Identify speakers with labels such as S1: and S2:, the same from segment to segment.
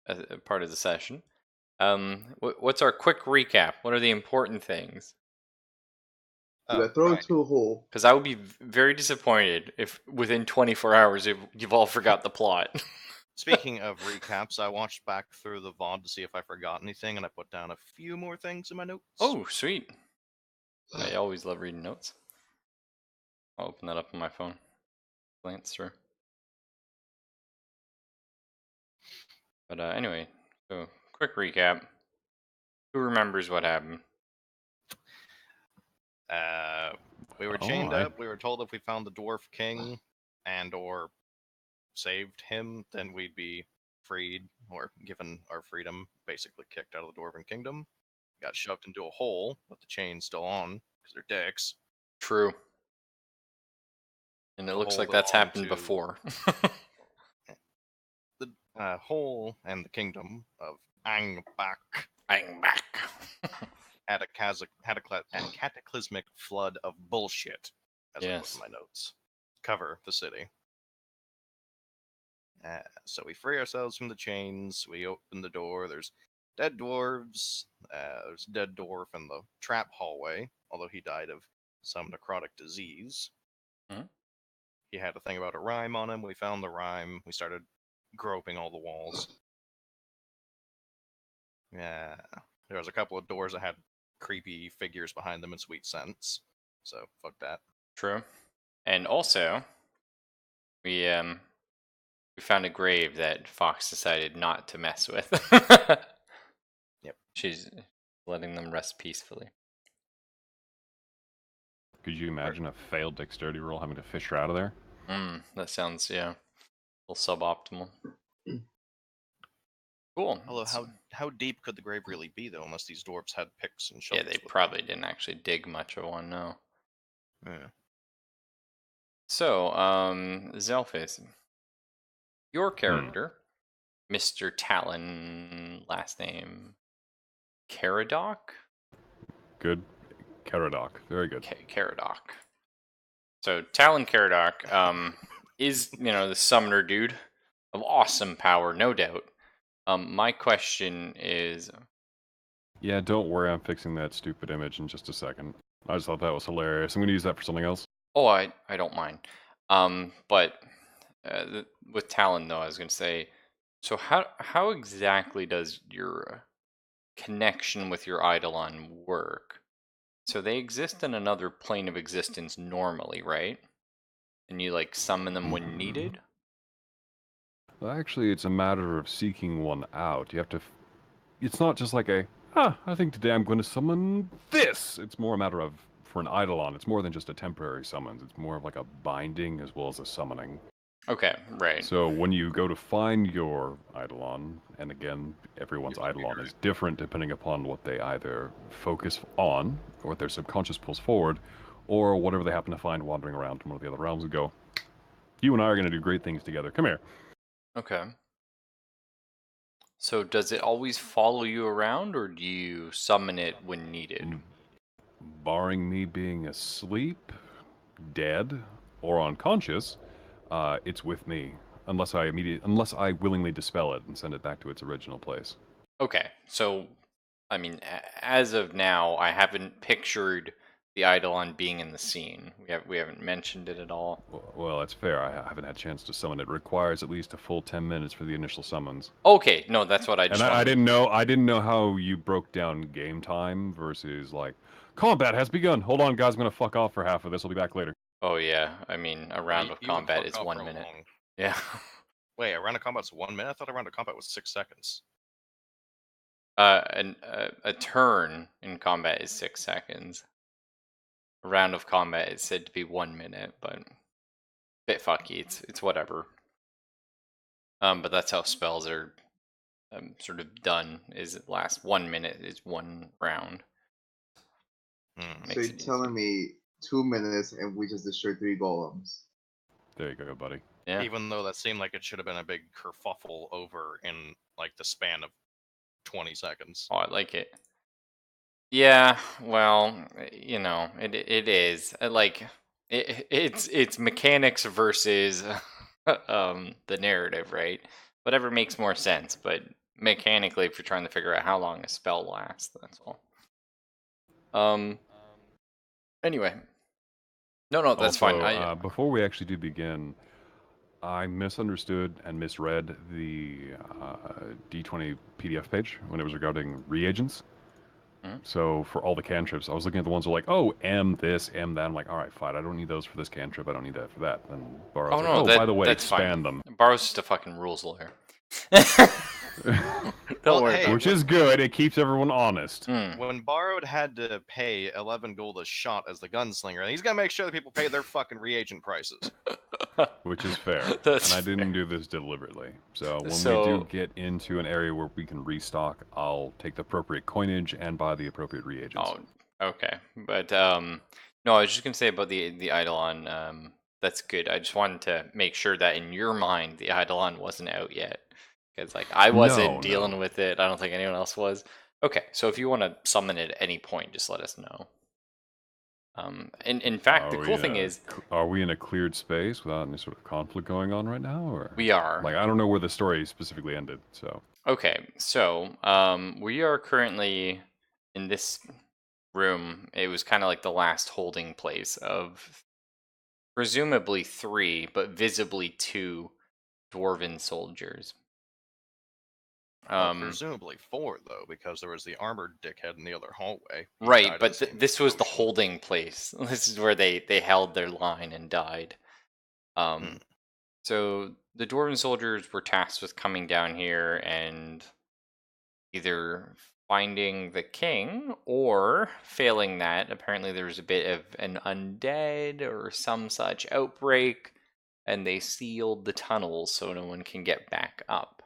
S1: a part of the session. What's our quick recap? What are the important things?
S2: You got thrown into a hole.
S1: Because I would be very disappointed if within 24 hours you've all forgot the plot.
S3: Speaking of recaps, I watched back through the VOD to see if I forgot anything, and I put down a few more things in my notes.
S1: Oh, sweet. I always love reading notes. I'll open that up on my phone. Glance through. But anyway, so quick recap. Who remembers what happened?
S3: We were chained up. We were told if we found the Dwarf King and or saved him, then we'd be freed or given our freedom, basically kicked out of the Dwarven Kingdom. Got shoved into a hole with the chain still on because they're dicks.
S1: True. And it looks like that's happened before.
S3: The hole and the kingdom of Angbak had a cataclysmic flood of bullshit, as I put in my notes. Cover the city. So we free ourselves from the chains. We open the door. There's dead dwarves. There's a dead dwarf in the trap hallway, although he died of some necrotic disease.
S1: Mm-hmm.
S3: He had a thing about a rhyme on him. We found the rhyme. We started groping all the walls. Yeah, there was a couple of doors that had creepy figures behind them and sweet scents. So fuck that.
S1: True. And also, we found a grave that Fox decided not to mess with.
S3: Yep.
S1: She's letting them rest peacefully.
S4: Could you imagine a failed dexterity roll having to fish her out of there?
S1: That sounds, a little suboptimal. Cool.
S3: Although, how deep could the grave really be, though, unless these dwarves had picks and shovels?
S1: Yeah, they probably didn't actually dig much of one, no.
S3: Yeah.
S1: So, Zelphis, your character, Mr. Talon, last name, Caradoc?
S4: Good. Caradoc. Very good.
S1: Caradoc. So, Talon Caradoc is, the summoner dude of awesome power, no doubt. My question is...
S4: Yeah, don't worry, I'm fixing that stupid image in just a second. I just thought that was hilarious. I'm going to use that for something else.
S1: Oh, I don't mind. But with Talon, though, I was going to say, so how exactly does your connection with your Eidolon work? So they exist in another plane of existence normally, right? And you, summon them when needed?
S4: Well, actually, it's a matter of seeking one out. You have to... It's not just like I think today I'm going to summon this! It's more a matter of, for an Eidolon, it's more than just a temporary summons. It's more of like a binding as well as a summoning.
S1: Okay, right.
S4: So when you go to find your Eidolon, and again, everyone's Eidolon is different depending upon what they either focus on, or what their subconscious pulls forward, or whatever they happen to find wandering around from one of the other realms and go, you and I are going to do great things together. Come here.
S1: Okay. So does it always follow you around, or do you summon it when needed?
S4: Barring me being asleep, dead, or unconscious, it's with me. Unless I willingly dispel it and send it back to its original place.
S1: Okay, so, I mean, as of now, I haven't pictured the Eidolon being in the scene. We haven't mentioned it at all.
S4: Well, that's fair. I haven't had a chance to summon it. It requires at least a full 10 minutes for the initial summons.
S1: Okay, no, that's what I just.
S4: And I didn't know how you broke down game time versus combat has begun. Hold on, guys. I'm gonna fuck off for half of this. I'll be back later.
S1: Oh yeah, I mean a round of combat is 1 minute. Yeah.
S3: Wait, a round of combat's 1 minute? I thought a round of combat was 6 seconds.
S1: A turn in combat is 6 seconds. A round of combat is said to be 1 minute, but bit fucky. It's whatever. But that's how spells are sort of done. Is it last 1 minute is 1 round.
S2: So you're telling me 2 minutes and we just destroyed 3 golems?
S4: There you go, buddy.
S1: Yeah.
S3: Even though that seemed like it should have been a big kerfuffle over in the span of 20 seconds.
S1: Oh, I like it. Yeah, well, it is it's mechanics versus the narrative, right? Whatever makes more sense, but mechanically if you're trying to figure out how long a spell lasts. That's all. Anyway, no, that's fine.
S4: Also, before we actually do begin, I misunderstood and misread the D20 PDF page when it was regarding reagents. So for all the cantrips, I was looking at the ones that were like, oh, M this, M that. I'm like, all right, fine. I don't need those for this cantrip. I don't need that for that. And Barrow's like,
S1: no,
S4: by the way,
S1: that's
S4: expand
S1: fine.
S4: them.
S1: Barrow's just a fucking rules lawyer.
S3: Well,
S1: worry
S3: hey,
S1: about
S4: Which is good. It keeps everyone honest.
S3: When Borrowed had to pay 11 gold a shot as the gunslinger, he's got to make sure that people pay their fucking reagent prices.
S4: Which is fair.
S1: That's
S4: and I didn't
S1: fair.
S4: do this deliberately. So when we
S1: So-
S4: do get into an area where we can restock, I'll take the appropriate coinage and buy the appropriate reagents.
S1: Oh, okay. But no, I was just gonna say about the Eidolon. That's good. I just wanted to make sure that in your mind the Eidolon wasn't out yet, because like I wasn't
S4: No,
S1: dealing
S4: no.
S1: with it. I don't think anyone else was. Okay, so if you want to summon it at any point, just let us know. In fact, the cool thing is
S4: Are we in a cleared space without any sort of conflict going on right now? Or
S1: we are.
S4: Like, I don't know where the story specifically ended, so.
S1: Okay, so we are currently in this room. It was kind of like the last holding place of presumably 3, but visibly 2 dwarven soldiers.
S3: Well, presumably 4, though, because there was the armored dickhead in the other hallway. He
S1: Right,
S3: died
S1: but
S3: in the
S1: this was the
S3: explosion.
S1: holding place. This is where they held their line and died. So the dwarven soldiers were tasked with coming down here and either finding the king or failing that. Apparently there was a bit of an undead or some such outbreak, and they sealed the tunnels so no one can get back up.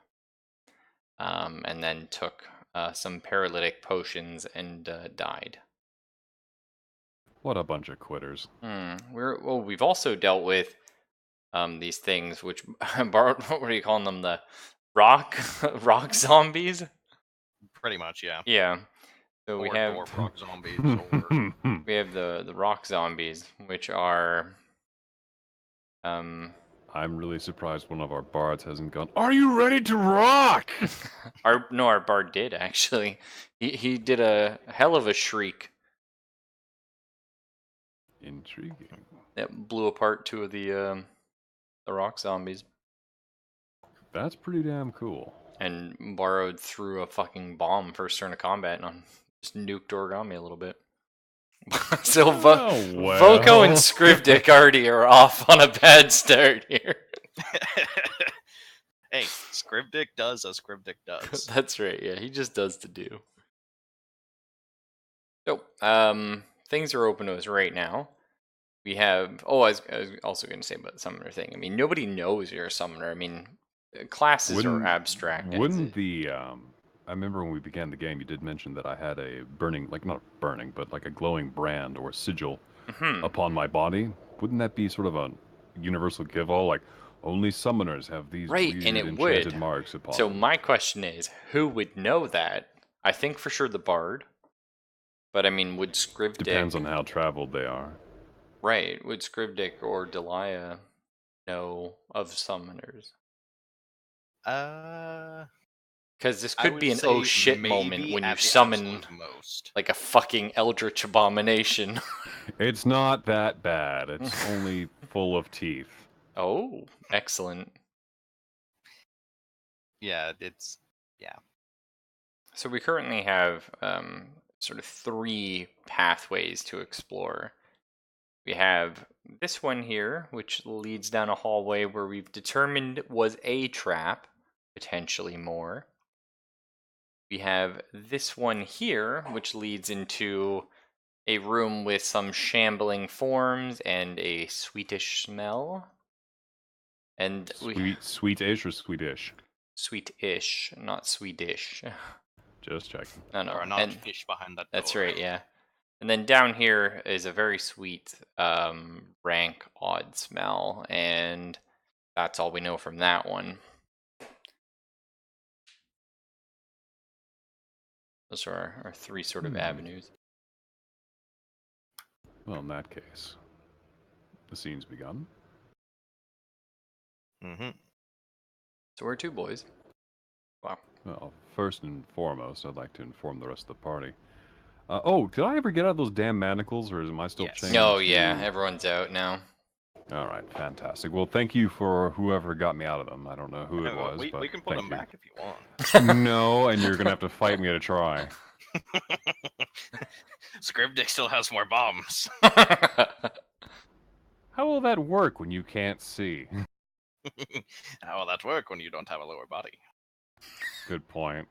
S1: And then took some paralytic potions and died.
S4: What a bunch of quitters.
S1: We've also dealt with these things, which what are you calling them? The rock zombies?
S3: Pretty much, yeah.
S1: Yeah. So we
S3: Or
S1: have
S3: dwarf rock zombies, or...
S1: we have the rock zombies, which are
S4: I'm really surprised one of our bards hasn't gone, are you ready to rock?
S1: our bard did actually. He did a hell of a shriek
S4: Intriguing.
S1: that blew apart 2 of the rock zombies.
S4: That's pretty damn cool.
S1: And Borrowed threw a fucking bomb first turn of combat and just nuked Origami a little bit. So Voco and Scrivdick already are off on a bad start here.
S3: Hey, Scrivdick does as Scrivdick does.
S1: That's right, yeah, he just does to do. So, things are open to us right now. We have, I was also going to say about the summoner thing. I mean, nobody knows you're a summoner. I mean, classes are abstract.
S4: Wouldn't the, I remember when we began the game, you did mention that I had a burning, like not burning, but like a glowing brand or sigil upon my body. Wouldn't that be sort of a universal give-all? Like, only summoners have these weird
S1: and it
S4: enchanted
S1: would.
S4: marks upon
S1: So
S4: them.
S1: my question is, who would know that? I think for sure the bard. But I mean, would Scrivdick...
S4: Depends on how traveled they are.
S1: Right. Would Scrivdick or Delia know of summoners? Because this could be an oh shit moment when you summon like a fucking eldritch abomination.
S4: It's not that bad. It's only full of teeth.
S1: Oh, excellent.
S3: Yeah.
S1: So we currently have sort of 3 pathways to explore. We have this one here, which leads down a hallway where we've determined was a trap, potentially more. We have this one here, which leads into a room with some shambling forms and a sweetish smell. And
S4: Sweetish or Swedish?
S1: Sweetish, not Swedish.
S4: Just checking.
S1: No.
S3: There are not fish behind that door.
S1: That's right, yeah. And then down here is a very sweet, rank, odd smell, and that's all we know from that one. Those are our 3 sort of avenues.
S4: Well, in that case, the scene's begun.
S3: Mm-hmm.
S1: So where to, boys? Wow.
S4: Well, first and foremost, I'd like to inform the rest of the party. Oh, did I ever get out of those damn manacles, or am I still
S3: Yes.
S4: chained
S1: Oh
S4: to...
S1: yeah, everyone's out now.
S4: All right, fantastic. Well, thank you for whoever got me out of them. I don't know who it was, but
S3: we can put
S4: thank
S3: them
S4: you.
S3: back if you want.
S4: No, and you're gonna have to fight me to try.
S3: Scribdick still has more bombs.
S4: How will that work when you can't see?
S3: How will that work when you don't have a lower body?
S4: Good point.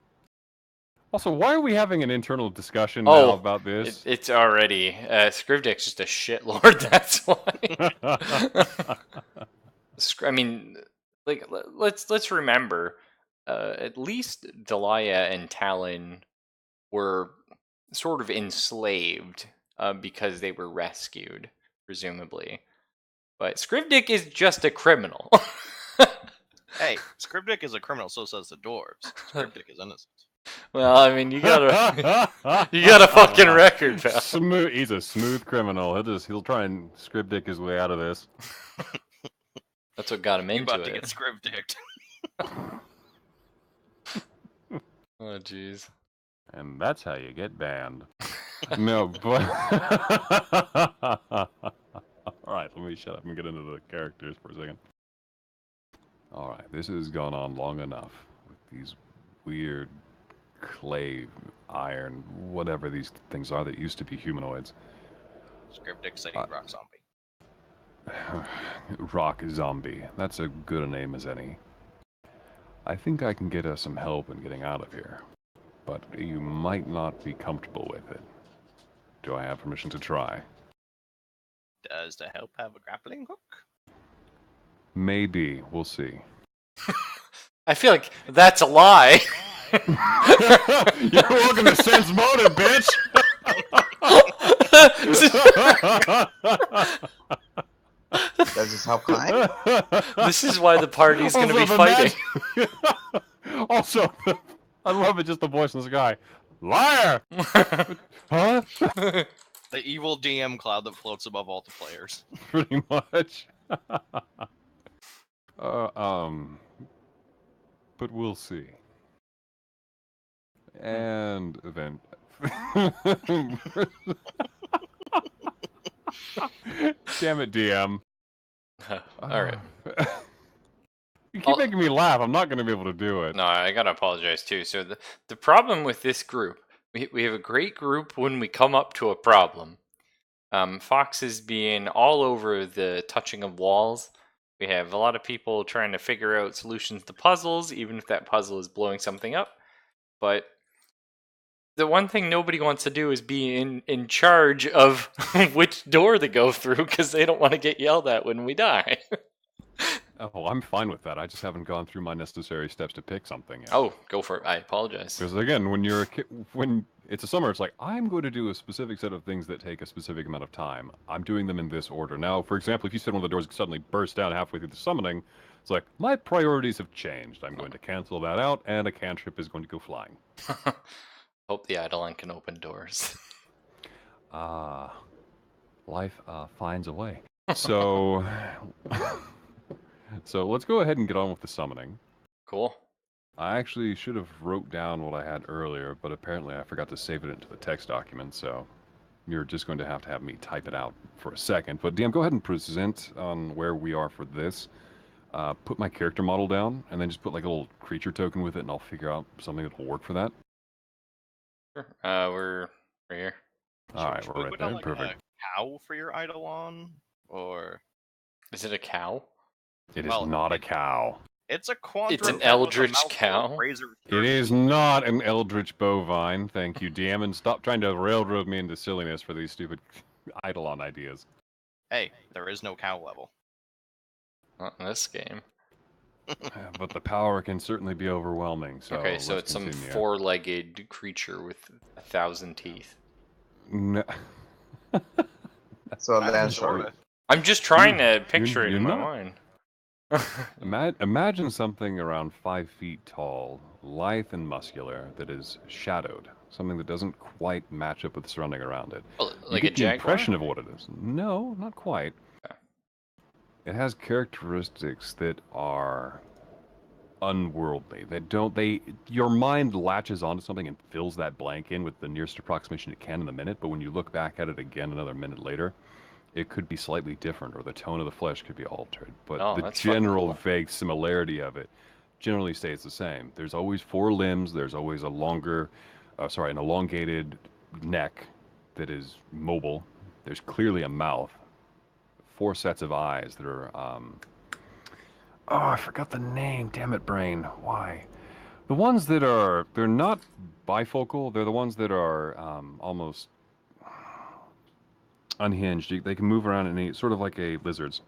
S4: Also, why are we having an internal discussion now
S1: Oh,
S4: about this?
S1: it's already Scrivdick's just a shitlord. That's why. I mean, like let's remember, at least Delia and Talon were sort of enslaved because they were rescued, presumably. But Scrivdick is just a criminal.
S3: Hey, Scribdick is a criminal, so says the dwarves. Scribdick is innocent.
S1: Well, I mean, you got a fucking record, pal.
S4: Smooth. He's a smooth criminal. He'll try and Scribdick his way out of this.
S1: That's what got him
S3: You
S1: into
S3: about to
S1: it.
S3: get Scribdicked.
S1: Oh, jeez.
S4: And that's how you get banned. No, but... Alright, let me shut up and get into the characters for a second. Alright, this has gone on long enough with these weird clay, iron, whatever these things are that used to be humanoids.
S3: Scribdick saying rock zombie.
S4: Rock zombie. That's as good a name as any. I think I can get us some help in getting out of here, but you might not be comfortable with it. Do I have permission to try?
S3: Does the help have a grappling hook?
S4: Maybe. We'll see.
S1: I feel like that's a lie.
S4: You're welcome to sense motive, bitch!
S2: Does this help climb?
S1: This is why the party's going to be fighting.
S4: Also, I love it, just the voice in the sky. Liar! Huh?
S3: The evil DM cloud that floats above all the players.
S4: Pretty much. But we'll see. And then... Damn it, DM.
S1: Alright.
S4: You keep making me laugh. I'm not going to be able to do it.
S1: No, I gotta apologize too. So the problem with this group, we have a great group when we come up to a problem. Fox is being all over the touching of walls. We have a lot of people trying to figure out solutions to puzzles, even if that puzzle is blowing something up. But the one thing nobody wants to do is be in charge of which door to go through, because they don't want to get yelled at when we die.
S4: Oh, I'm fine with that. I just haven't gone through my necessary steps to pick something yet.
S1: Oh, go for it. I apologize.
S4: Because again, when you're when it's a summer, it's like, I'm going to do a specific set of things that take a specific amount of time. I'm doing them in this order. Now, for example, if you said one of the doors suddenly burst down halfway through the summoning, it's like, my priorities have changed. I'm going to cancel that out, and a cantrip is going to go flying.
S1: Hope the Eidolon can open doors.
S4: Life finds a way. So... So let's go ahead and get on with the summoning.
S1: Cool.
S4: I actually should have wrote down what I had earlier, but apparently I forgot to save it into the text document, so you're just going to have me type it out for a second. But DM, go ahead and present on where we are for this. Put my character model down, and then just put like a little creature token with it, and I'll figure out something that will work for that.
S1: Sure. We're here.
S4: Alright, we're right
S3: put
S4: there.
S3: down, like,
S4: Perfect.
S3: a cow for your Eidolon? Or...
S1: Is it a cow?
S4: It is
S3: well,
S4: not a cow.
S3: It's a quadruped.
S1: It's an
S3: with a
S1: eldritch
S3: mouthful of
S1: cow?
S3: razor
S4: It is not an eldritch bovine. Thank you, DM, and stop trying to railroad me into silliness for these stupid Eidolon ideas.
S3: Hey, there is no cow level.
S1: Not in this game.
S4: But the power can certainly be overwhelming, so
S1: Okay, so
S4: let's
S1: it's some
S4: continue.
S1: four-legged creature with 1,000 teeth.
S4: No.
S2: So a land
S3: Sorta.
S2: shark.
S1: I'm just trying to picture it
S4: you're
S1: in my
S4: not.
S1: mind.
S4: Imagine something around 5 feet tall, lithe and muscular, that is shadowed. Something that doesn't quite match up with the surrounding around it.
S1: Oh,
S4: You
S1: like a
S4: get the
S1: jaguar?
S4: impression of what it is. No, not quite.
S1: Okay.
S4: It has characteristics that are unworldly. Your mind latches onto something and fills that blank in with the nearest approximation it can in the minute, but when you look back at it again another minute later, it could be slightly different, or the tone of the flesh could be altered. But
S1: Oh,
S4: the
S1: that's fucking
S4: general
S1: cool.
S4: vague similarity of it generally stays the same. There's always 4 limbs, there's always an elongated neck that is mobile. There's clearly a mouth, 4 sets of eyes that are oh, I forgot the name. Damn it, brain. Why? The ones that they're not bifocal. They're the ones that are almost unhinged. They can move around and eat, sort of like a lizard's.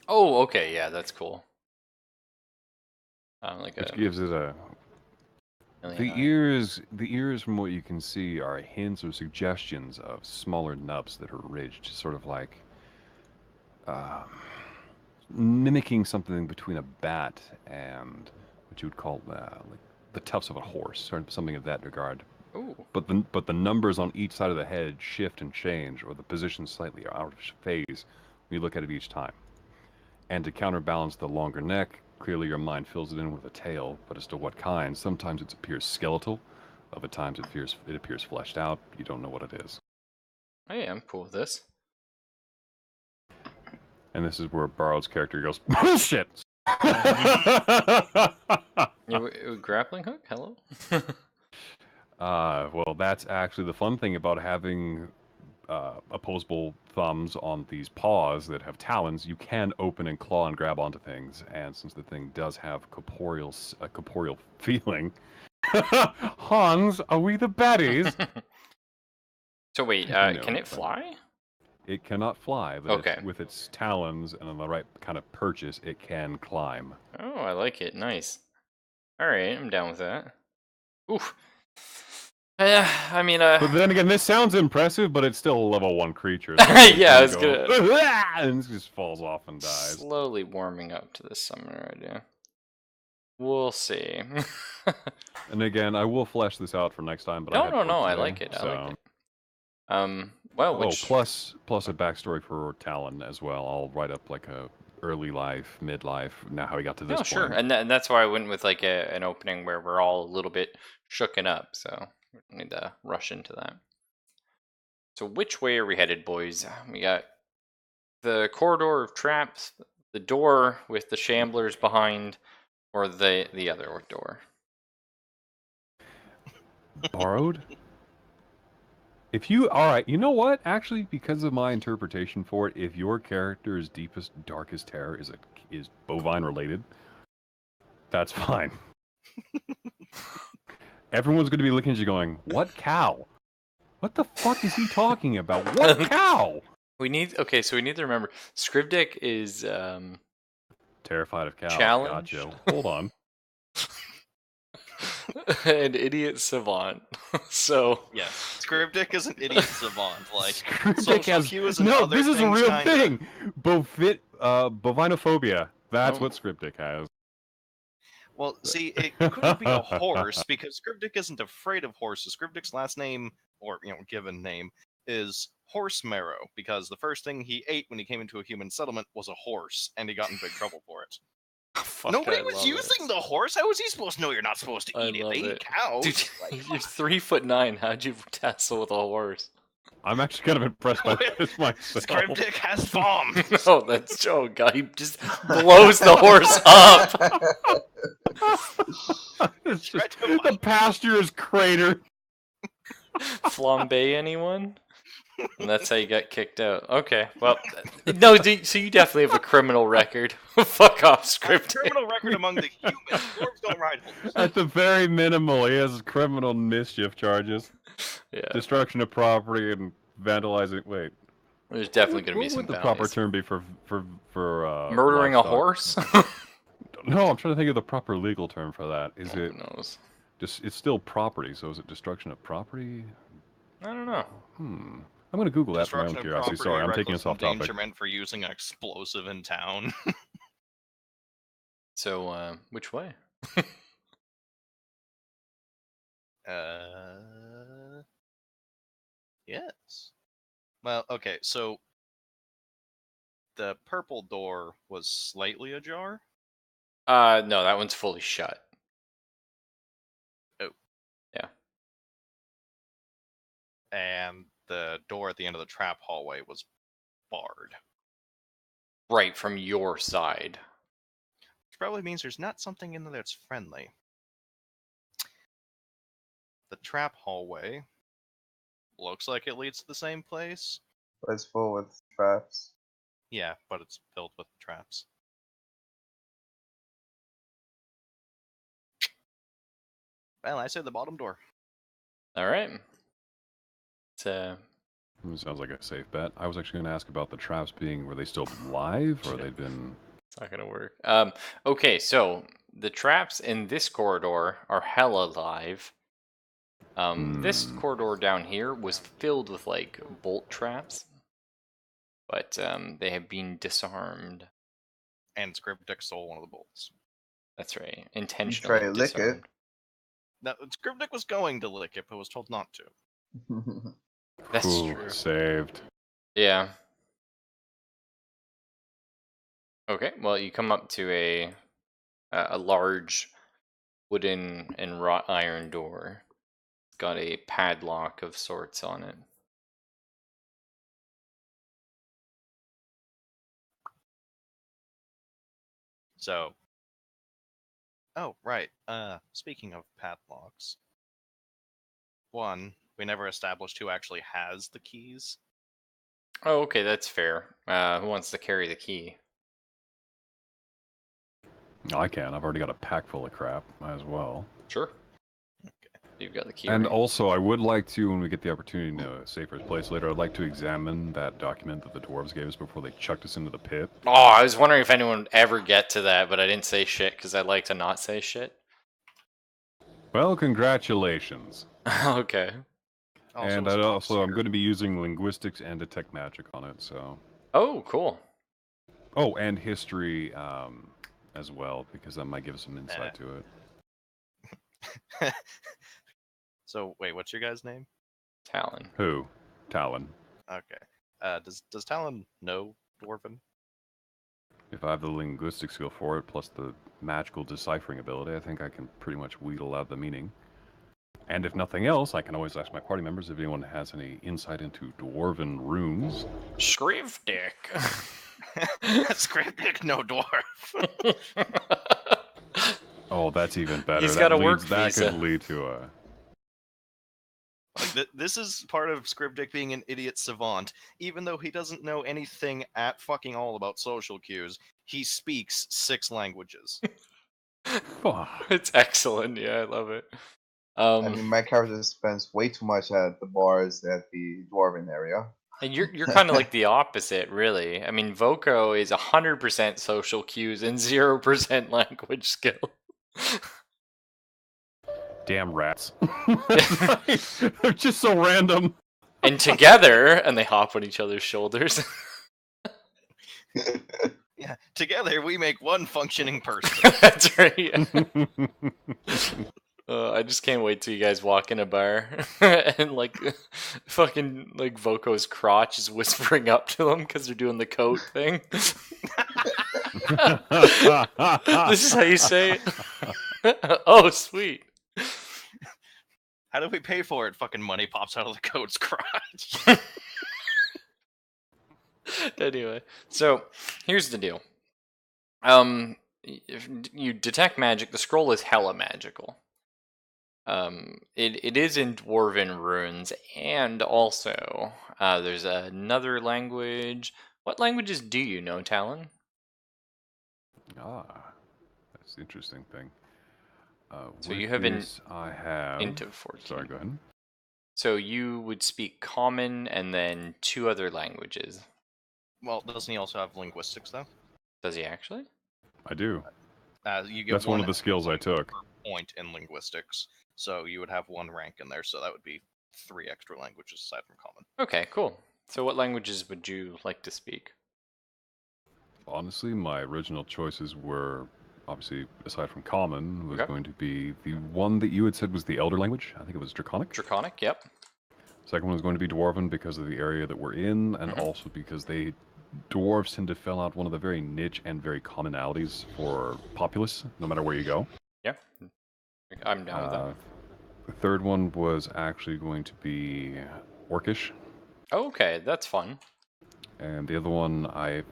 S1: Oh, okay, yeah, that's cool. Like
S4: Which
S1: a
S4: gives it a.
S1: alien eye.
S4: The ears, from what you can see, are hints or suggestions of smaller nubs that are ridged, sort of like mimicking something between a bat and what you would call like the tufts of a horse, or something of that regard.
S1: Ooh.
S4: But the numbers on each side of the head shift and change, or the position slightly out of phase when you look at it each time. And to counterbalance the longer neck, clearly your mind fills it in with a tail, but as to what kind, sometimes it appears skeletal, other times it appears fleshed out. You don't know what it is.
S1: Hey, I'm cool with this.
S4: And this is where Borrowed's character goes, bullshit!
S1: Grappling hook? Hello?
S4: Well, that's actually the fun thing about having opposable thumbs on these paws that have talons. You can open and claw and grab onto things, and since the thing does have a corporeal feeling, Hans, are we the baddies?
S1: So wait,
S4: No,
S1: can it
S4: but
S1: fly?
S4: it cannot fly, but
S1: Okay.
S4: with its talons and on the right kind of purchase, it can climb.
S1: Oh, I like it. Nice. Alright, I'm down with that. Oof. I mean,
S4: But then again, this sounds impressive, but it's still a level 1 creature. So
S1: yeah, I was
S4: go,
S1: gonna...
S4: and it just falls off and dies.
S1: Slowly warming up to this summoner idea. We'll see.
S4: And again, I will flesh this out for next time, but I
S1: No,
S4: had
S1: no,
S4: work
S1: no, I
S4: today,
S1: like it. I like
S4: so...
S1: it. Well,
S4: Oh,
S1: which...
S4: plus a backstory for Talon as well. I'll write up like a early life, midlife, now how he got to this
S1: No, sure.
S4: point.
S1: And that's why I went with like an opening where we're all a little bit shooken up, so we don't need to rush into that. So which way are we headed, boys? We got the corridor of traps, the door with the shamblers behind, or the other door.
S4: Borrowed? Alright, you know what? Actually, because of my interpretation for it, if your character's deepest, darkest terror is bovine related, that's fine. Everyone's going to be looking at you going, what cow? What the fuck is he talking about? What cow?
S1: So we need to remember Scribdick is
S4: Terrified of cows.
S1: challenged.
S4: Gotcha. Hold on.
S1: An idiot savant. So
S3: yes, Scribdick is an idiot savant. Like
S4: Scribdick
S3: social cues and
S4: no,
S3: other
S4: this is a
S3: things
S4: real
S3: kinda...
S4: thing. Bovinophobia. That's
S1: Oh.
S4: what Scriptic has.
S3: Well, see, it couldn't be a horse because Scribdick isn't afraid of horses. Scribdick's last name, or given name, is Horse Marrow because the first thing he ate when he came into a human settlement was a horse, and he got in big trouble for it.
S1: Fuck,
S3: Nobody was using the horse. How was he supposed to know you're not supposed to eat it? They eat cows.
S1: Dude,
S3: Like,
S1: you're 3'9". How'd you tassel with a horse?
S4: I'm actually kind of impressed by this myself.
S3: Scribdick has bombs.
S1: No, that's Joe. God, he just blows the horse up.
S4: It's just, the pasture is cratered.
S1: Flambe anyone? And that's how you got kicked out. Okay, well, no, so you definitely have a criminal record. Fuck off, Scriptic.
S3: Criminal record among the humans. Dwarves don't ride horses.
S4: At the very minimal, he has criminal mischief charges.
S1: Yeah.
S4: Destruction of property and vandalizing. Wait.
S1: There's definitely going to be some
S4: What would the
S1: bounties.
S4: proper term be for
S1: murdering
S4: livestock?
S1: a horse?
S4: No, I'm trying to think of the proper legal term for that. Is it?
S1: Who knows?
S4: Just it's still property, so is it destruction of property?
S1: I don't know.
S4: I'm gonna Google that for my own
S3: Destruction of
S4: curiosity.
S3: property,
S4: Sorry, I'm taking
S3: reckless
S4: us off topic.
S3: endangerment for using an explosive in town.
S1: So, which way?
S3: Yes. Well, okay, so the purple door was slightly ajar.
S1: No, that one's fully shut.
S3: Oh.
S1: Yeah.
S3: And the door at the end of the trap hallway was barred.
S1: Right, from your side.
S3: Which probably means there's not something in there that's friendly. The trap hallway looks like it leads to the same place.
S2: But it's full with traps.
S3: Yeah, but it's filled with traps. Well, I say the bottom door.
S1: All right. It's
S4: Sounds like a safe bet. I was actually going to ask about the traps being, were they still live or they'd been...
S1: It's not gonna work. Okay, so the traps in this corridor are hella live. This corridor down here was filled with like bolt traps, but they have been disarmed.
S3: And Scriptic stole one of the bolts.
S1: That's right,
S2: You
S1: intentionally
S2: try to lick it.
S1: disarmed.
S3: Now, Scriptic was going to lick it, but was told not to.
S1: That's
S4: Ooh,
S1: true.
S4: saved.
S1: Yeah. Okay, well, you come up to a large wooden and wrought iron door. It's got a padlock of sorts on it.
S3: So, oh, right. Speaking of padlocks, one, we never established who actually has the keys.
S1: Oh, okay, that's fair. Who wants to carry the key?
S4: I can. I've already got a pack full of crap. Might as well.
S1: Sure. Okay, you've got the key.
S4: And
S1: right?
S4: also, I would like to, when we get the opportunity to know a safer place later, I'd like to examine that document that the dwarves gave us before they chucked us into the pit.
S1: Oh, I was wondering if anyone would ever get to that, but I didn't say shit because I like to not say shit.
S4: Well, congratulations.
S1: Okay.
S4: And
S3: it was
S4: also, I'm
S3: top
S4: going to be using linguistics and detect magic on it, so...
S1: Oh, cool.
S4: Oh, and history as well, because that might give us some insight to it.
S3: So, wait, what's your guy's name?
S1: Talon.
S4: Who? Talon.
S3: Okay. Does Talon know Dwarven?
S4: If I have the linguistic skill for it, plus the magical deciphering ability, I think I can pretty much wheedle out the meaning. And if nothing else, I can always ask my party members if anyone has any insight into Dwarven runes.
S1: Scrivdick.
S3: Scriptic, no dwarf.
S4: Oh, that's even better.
S1: He's
S4: that
S1: got a work
S4: that
S1: visa.
S4: could lead to a...
S3: Like, this is part of Scriptic being an idiot savant. Even though he doesn't know anything at fucking all about social cues, he speaks 6 languages.
S1: It's excellent. Yeah, I love it.
S2: I mean, my character spends way too much at the bars at the Dwarven area.
S1: And you're kind of like the opposite, really. I mean, Voco is 100% social cues and 0% language skill.
S4: Damn rats. They're just so random.
S1: And together, and they hop on each other's shoulders.
S3: Yeah, together we make one functioning person.
S1: That's right. Yeah. I just can't wait till you guys walk in a bar and like fucking like Voco's crotch is whispering up to them because they're doing the coat thing. This is how you say it. Oh, sweet.
S3: How do we pay for it? Fucking money pops out of the coat's crotch.
S1: Anyway, so here's the deal. If you detect magic, the scroll is hella magical. It is in Dwarven runes, and also there's another language. What languages do you know, Talon?
S4: Ah, that's the interesting thing.
S1: So you have
S4: I have
S1: into 14.
S4: Sorry, go ahead.
S1: So you would speak Common and then 2 other languages.
S3: Well, doesn't he also have linguistics, though?
S1: Does he actually?
S4: I do.
S3: You get
S4: That's one of the skills I took.
S3: Point in linguistics, so you would have 1 rank in there, so that would be 3 extra languages aside from Common.
S1: Okay, cool. So what languages would you like to speak?
S4: Honestly, my original choices were, obviously, aside from Common, was going to be the one that you had said was the Elder language. I think it was Draconic.
S1: Draconic, yep.
S4: Second one was going to be Dwarven because of the area that we're in, and also because they dwarves tend to fill out one of the very niche and very commonalities for populace, no matter where you go.
S1: Yeah, I'm down with that.
S4: The third one was actually going to be orcish.
S1: Okay, that's fun.
S4: And the other one,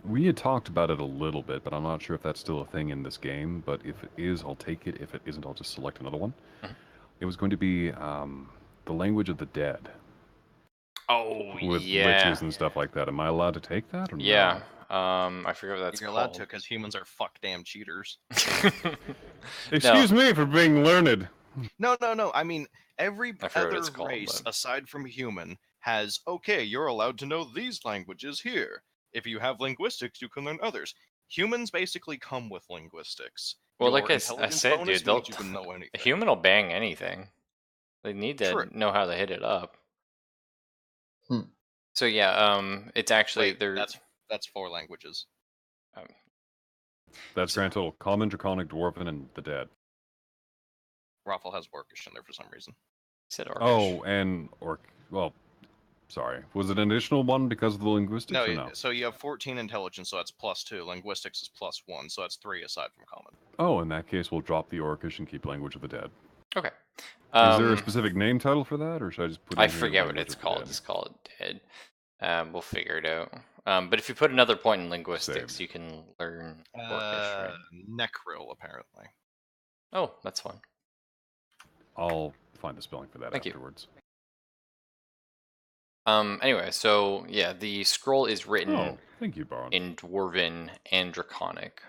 S4: we had talked about it a little bit, but I'm not sure if that's still a thing in this game. But if it is, I'll take it. If it isn't, I'll just select another one.
S1: Mhm.
S4: It was going to be the language of the dead.
S1: Oh,
S4: With
S1: yeah.
S4: liches and stuff like that. Am I allowed to take that or
S1: Yeah.
S4: no?
S1: I forget what that's
S3: You're
S1: called.
S3: allowed to because humans are fuck damn cheaters.
S4: Excuse me for being learned.
S3: No. I mean, every
S1: I forget what
S3: other
S1: it's called,
S3: race
S1: but-
S3: aside from human has, okay, you're allowed to know these languages here. If you have linguistics, you can learn others. Humans basically come with linguistics.
S1: Well,
S3: Your
S1: like I
S3: intelligence
S1: said,
S3: bonus
S1: dude, they'll
S3: means you can know
S1: a
S3: anything.
S1: human will bang anything. They need to
S3: True.
S1: know how to hit it up.
S2: Hmm.
S1: So yeah, it's actually
S3: Wait,
S1: there.
S3: that's 4 languages.
S4: That's grand total. Common, Draconic, Dwarven, and the dead.
S3: Raffle has Orcish in there for some reason.
S1: Said Orcish.
S4: Oh, and well, sorry. Was it an additional one because of the linguistics
S3: No,
S4: or no?
S3: so you have 14 intelligence, so that's +2. Linguistics is +1, so that's 3 aside from common.
S4: Oh, in that case, we'll drop the Orcish and keep Language of the Dead.
S1: Okay.
S4: Is there a specific name title for that, or should I just put?
S1: I forget what it's
S4: of the
S1: called.
S4: Dead?
S1: Just call it dead. We'll figure it out. But if you put another point in linguistics,
S4: Saved.
S1: you can learn Orcish, right?
S3: Necril, apparently.
S1: Oh, that's fun.
S4: I'll find the spelling for that
S1: Thank you.
S4: afterwards.
S1: Anyway, so yeah, the scroll is written
S4: Oh, thank you, Baron.
S1: in Dwarven and Draconic.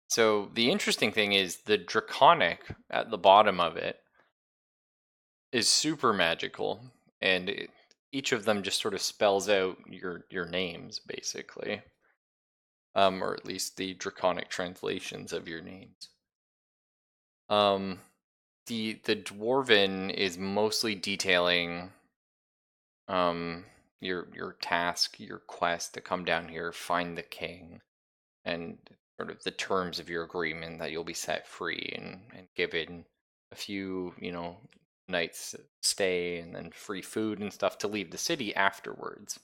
S1: So the interesting thing is the Draconic at the bottom of it is super magical, and each of them just sort of spells out your names, basically, or at least the Draconic translations of your names. The Dwarven is mostly detailing your task, your quest to come down here, find the king, and sort of the terms of your agreement that you'll be set free and given a few, nights stay and then free food and stuff to leave the city afterwards.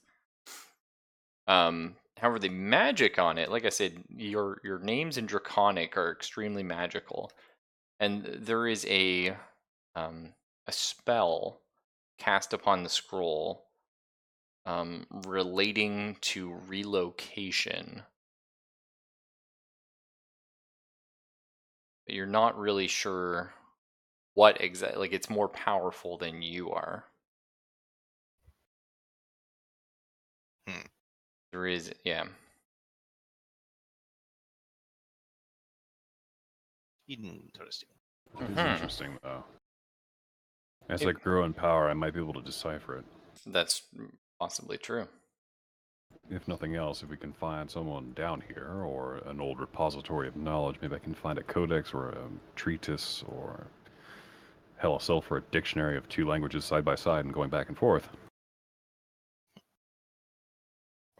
S1: However, the magic on it, like I said, your names in Draconic are extremely magical, and there is a spell cast upon the scroll relating to relocation. But you're not really sure what exactly, like it's more powerful than you are. There is, yeah.
S3: Interesting.
S4: It's
S1: Mhm.
S4: interesting, though. As I grow in power, I might be able to decipher it.
S1: That's possibly true.
S4: If nothing else, if we can find someone down here, or an old repository of knowledge, maybe I can find a codex or a treatise, or hell, a sell for a dictionary of 2 languages side by side and going back and forth.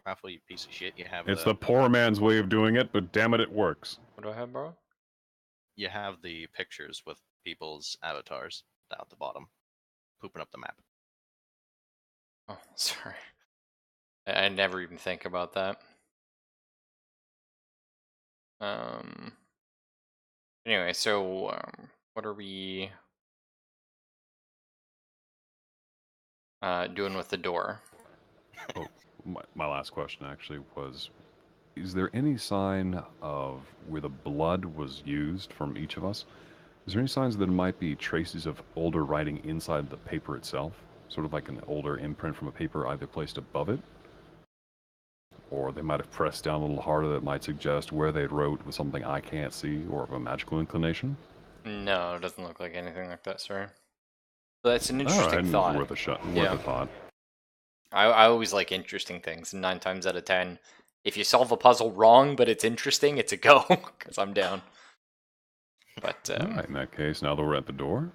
S3: Raffle, you piece of shit. You have
S4: It's the poor man's way of doing it, but damn it works.
S1: What do I have, bro?
S3: You have the pictures with people's avatars down at the bottom, pooping up the map.
S1: Oh, sorry. I never even think about that. Anyway, so what are we doing with the door?
S4: Oh, my last question actually was, is there any sign of where the blood was used from each of us? Is there any signs that there might be traces of older writing inside the paper itself? Sort of like an older imprint from a paper either placed above it, or they might have pressed down a little harder that might suggest where they wrote with something I can't see, or of a magical inclination?
S1: No, it doesn't look like anything like that, sir. But that's an
S4: All
S1: interesting
S4: right,
S1: thought.
S4: worth a shot,
S1: Yeah.
S4: worth a thought.
S1: I always like interesting things. 9 times out of 10, if you solve a puzzle wrong but it's interesting, it's a go, because I'm down. But
S4: All right, in that case, now that we're at the door.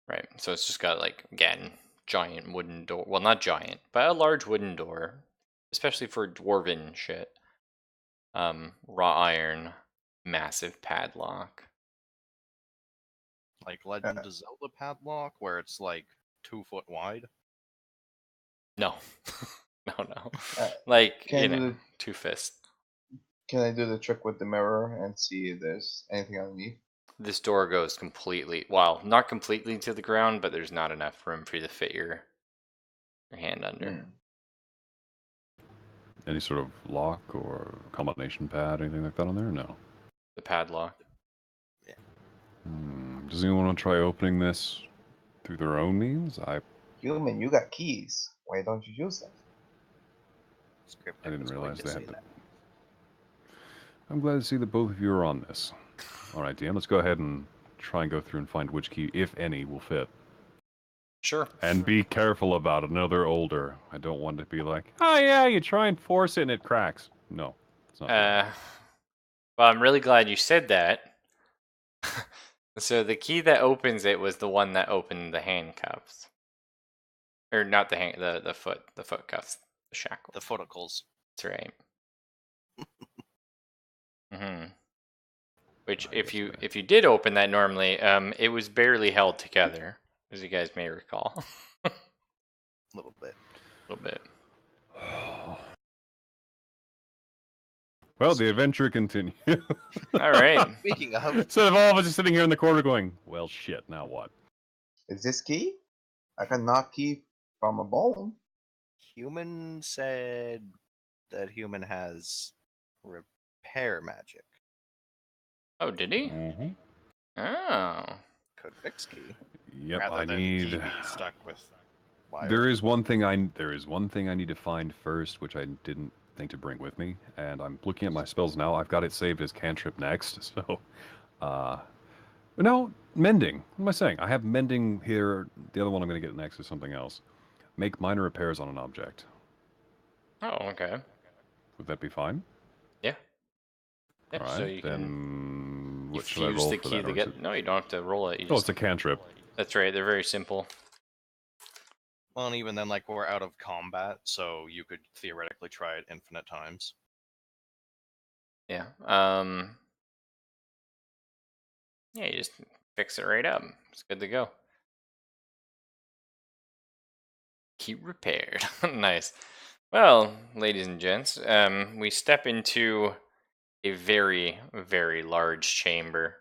S1: right, so it's just got, like, again, giant wooden door. Well, not giant, but a large wooden door, especially for dwarven shit. Raw iron, massive padlock.
S3: Like Legend of Zelda padlock, where it's like 2 foot wide.
S1: No, No.
S2: Uh,
S1: Like,
S2: can I do the,
S1: two fists.
S2: can I do the trick with the mirror and see if there's anything underneath?
S1: This door goes completely, well, not completely to the ground, but there's not enough room for you to fit your hand under.
S2: Hmm.
S4: Any sort of lock or combination pad, anything like that on there? No.
S1: The padlock.
S4: Does anyone want to try opening this through their own means?
S2: Human, you got keys. Why don't you use them?
S3: Script
S4: I didn't
S3: was going
S4: realize
S3: to
S4: they
S3: say
S4: had
S3: that.
S4: I'm glad to see that both of you are on this. All right, DM, let's go ahead and try and go through and find which key, if any, will fit.
S1: Sure.
S4: And be careful about it. I know they're older. I don't want to be like, oh yeah, you try and force it and it cracks. No, it's not.
S1: Well, I'm really glad you said that. So the key that opens it was the one that opened the handcuffs. Or not the foot cuffs, the shackles.
S3: The footicles.
S1: That's right. Which, if you did open that normally, it was barely held together, as you guys may recall.
S3: A little bit.
S1: A little bit.
S4: Well, the adventure continues.
S1: All right.
S3: Speaking of,
S4: Instead of all of us just sitting here in the corner going, well, shit, now what?
S2: Is this key? I can knock key from a bone.
S3: Human said that Human has repair magic.
S1: Oh, did he?
S4: Mm-hmm.
S1: Oh.
S3: Could fix key.
S4: Yep,
S3: rather
S4: I
S3: than
S4: need.
S3: key be stuck with wire.
S4: There is one thing I need to find first, which I didn't think to bring with me, and I'm looking at my spells now. I've got it saved as cantrip next, so no, mending. What am I saying? I have mending here. The other one I'm going to get next is something else. Make minor repairs on an object.
S1: Oh, okay.
S4: Would that be fine?
S1: Yeah. Yep,
S4: All right.
S1: so you can
S4: then
S1: you
S4: what should I
S1: fuse
S4: roll
S1: the
S4: for
S1: key
S4: that?
S1: to
S4: Or is
S1: get.
S4: it...
S1: No, you don't have to roll it. You
S4: Oh,
S1: just,
S4: it's a cantrip.
S1: that's right. They're very simple.
S3: Well, and even then, like, we're out of combat, so you could theoretically try it infinite times.
S1: Yeah. Yeah, you just fix it right up. It's good to go. Keep repaired. Nice. Well, ladies and gents, we step into a very, very large chamber.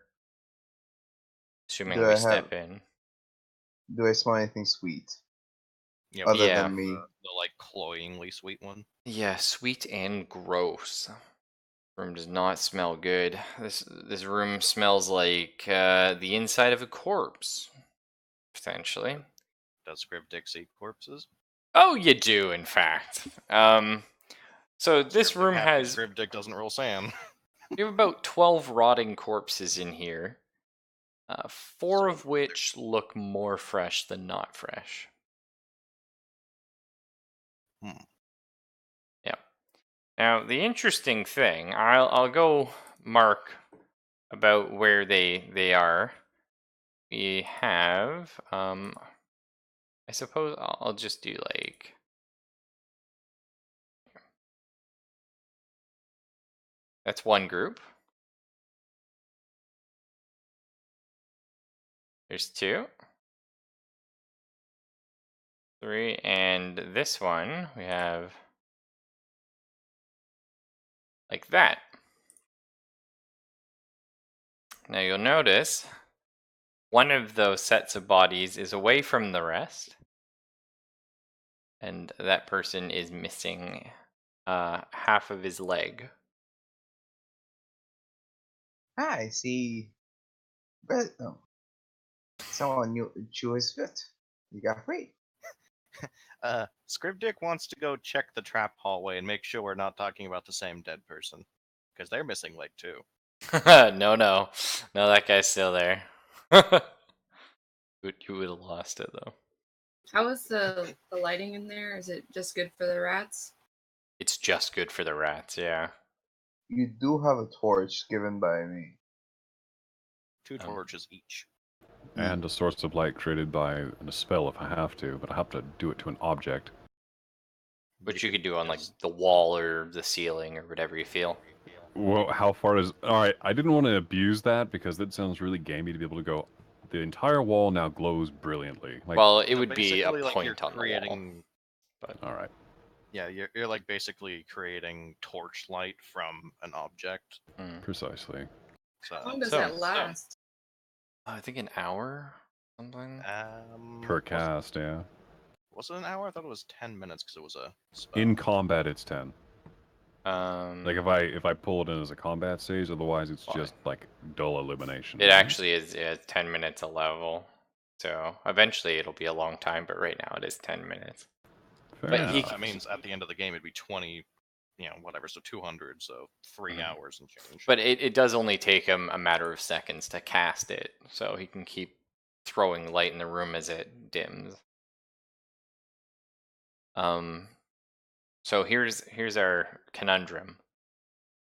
S1: Assuming we step in.
S2: Do I smell anything sweet?
S3: Yeah,
S2: Other
S1: Yeah.
S2: than me.
S3: The like cloyingly sweet one.
S1: Yeah, sweet and gross. Room does not smell good. This room smells like the inside of a corpse, potentially.
S3: Does Scrib Dick eat corpses?
S1: Oh, you do, in fact. So this room has.
S3: Scrib Dick doesn't roll sand.
S1: You have about 12 rotting corpses in here. 4 of which look more fresh than not fresh. Yeah. Now, the interesting thing, I'll go mark about where they are. We have, I suppose I'll just do like. That's one group. There's 2. 3, and this one we have like that. Now you'll notice one of those sets of bodies is away from the rest, and that person is missing half of his leg.
S2: I see. But someone knew chew his foot. You got free.
S3: Scrib Dick wants to go check the trap hallway and make sure we're not talking about the same dead person. Because they're missing leg too.
S1: No, that guy's still there. You would have lost it though.
S5: How is the lighting in there? Is it just good for the rats?
S1: It's just good for the rats, yeah.
S2: You do have a torch given by me.
S3: 2 torches each.
S4: And a source of light created by a spell if I have to, but I have to do it to an object.
S1: Which you could do on like the wall or the ceiling or whatever you feel.
S4: Well, how far is... Alright, I didn't want to abuse that because that sounds really gamey to be able to go, the entire wall now glows brilliantly. Like,
S1: well, it
S3: So
S1: would be a
S3: basically, like,
S1: point
S3: you're
S1: on the wall.
S3: creating
S1: But
S4: alright.
S3: Yeah, you're like basically creating torchlight from an object.
S4: Precisely.
S5: How
S3: So
S5: long does
S1: So-
S5: that last?
S1: I think an hour, something.
S4: Per cast, yeah.
S3: Was it an hour? I thought it was 10 minutes because it was a spell.
S4: In combat, it's 10. Like
S1: It
S4: if I pull it in as a combat stage, otherwise it's
S1: Fine.
S4: just like dull illumination.
S1: actually is 10 minutes a level. So eventually it'll be a long time, but right now it is 10 minutes.
S4: Fair
S1: but
S4: enough.
S3: That means at the end of the game it'd be 20, whatever, so 200, so 3 hours and change.
S1: But it does only take him a matter of seconds to cast it, so he can keep throwing light in the room as it dims. So here's our conundrum.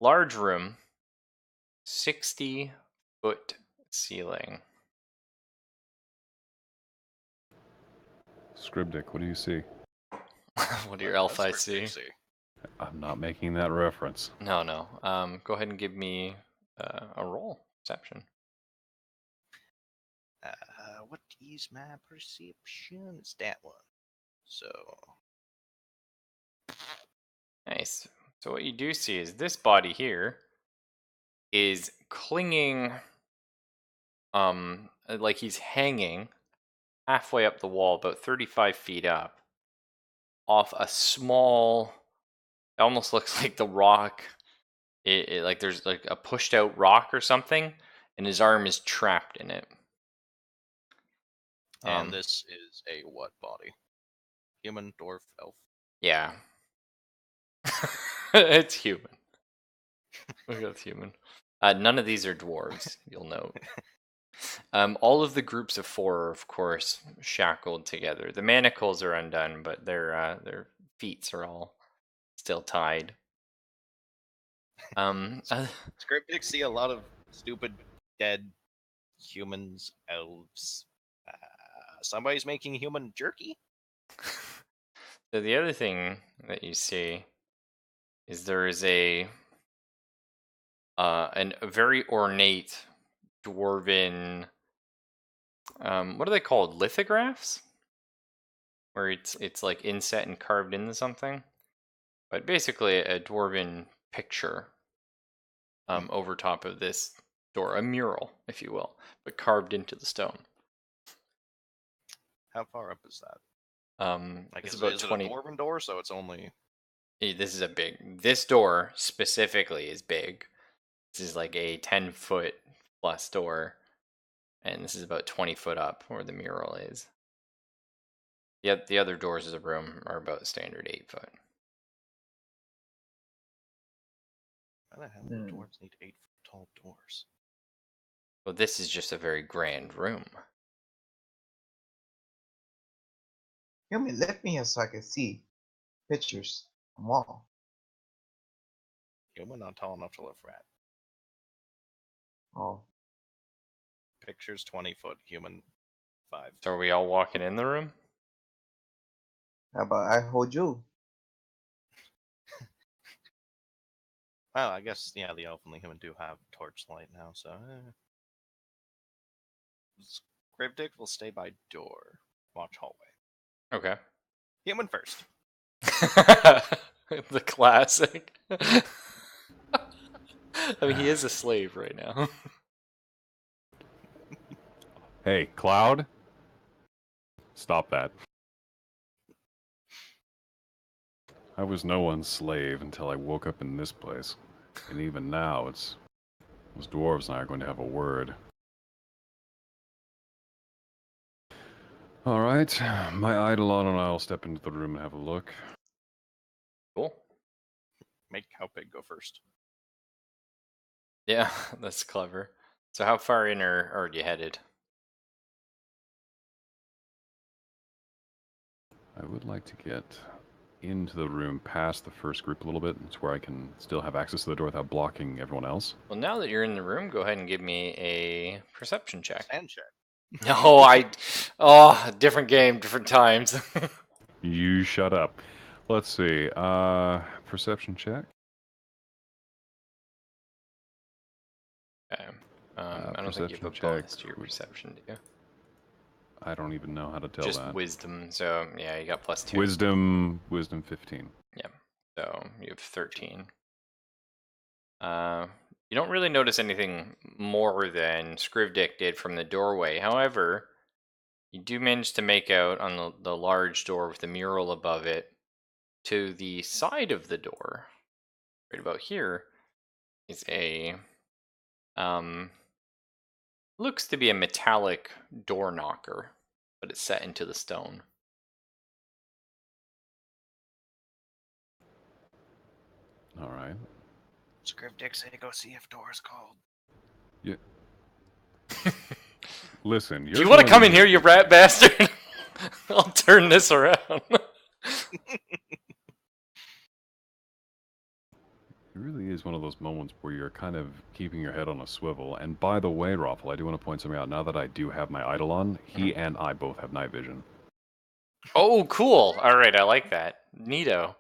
S1: Large room, 60-foot ceiling.
S4: Scribdick, what do you see?
S1: What do your elf eyes see?
S4: I'm not making that reference.
S1: No. Go ahead and give me a roll, perception.
S3: What is my perception? It's that one. So
S1: Nice. So what you do see is this body here is clinging, like he's hanging halfway up the wall, about 35 feet up, off a small. It almost looks like the rock. Like there's like a pushed out rock or something, and his arm is trapped in it.
S3: and this is a what body? Human, dwarf, elf.
S1: Yeah. It's human. It's human. None of these are dwarves, you'll note. All of the groups of 4 are, of course, shackled together. The manacles are undone, but their feet are all still tied.
S3: Scriptic see a lot of stupid dead humans, elves. Somebody's making human jerky.
S1: So the other thing that you see is there is a very ornate dwarven, what are they called? Lithographs? Where it's like inset and carved into something. But basically a dwarven picture over top of this door, a mural, if you will, but carved into the stone.
S3: How far up is that? Like,
S1: It's
S3: is
S1: about
S3: it
S1: 20.
S3: a dwarven door? So it's only.
S1: This is a big. This door specifically is big. This is like a 10-foot plus door, and this is about 20 foot up where the mural is. Yet the other doors of the room are about standard 8 foot.
S3: Why the hell do dwarves need 8-foot tall doors?
S1: Well, this is just a very grand room.
S2: Human, lift me up so I can see pictures on the wall.
S3: Human not tall enough to lift rat.
S2: Oh,
S3: Pictures 20-foot. Human 5.
S1: So are we all walking in the room?
S2: how about I hold you?
S3: Well, I guess the elf and the human do have torchlight now, so. Gravedigg will stay by door. Watch hallway.
S1: Okay.
S3: Human first.
S1: The classic. I mean, he is a slave right now.
S4: Hey, Cloud. Stop that. I was no one's slave until I woke up in this place. And even now, those dwarves and I are going to have a word. Alright, my Eidolon and I will step into the room and have a look.
S1: Cool.
S3: Make Cowpig go first.
S1: Yeah, that's clever. So how far in are you headed?
S4: I would like to get into the room past the first group a little bit. It's where I can still have access to the door without blocking everyone else.
S1: Well, now that you're in the room, go ahead and give me a perception check.
S3: Stand check.
S1: No, different game, different times.
S4: You shut up. Let's see. Perception check.
S1: Okay. I don't think you have a
S4: perception
S1: bonus
S4: check.
S1: to your perception, do you?
S4: I don't even know how to tell
S1: Just
S4: that.
S1: wisdom. So yeah, you got +2.
S4: Wisdom 15.
S1: So you have 13. You don't really notice anything more than Scrivdick did from the doorway. However, you do manage to make out on the large door with the mural above it, to the side of the door, right about here, is a looks to be a metallic door knocker, but it's set into the stone.
S4: All right.
S3: Scrivdick say go see if door's called.
S4: Yeah. Listen,
S1: If you want to come in here, you rat bastard, I'll turn this around.
S4: It really is one of those moments where you're kind of keeping your head on a swivel. And by the way, Raffle, I do want to point something out. Now that I do have my Eidolon, he and I both have night vision.
S1: Oh, cool. All right, I like that. Neato.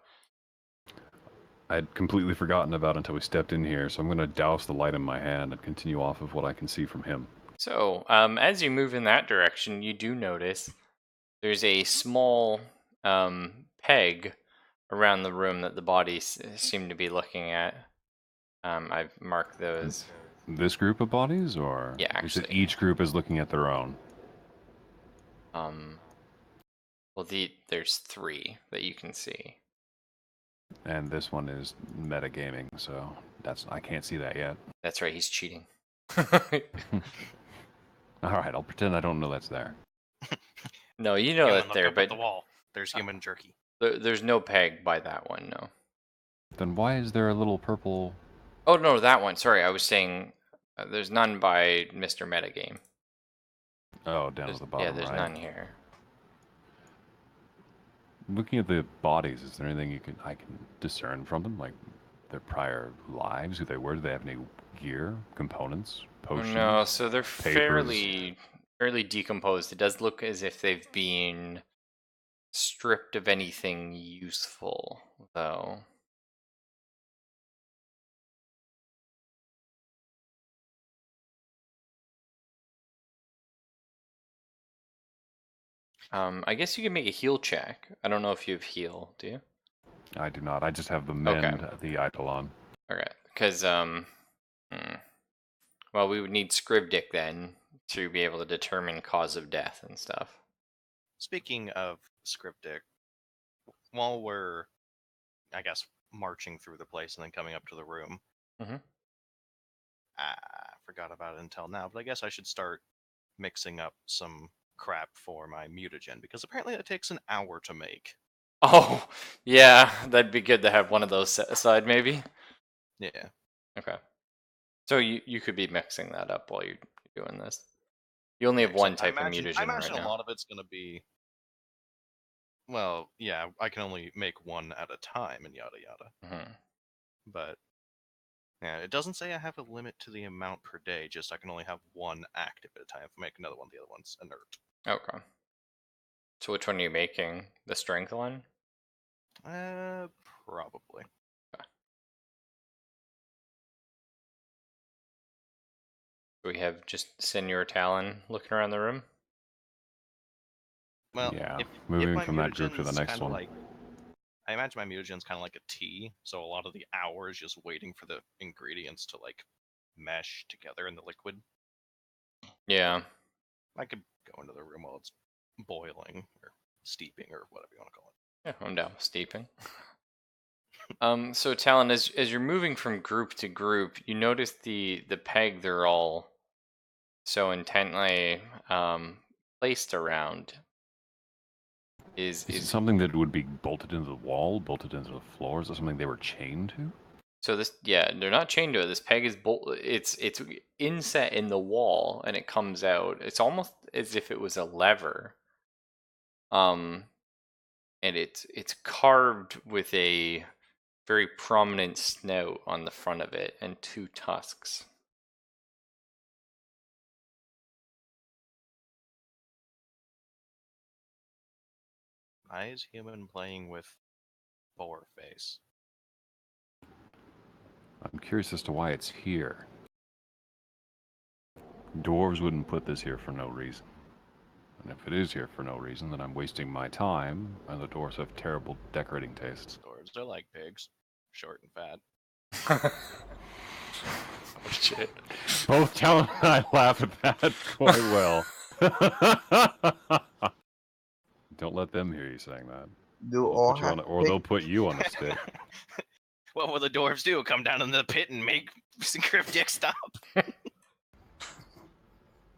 S4: I'd completely forgotten about it until we stepped in here, so I'm going to douse the light in my hand and continue off of what I can see from him.
S1: So, as you move in that direction, you do notice there's a small peg around the room that the bodies seem to be looking at. I've marked those.
S4: This group of bodies, or
S1: Yeah,
S4: is it
S1: actually.
S4: each group is looking at their own?
S1: Well, there's 3 that you can see.
S4: And this one is metagaming, so I can't see that yet.
S1: That's right, he's cheating.
S4: All right, I'll pretend I don't know that's there.
S1: No, you know
S3: Human,
S1: that's
S3: look
S1: there,
S3: up
S1: but
S3: at the wall. There's human jerky.
S1: there's no peg by that one, no.
S4: Then why is there a little purple...
S1: Oh, no, that one. Sorry, I was saying there's none by Mr. Metagame.
S4: Oh, down at the bottom,
S1: yeah, there's
S4: right?
S1: none here.
S4: Looking at the bodies, is there anything I can discern from them, like their prior lives, who they were? Do they have any gear, components, potions?
S1: No, so they're
S4: papers?
S1: fairly decomposed. It does look as if they've been stripped of anything useful, though. I guess you can make a heal check. I don't know if you have heal, do you?
S4: I do not. I just have the mend, the Eidolon.
S1: Okay, because well, we would need Scrivdick then to be able to determine cause of death and stuff.
S3: Speaking of Scriptic, while we're, I guess, marching through the place and then coming up to the room, I forgot about it until now, but I guess I should start mixing up some crap for my mutagen, because apparently it takes an hour to make.
S1: Oh, yeah, that'd be good to have one of those set aside, maybe.
S3: Yeah.
S1: Okay. So you could be mixing that up while you're doing this. You only have one type of mutagen
S3: I imagine
S1: right
S3: a
S1: now.
S3: lot of it's going to be, well, yeah, I can only make one at a time and yada yada. But yeah, it doesn't say I have a limit to the amount per day, just I can only have one active at a time. If I make another one, the other one's inert.
S1: Okay. So which one are you making? The strength one?
S3: Probably.
S1: Okay. We have just Senor Talon looking around the room.
S3: Well,
S4: yeah,
S3: if
S4: moving
S3: my
S4: from that group to the
S3: mutagen's
S4: next
S3: kinda
S4: one.
S3: like, I imagine my mutagen's kind of like a tea, so a lot of the hour is just waiting for the ingredients to like mesh together in the liquid.
S1: Yeah.
S3: I could go into the room while it's boiling or steeping or whatever you want to call it.
S1: Yeah, I'm down with steeping. So Talon, as you're moving from group to group, you notice the peg they're all so intently placed around
S4: Is it something that would be bolted into the wall, bolted into the floor? Is it something they were chained to?
S1: So this, yeah, they're not chained to it. This peg is it's inset in the wall, and it comes out. It's almost as if it was a lever. And it's carved with a very prominent snout on the front of it and 2 tusks.
S3: Why is human playing with boar face?
S4: I'm curious as to why it's here. Dwarves wouldn't put this here for no reason. And if it is here for no reason, then I'm wasting my time, and the dwarves have terrible decorating tastes.
S3: dwarves. They're like pigs, short and fat.
S1: Oh, shit.
S4: Both Talon and I laugh at that quite well. Don't let them hear you saying that.
S2: Do
S4: They'll
S2: all
S4: put you
S2: have
S4: on, or
S2: pig?
S4: they'll put you on a stick.
S3: What will the dwarves do? Come down in the pit and make Cryptic stop?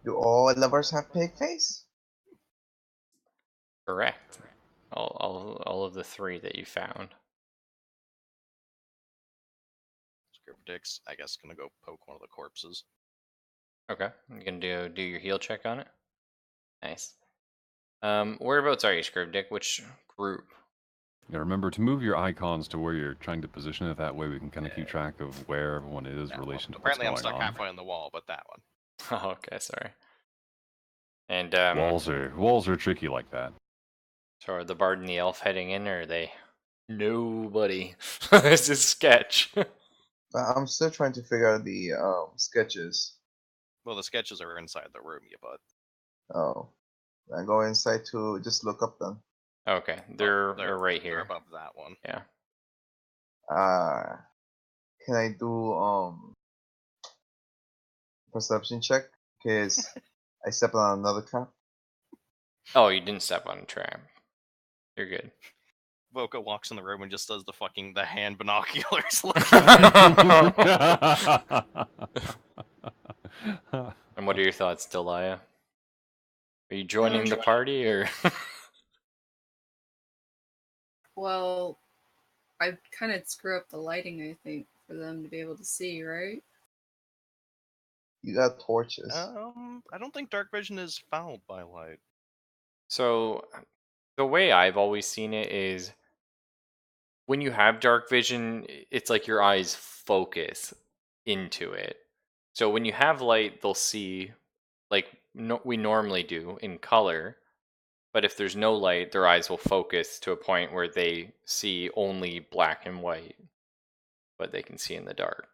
S2: Do all lovers have pig face?
S1: Correct. All of the 3 that you found.
S3: Cryptic's, I guess, gonna go poke one of the corpses.
S1: Okay. You gonna do your heal check on it? Nice. Whereabouts are you, Scribdick? Which group?
S4: Yeah, remember to move your icons to where you're trying to position it. That way we can kind of keep track of where everyone is in relation to what's
S3: Apparently, I'm
S4: going
S3: stuck
S4: on.
S3: halfway on the wall, but that one.
S1: Oh, okay, sorry. And
S4: Walls are tricky like that.
S1: so are the bard and the elf heading in, or are they? Nobody. This is sketch.
S2: I'm still trying to figure out the sketches.
S3: Well, the sketches are inside the room, you butt.
S2: Oh, I go inside to just look up them.
S1: Okay, they're right here.
S3: They're above that one.
S1: Yeah.
S2: Can I do perception check? Cause I stepped on another trap.
S1: Oh, you didn't step on a trap. You're good.
S3: Voka walks in the room and just does the hand binoculars.
S1: And what are your thoughts, Delia? Are you joining the party, or?
S5: Well, I kind of screw up the lighting, I think, for them to be able to see, right?
S2: You got torches.
S3: I don't think dark vision is fouled by light.
S1: So, the way I've always seen it is when you have dark vision, it's like your eyes focus into it. So when you have light, they'll see like we normally do in color. But if there's no light, their eyes will focus to a point where they see only black and white, but they can see in the dark.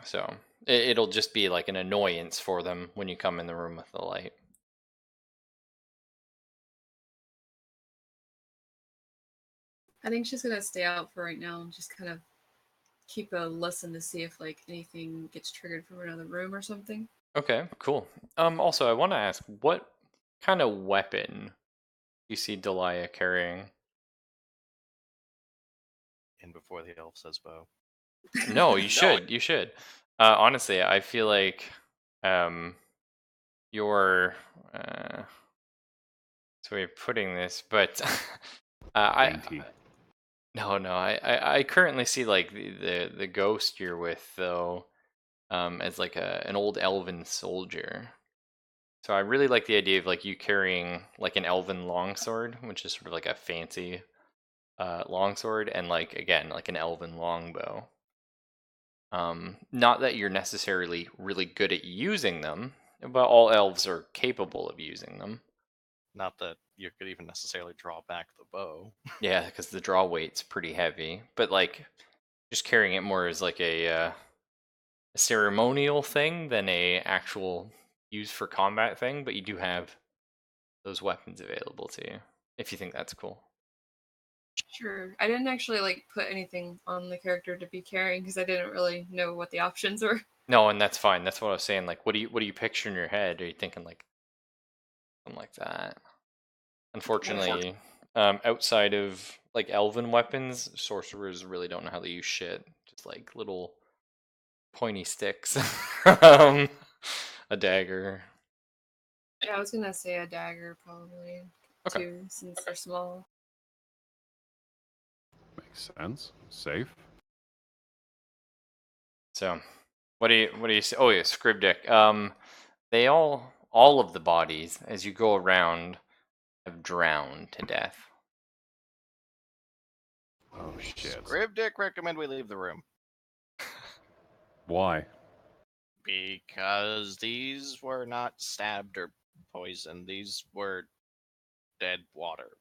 S1: So it'll just be like an annoyance for them when you come in the room with the light.
S5: I think she's gonna stay out for right now and just kind of keep a listen to see if like anything gets triggered from another room or something.
S1: Okay, cool. Also, I want to ask, what kind of weapon you see Delia carrying?
S3: And before the elf says bow.
S1: No, you should. You should. Honestly, I feel like your so we're putting this, but I currently see like the ghost you're with though as like an old elven soldier. So I really like the idea of like you carrying like an elven longsword, which is sort of like a fancy longsword, and like again like an elven longbow. Not that you're necessarily really good at using them, but all elves are capable of using them.
S3: Not that you could even necessarily draw back the bow.
S1: Yeah, because the draw weight's pretty heavy, but like just carrying it more as like a ceremonial thing than a actual use for combat thing. But you do have those weapons available to you if you think that's cool.
S5: Sure. I didn't actually like put anything on the character to be carrying because I didn't really know what the options were.
S1: No, and that's fine. That's what I was saying. Like, what do you picture in your head? Are you thinking like something like that? Unfortunately, outside of like elven weapons, sorcerers really don't know how to use shit. Just like little pointy sticks, a dagger.
S5: Yeah, I was gonna say a dagger probably
S1: Okay.
S5: too, since they're small.
S4: Makes sense. Safe.
S1: So, what do you say? Oh yeah, Scribdick. They all of the bodies as you go around have drowned to death.
S4: Oh shit.
S3: Cryptic recommend we leave the room.
S4: Why?
S3: Because these were not stabbed or poisoned. These were dead water.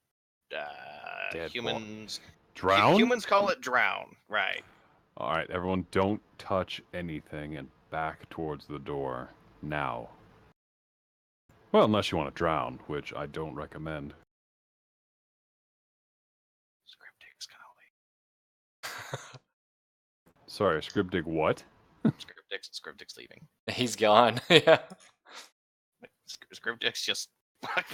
S4: Dead
S3: Humans.
S4: Drown?
S3: Humans call it drown, right?
S4: Alright, everyone, don't touch anything and back towards the door. Now. Well, unless you want to drown, which I don't recommend. Sorry, Scriptic what?
S3: Scriptic's leaving.
S1: He's gone. Yeah.
S3: Scriptic's just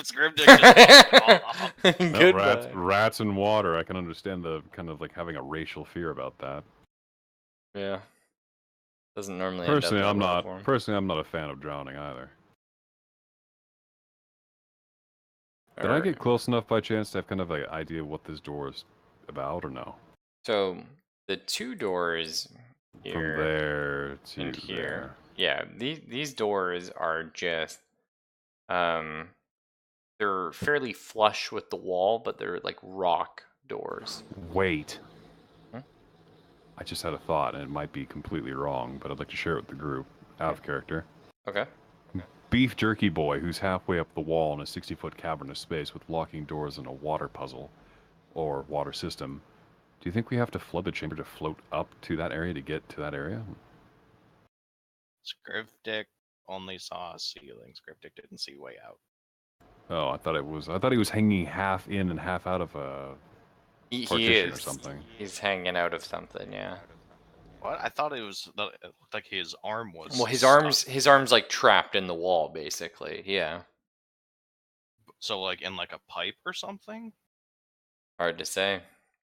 S3: Scriptic just off.
S4: Well, rats,
S1: Goodbye.
S4: rats and water. I can understand the kind of like having a racial fear about that.
S1: Yeah. Doesn't normally end up
S4: Personally,
S1: that
S4: I'm
S1: well
S4: not.
S1: for him.
S4: Personally, I'm not a fan of drowning either. Did I
S1: Alright.
S4: get close enough by chance to have kind of an idea what this door is about, or no?
S1: So the two doors
S4: From
S1: here
S4: there to
S1: and here.
S4: there.
S1: Yeah, these doors are just they're fairly flush with the wall, but they're like rock doors.
S4: Wait.
S1: Hmm?
S4: I just had a thought, and it might be completely wrong, but I'd like to share it with the group. Out of character.
S1: Okay.
S4: Beef Jerky Boy, who's halfway up the wall in a 60-foot cavernous space with locking doors and a water puzzle, or water system. Do you think we have to flood the chamber to float up to that area to get to that area?
S3: Scriptic only saw a ceiling. Scriptic didn't see way out.
S4: Oh, I thought he was hanging half in and half out of a
S1: He
S4: partition
S1: is.
S4: or something.
S1: He's hanging out of something, yeah.
S3: What? I thought it looked like his arm was.
S1: Well, his
S3: stuck.
S1: arm's like trapped in the wall, basically. Yeah.
S3: So like in like a pipe or something.
S1: Hard to say.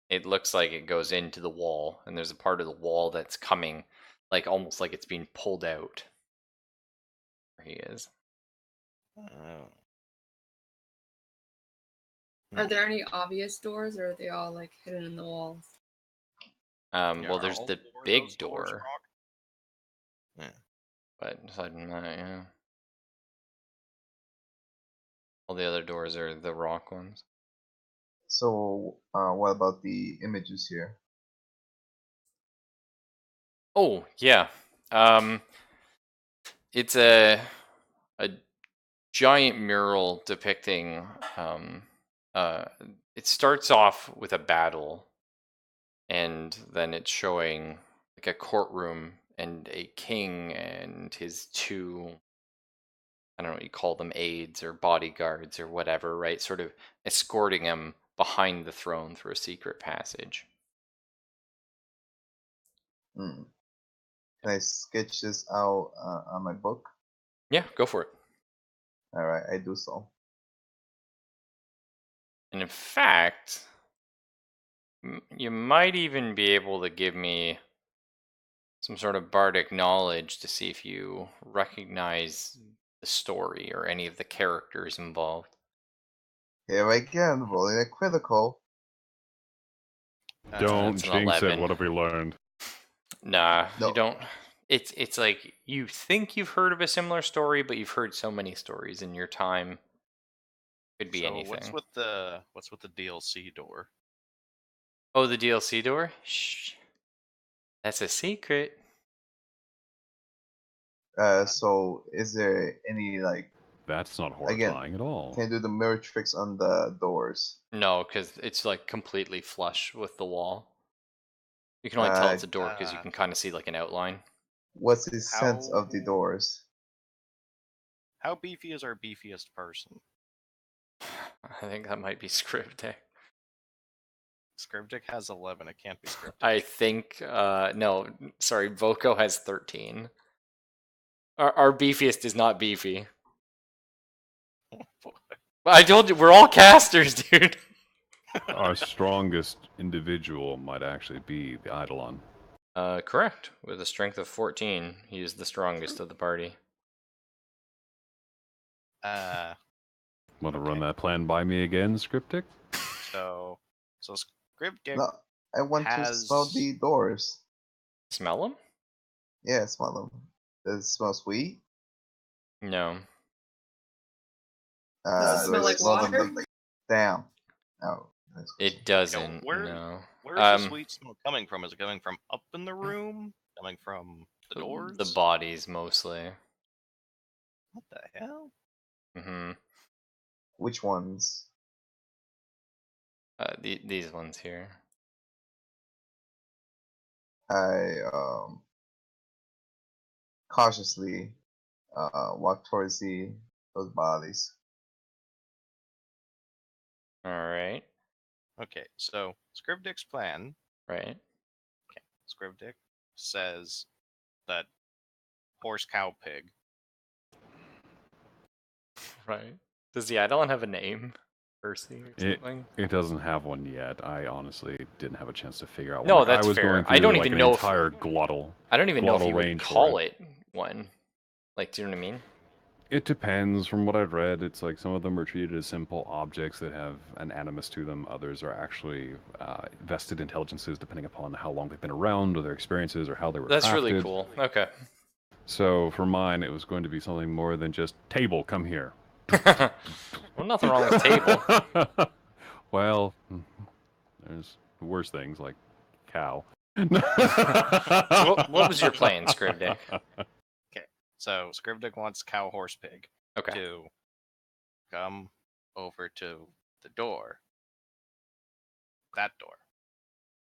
S1: It looks like it goes into the wall, and there's a part of the wall that's coming, like almost like it's being pulled out. Where he is.
S3: Oh.
S5: Are there any obvious doors, or are they all like hidden in the walls?
S3: Yeah,
S1: Well,
S3: are
S1: there's
S3: all
S1: the
S3: four of
S1: big
S3: those doors
S1: door,
S3: rock?
S1: but aside from that, yeah. All the other doors are the rock ones.
S2: So, what about the images here?
S1: Oh, yeah. It's a giant mural depicting uh it starts off with a battle, and then it's showing like a courtroom and a king and his two, I don't know what you call them, aides or bodyguards or whatever, right? Sort of escorting him behind the throne through a secret passage.
S2: Hmm. Can I sketch this out on my book?
S1: Yeah, go for it.
S2: All right, I do so.
S1: And in fact, you might even be able to give me some sort of bardic knowledge to see if you recognize the story or any of the characters involved.
S2: Here again, rolling a critical.
S4: Don't
S1: That's an
S4: jinx it.
S1: 11.
S4: What have we learned?
S1: Nah, you
S2: No.
S1: don't. It's like you think you've heard of a similar story, but you've heard so many stories in your time. Could be
S3: So
S1: anything.
S3: what's with the DLC door?
S1: Oh, the DLC door? Shh. That's a secret.
S2: So is there any like
S4: That's not
S2: again?
S4: horrifying at all.
S2: Can I do the mirror tricks on the doors?
S1: No, because it's like completely flush with the wall. You can only tell it's a door because you can kind of see like an outline.
S2: What's the sense of the
S3: How-
S2: doors?
S3: How beefy is our beefiest person?
S1: I think that might be scripted.
S3: Scriptic has 11. It can't be Scriptic.
S1: I think no, sorry, Voco has 13. Our beefiest is not beefy.
S3: Oh, boy.
S1: I told you we're all casters, dude.
S4: Our strongest individual might actually be the Eidolon.
S1: Correct. With a strength of 14, he is the strongest of the party.
S4: Want to
S3: Okay.
S4: run that plan by me again, Scriptic?
S3: So Scriptic
S2: No, I want to smell
S3: has
S2: the doors.
S1: Smell them?
S2: Yeah, smell them. Does it smell sweet?
S1: No.
S5: Does it smell like water?
S2: Damn. No.
S1: It doesn't.
S3: where-
S1: No.
S3: Where's the sweet smell coming from? Is it coming from up in the room? Coming from the doors?
S1: The bodies mostly.
S3: What the hell?
S1: Mm-hmm.
S2: Which ones?
S1: These ones here.
S2: I cautiously walk towards those bodies.
S1: All right.
S3: Okay, so Scriptic's plan.
S1: Right.
S3: Scriptic says that horse, cow, pig.
S1: Right. Does the Eidolon have a name? Percy or
S4: It
S1: something?
S4: it doesn't have one yet. I honestly didn't have a chance to figure out one.
S1: No,
S4: Like, I
S1: that's
S4: was
S1: fair.
S4: going
S1: I
S4: through
S1: don't
S4: like
S1: even
S4: an
S1: know if
S4: entire glottal
S1: I don't even know if you would
S4: range for
S1: call
S4: it.
S1: it one. Like, do you know what I mean?
S4: It depends. From what I've read, it's like some of them are treated as simple objects that have an animus to them. Others are actually vested intelligences, depending upon how long they've been around, or their experiences, or how they were
S1: That's really
S4: crafted.
S1: cool. Okay.
S4: So for mine, it was going to be something more than just table. Come here.
S1: Well, nothing wrong with table.
S4: Well, there's worse things like cow.
S1: What was your plan, Scribdick?
S3: Okay, so Scribdick wants cow, horse, pig
S1: Okay.
S3: to come over to the door. That door.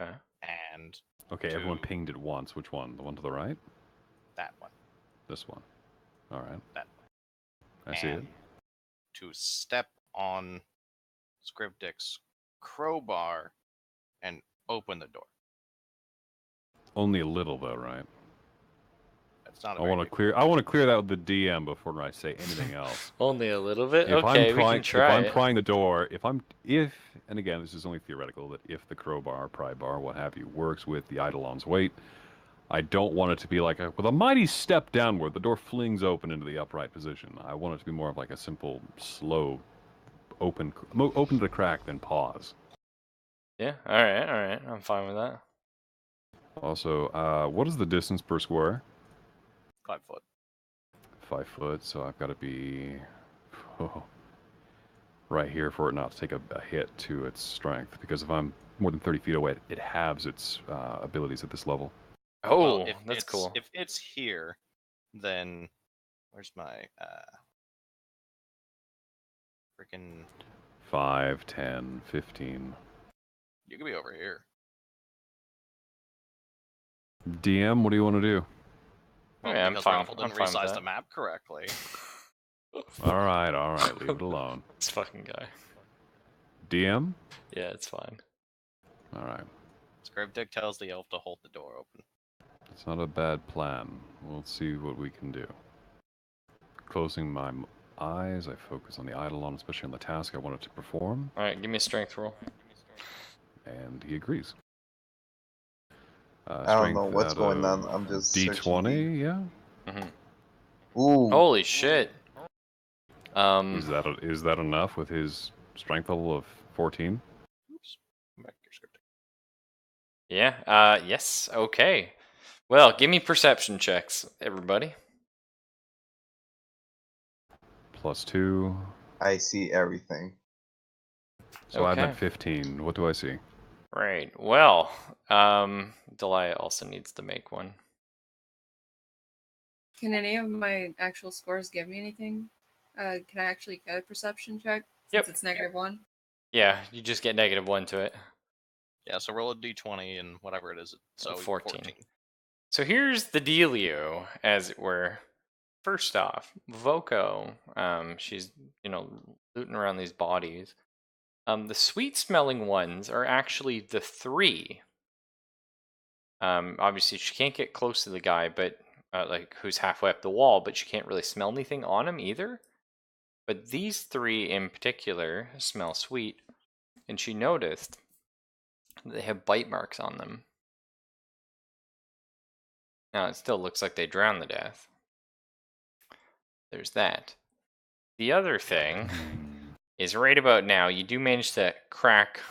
S1: Okay.
S3: And
S4: Okay, everyone
S3: to
S4: pinged at once. Which one? The one to the right?
S3: that one.
S4: This one. All right.
S3: That
S4: I see it.
S3: and to step on Scribdick's crowbar and open the door.
S4: Only a little though, right?
S3: It's not a
S4: I
S3: very
S4: want to
S3: big
S4: clear. I want to clear that with the DM before I say anything else.
S1: Only a little bit?
S4: If
S1: Okay,
S4: I'm
S1: we can try
S4: if I'm
S1: it.
S4: prying the door, and again, this is only theoretical, that if the crowbar, pry bar, what have you, works with the Eidolon's weight, I don't want it to be like with a mighty step downward, the door flings open into the upright position. I want it to be more of like a simple, slow, open to the crack, then pause.
S1: Yeah, alright. I'm fine with that.
S4: Also, what is the distance per square?
S3: 5 foot.
S4: 5 foot, so I've got to be right here for it not to take a hit to its strength. Because if I'm more than 30 feet away, it halves its abilities at this level.
S1: Oh,
S3: Well, if
S1: that's
S3: it's,
S1: cool.
S3: If it's here, then where's my freaking?
S4: 5, 10, 15.
S3: You could be over here.
S4: DM, what do you want to do?
S3: Well,
S1: Yeah, I'm
S3: because
S1: fine.
S3: Raffle
S1: I'm
S3: didn't
S1: fine with
S3: resize
S1: that.
S3: the map correctly.
S4: All right, leave it alone.
S1: This fucking guy.
S4: DM?
S1: Yeah, it's fine.
S4: All right.
S3: Scribdick tells the elf to hold the door open.
S4: It's not a bad plan. We'll see what we can do. Closing my eyes, I focus on the Eidolon, especially on the task I wanted to perform.
S1: Alright, give me a strength roll.
S4: And he agrees.
S2: I don't know what's
S4: out
S2: going
S4: of
S2: on. I'm just
S4: D20, yeah.
S2: Ooh.
S1: Holy shit.
S4: Is that enough with his strength level of 14?
S3: Oops. Come back to your script.
S1: Yeah, yes, okay. Well, give me perception checks, everybody.
S4: +2.
S2: I see everything.
S4: So I'm
S1: Okay.
S4: at 15. What do I see?
S1: Right. Well, Delia also needs to make one.
S5: Can any of my actual scores give me anything? Can I actually get a perception check?
S1: Yep.
S5: Since it's -1?
S1: Yeah, you just get -1 to it.
S3: Yeah, so roll a d20 and whatever it is. So
S1: 14. So here's the dealio, as it were. First off, Voko, she's, looting around these bodies. The sweet-smelling ones are actually the 3. Obviously, she can't get close to the guy, but who's halfway up the wall, but she can't really smell anything on him either. But these 3 in particular smell sweet, and she noticed they have bite marks on them. Now, it still looks like they drowned to death. There's that. The other thing is right about now, you do manage to crack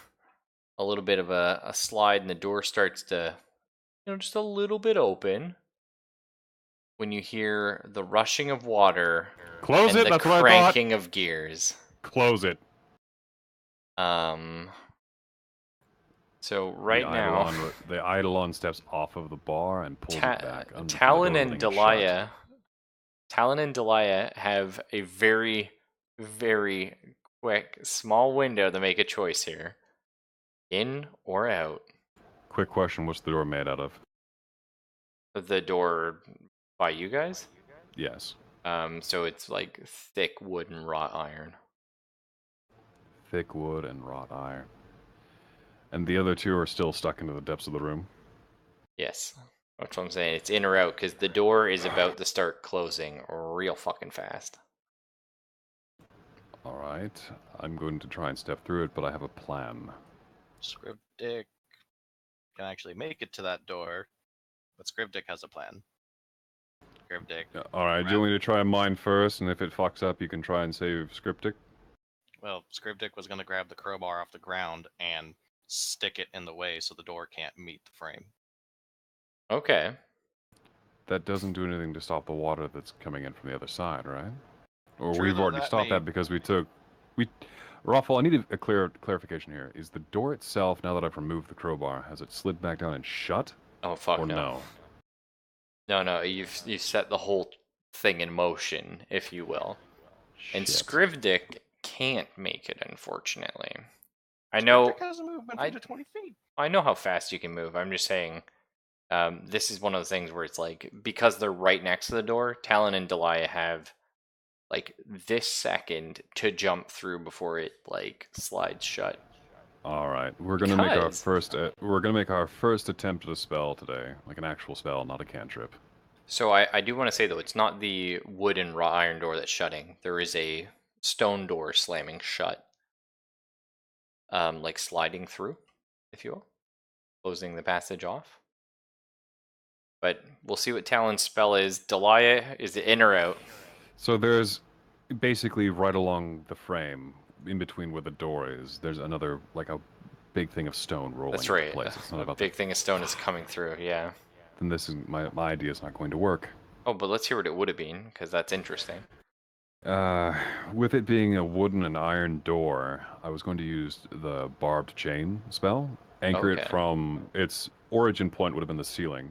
S1: a little bit of a slide, and the door starts to, just a little bit open when you hear the rushing of water
S4: Close
S1: and
S4: it,
S1: the
S4: that's what I thought.
S1: cranking of gears.
S4: Close it.
S1: So right now,
S4: the Eidolon steps off of the bar and pulls it back.
S1: Talon and Delia have a very, very quick, small window to make a choice here. In or out?
S4: Quick question, what's the door made out of?
S1: The door by you guys?
S4: Yes.
S1: So it's like thick wood and wrought iron.
S4: Thick wood and wrought iron. And the other 2 are still stuck into the depths of the room?
S1: Yes. That's what I'm saying. It's in or out because the door is about to start closing real fucking fast.
S4: All right. I'm going to try and step through it, but I have a plan.
S3: Scriptic can actually make it to that door, but Scriptic has a plan. Scriptic.
S4: Yeah, all right. Do you want me to try mine first, and if it fucks up, you can try and save Scriptic?
S3: Well, Scriptic was going to grab the crowbar off the ground and stick it in the way so the door can't meet the frame.
S1: Okay.
S4: That doesn't do anything to stop the water that's coming in from the other side, right? Or
S3: True,
S4: we've
S3: though,
S4: already
S3: that
S4: stopped
S3: may-
S4: that because we. Raffle, I need a clarification here. Is the door itself, now that I've removed the crowbar, has it slid back down and shut?
S1: Oh fuck
S4: Or
S1: no. No, you've set the whole thing in motion, if you will. And
S4: Shit.
S1: Scrivdick can't make it, unfortunately. I
S3: Scriptic
S1: know.
S3: has a movement
S1: I
S3: speed of 20 feet.
S1: I know how fast you can move. I'm just saying. This is one of the things where it's like because they're right next to the door. Talon and Delia have like this second to jump through before it like slides shut.
S4: All right, we're gonna make our
S1: Because-
S4: first. We're gonna make our first attempt at a spell today, like an actual spell, not a cantrip.
S1: So I do want to say though, it's not the wood and raw iron door that's shutting. There is a stone door slamming shut. Like sliding through, if you will. Closing the passage off. But we'll see what Talon's spell is. Delia, is it in or out?
S4: So there's basically right along the frame, in between where the door is. There's another like a big thing of stone rolling
S1: That's
S4: into
S1: right.
S4: place. It's not
S1: A
S4: about
S1: big thing of stone is coming through, yeah.
S4: Then this is my idea is not going to work.
S1: Oh, but let's hear what it would have been, because that's interesting.
S4: With it being a wooden and iron door, I was going to use the barbed chain spell. Anchor it
S1: Okay.
S4: from its origin point would have been the ceiling,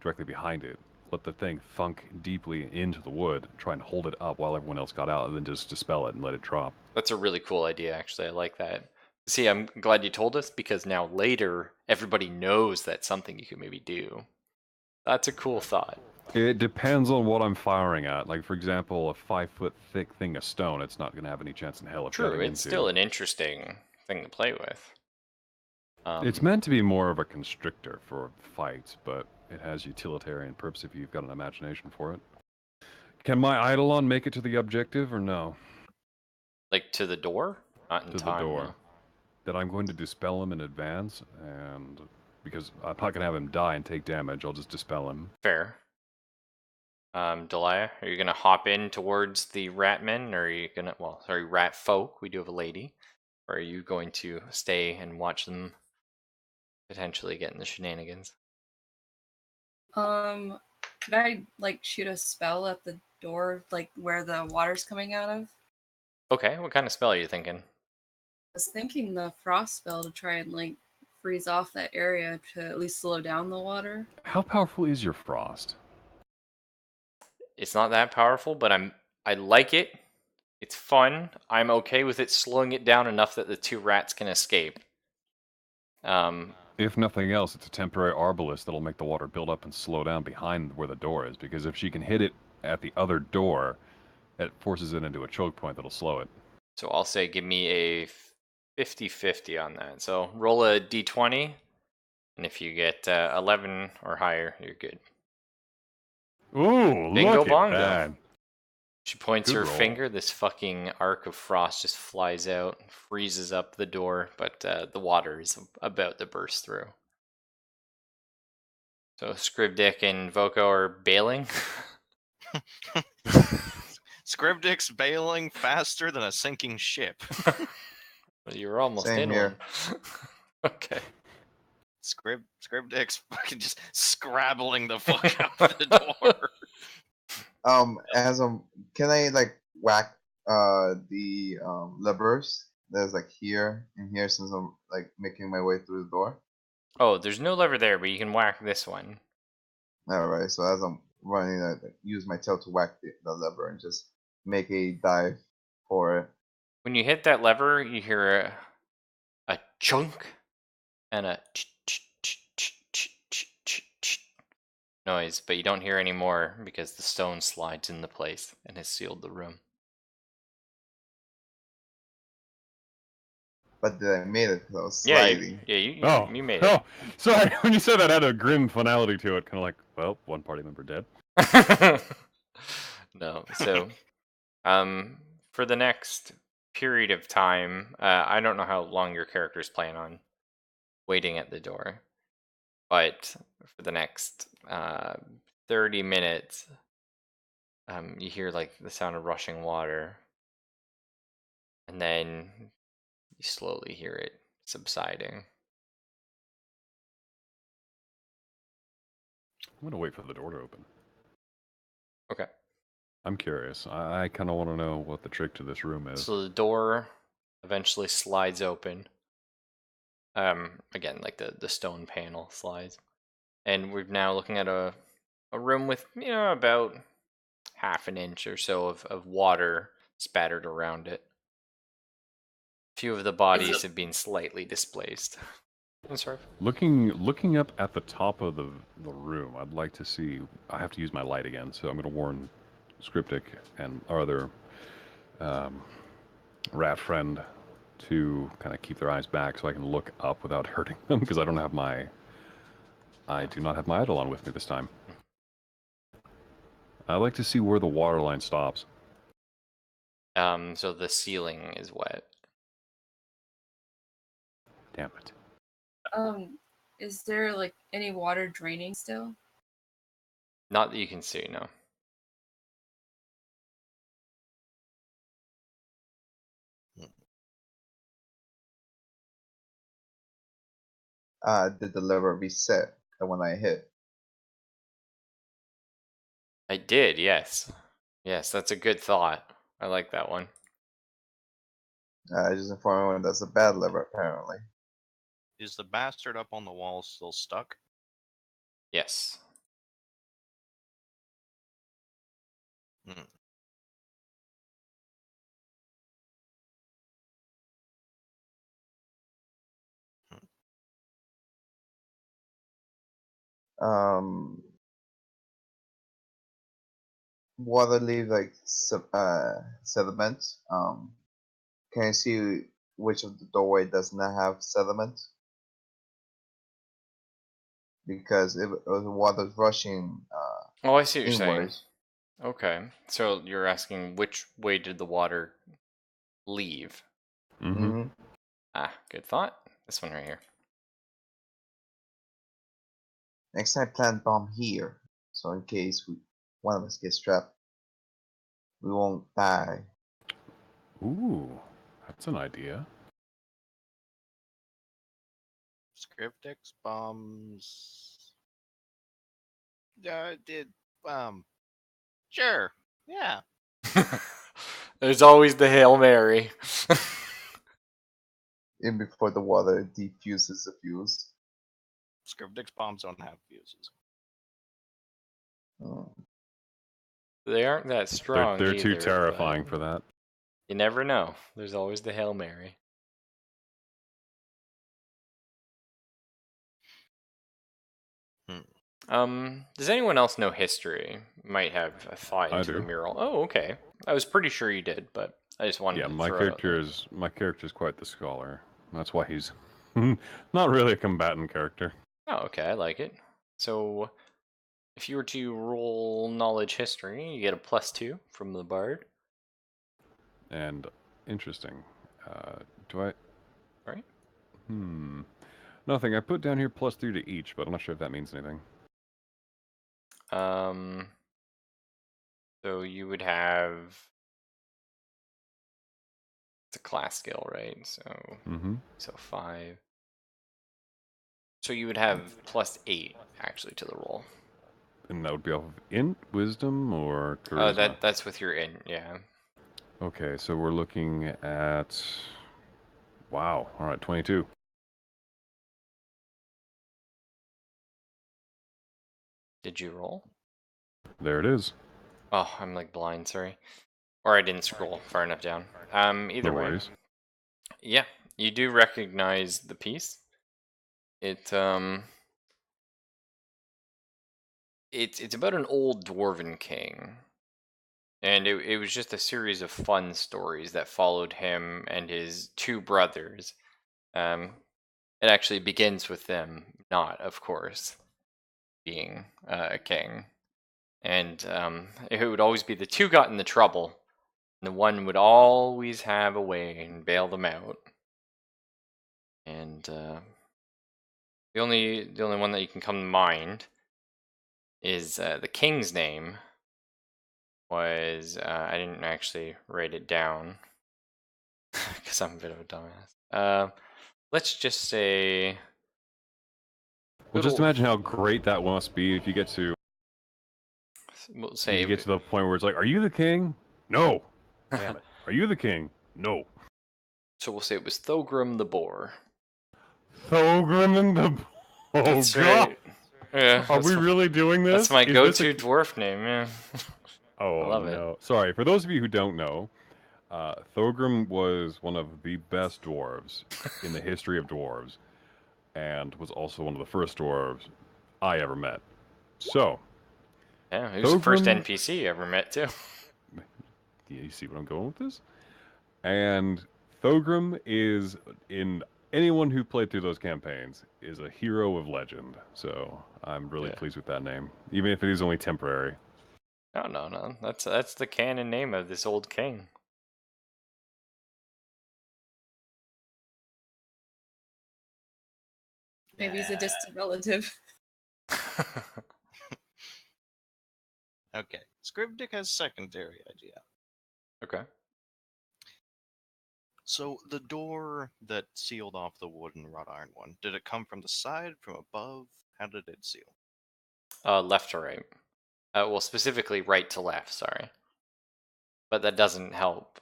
S4: directly behind it. Let the thing thunk deeply into the wood, try and hold it up while everyone else got out, and then just dispel it and let it drop.
S1: That's a really cool idea, actually. I like that. See, I'm glad you told us, because now later, everybody knows that's something you could maybe do. That's a cool thought.
S4: It depends on what I'm firing at. Like, for example, a 5-foot thick thing of stone, it's not going to have any chance in hell of
S1: True,
S4: getting
S1: it's
S4: into.
S1: still an interesting thing to play with.
S4: It's meant to be more of a constrictor for fights, but it has utilitarian purpose if you've got an imagination for it. Can my Eidolon make it to the objective or no?
S1: Like to the door? Not in
S4: To
S1: time,
S4: the door.
S1: no.
S4: That I'm going to dispel him in advance, and because I'm not going to have him die and take damage, I'll just dispel him.
S1: Fair. Delia, are you gonna hop in towards the ratmen, or are you gonna, well, sorry, rat folk, we do have a lady, or are you going to stay and watch them potentially get in the shenanigans?
S5: Could I like shoot a spell at the door, like where the water's coming out of?
S1: Okay, what kind of spell are you thinking?
S5: I was thinking the frost spell to try and like freeze off that area to at least slow down the water.
S4: How powerful is your frost?
S1: It's not that powerful, but I like it. It's fun. I'm okay with it slowing it down enough that the two rats can escape.
S4: If nothing else, it's a temporary arbalest that'll make the water build up and slow down behind where the door is, because if she can hit it at the other door, it forces it into a choke point that'll slow it.
S1: So I'll say give me a 50-50 on that. So roll a d20, and if you get 11 or higher, you're good.
S4: Ooh,
S1: Bingo
S4: look
S1: bongo.
S4: at that.
S1: She points
S4: Good
S1: her
S4: roll.
S1: finger, this fucking arc of frost just flies out, freezes up the door, but the water is about to burst through. So Scribdick and Voko are bailing.
S3: Scriptic's bailing faster than a sinking ship.
S1: You were almost
S2: Same
S1: in
S2: here.
S1: one. Okay.
S3: Scriptic's fucking just scrabbling the fuck out of the door.
S2: As can I like whack the levers that's like here and here since I'm like making my way through the door?
S1: Oh, there's no lever there, but you can whack this one.
S2: Alright, so as I'm running, I use my tail to whack the lever and just make a dive for it.
S1: When you hit that lever, you hear a chunk and a noise, but you don't hear any more because the stone slides into place and has sealed the room.
S2: But then I made it because I was
S1: Yeah,
S2: sliding.
S4: Oh,
S1: you made
S4: oh, sorry. When you said that, had a grim finality to it. Kind of like, well, one party member dead.
S1: it. No, so for the next period of time, I don't know how long your characters plan on waiting at the door, but for the next 30 minutes, you hear like the sound of rushing water, and then you slowly hear it subsiding.
S4: I'm gonna wait for the door to open.
S1: Okay.
S4: I'm curious. I kind of want to know what the trick to this room is.
S1: So the door eventually slides open. Again, like the stone panel slides, and we're now looking at a room with about half an inch or so of water spattered around it. A few of the bodies have been slightly displaced. I'm sorry.
S4: Looking up at the top of the room, I'd like to see. I have to use my light again, so I'm going to warn Scriptic and our other rat friend to kind of keep their eyes back so I can look up without hurting them because I do not have my Eidolon with me this time. I'd like to see where the water line stops.
S1: So the ceiling is wet.
S4: Damn it.
S5: Is there like any water draining still?
S1: Not that you can see, no.
S2: Did the lever reset when I hit?
S1: I did, yes. Yes, that's a good thought. I like that one.
S2: Just inform everyone that's a bad lever, apparently.
S3: Is the bastard up on the wall still stuck?
S1: Yes.
S3: Hmm.
S2: Um, Water leaves like sediment. Can you see which of the doorway does not have sediment? Because if the water's rushing
S1: Oh, I see what you're saying.
S2: inwards.
S1: Okay. So you're asking which way did the water leave?
S4: Mm-hmm.
S2: Mm-hmm.
S1: Ah, good thought. This one right here.
S2: Next time, plant bomb here, so in case one of us gets trapped, we won't die.
S4: Ooh, that's an idea.
S3: Scriptix bombs. Did sure. Yeah.
S1: There's always the Hail Mary.
S2: Even before the water defuses the fuse.
S3: Scriptix bombs don't have fuses.
S2: Oh.
S1: They aren't that strong
S4: They're too
S1: either,
S4: terrifying
S1: but
S4: for that.
S1: you never know. There's always the Hail Mary. Does anyone else know history? Might have a thought
S4: I
S1: into the
S4: do.
S1: mural. Oh, okay. I was pretty sure you did, but I just wanted
S4: Yeah,
S1: to
S4: my
S1: throw it out there.
S4: my character is quite the scholar. That's why he's not really a combatant character.
S1: Oh, okay, I like it. So, if you were to roll knowledge history, you get a +2 from the bard.
S4: And interesting. Do I?
S1: Right?
S4: Nothing. I put down here +3 to each, but I'm not sure if that means anything.
S1: So you would have. It's a class skill, right? So 5. So you would have +8 actually to the roll.
S4: And that would be off of int, wisdom, or charisma.
S1: That's with your int, yeah.
S4: Okay, so we're looking at. Wow. All right, 22.
S1: Did you roll?
S4: There it is.
S1: Oh, I'm like blind, sorry. Or I didn't scroll far enough down. Either
S4: No
S1: way.
S4: worries.
S1: Yeah, you do recognize the piece. It's about an old dwarven king. And it was just a series of fun stories that followed him and his 2 brothers it actually begins with them not, of course, being a king. And it would always be the two got in the trouble, and the one would always have a way and bail them out. And the only one that you can come to mind is the king's name was I didn't actually write it down because I'm a bit of a dumbass. Let's just say.
S4: Well, just imagine how great that must be if you get to
S1: We'll say.
S4: the point where it's like, "Are you the king?" No. Damn it. Are you the king? No.
S1: So we'll say it was Thogrim the Boar.
S4: Thogrim and the. Oh
S1: That's
S4: God.
S1: right. Yeah.
S4: Are we really doing this?
S1: That's my
S4: Is
S1: go-to dwarf name. Yeah.
S4: Oh
S1: I love
S4: no! Sorry for those of you who don't know. Thogrim was one of the best dwarves in the history of dwarves, and was also one of the first dwarves I ever met. So,
S1: Yeah, he was the first
S4: Thogrim,
S1: NPC you ever met too.
S4: yeah, you see what I'm going with this? And Thogrim is, in anyone who played through those campaigns, is a hero of legend. So I'm really pleased with that name, even if it is only temporary.
S1: No. That's the canon name of this old king.
S5: Maybe he's a distant relative.
S3: Okay, Scribdick has secondary idea.
S1: Okay.
S3: So the door that sealed off the wooden wrought iron one, did it come from the side, from above? How did it seal?
S1: Left to right. Well, specifically right to left. Sorry, but that doesn't help.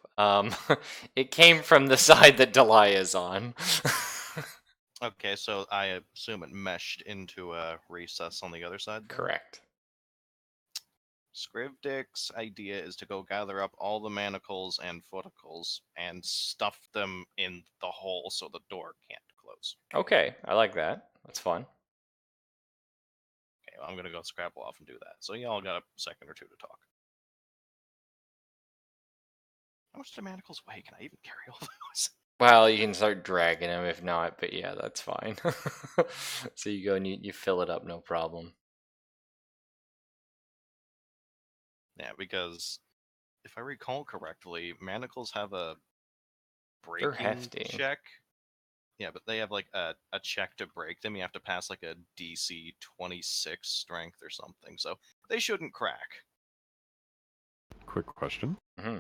S1: It came from the side that Delia's on.
S3: Okay, so I assume it meshed into a recess on the other side then?
S1: Correct.
S3: Scribdick's idea is to go gather up all the manacles and footicles and stuff them in the hole so the door can't close.
S1: Okay, I like that. That's fun.
S3: Okay, well, I'm gonna go scrabble off and do that. So y'all got a second or two to talk. How much do manacles weigh? Can I even carry all those?
S1: Well, you can start dragging them if not, but yeah, that's fine. So you go and you fill it up, no problem.
S3: Yeah, because if I recall correctly, manacles have a
S1: They're
S3: breaking
S1: hefty.
S3: check. Yeah, but they have like a check to break them. You have to pass like a DC 26 strength or something. So they shouldn't crack.
S4: Quick question.
S1: Mm-hmm.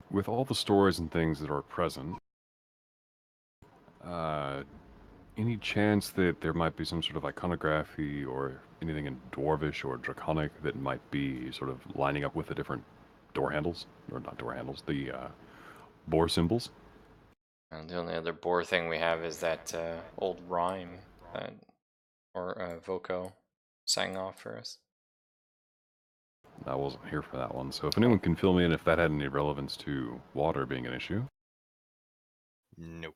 S4: With all the stories and things that are present, any chance that there might be some sort of iconography or anything in Dwarvish or Draconic that might be sort of lining up with the different door handles? Or not door handles, the boar symbols?
S1: And the only other boar thing we have is that old rhyme that Voco sang off for us.
S4: I wasn't here for that one, so if anyone can fill me in if that had any relevance to water being an issue.
S3: Nope.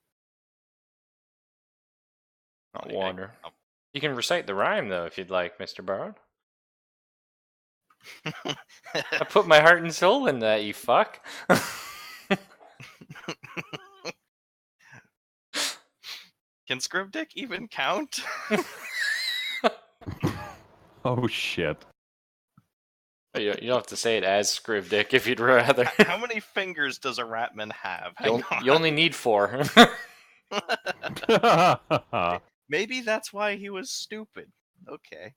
S1: Not
S3: Okay,
S1: water. You can recite the rhyme though if you'd like, Mr. Bard. I put my heart and soul in that, you fuck.
S3: Can Scribdick even count?
S4: Oh shit.
S1: You don't have to say it as Scribdick if you'd rather.
S3: How many fingers does a ratman have?
S1: You only need 4.
S3: Maybe that's why he was stupid. Okay.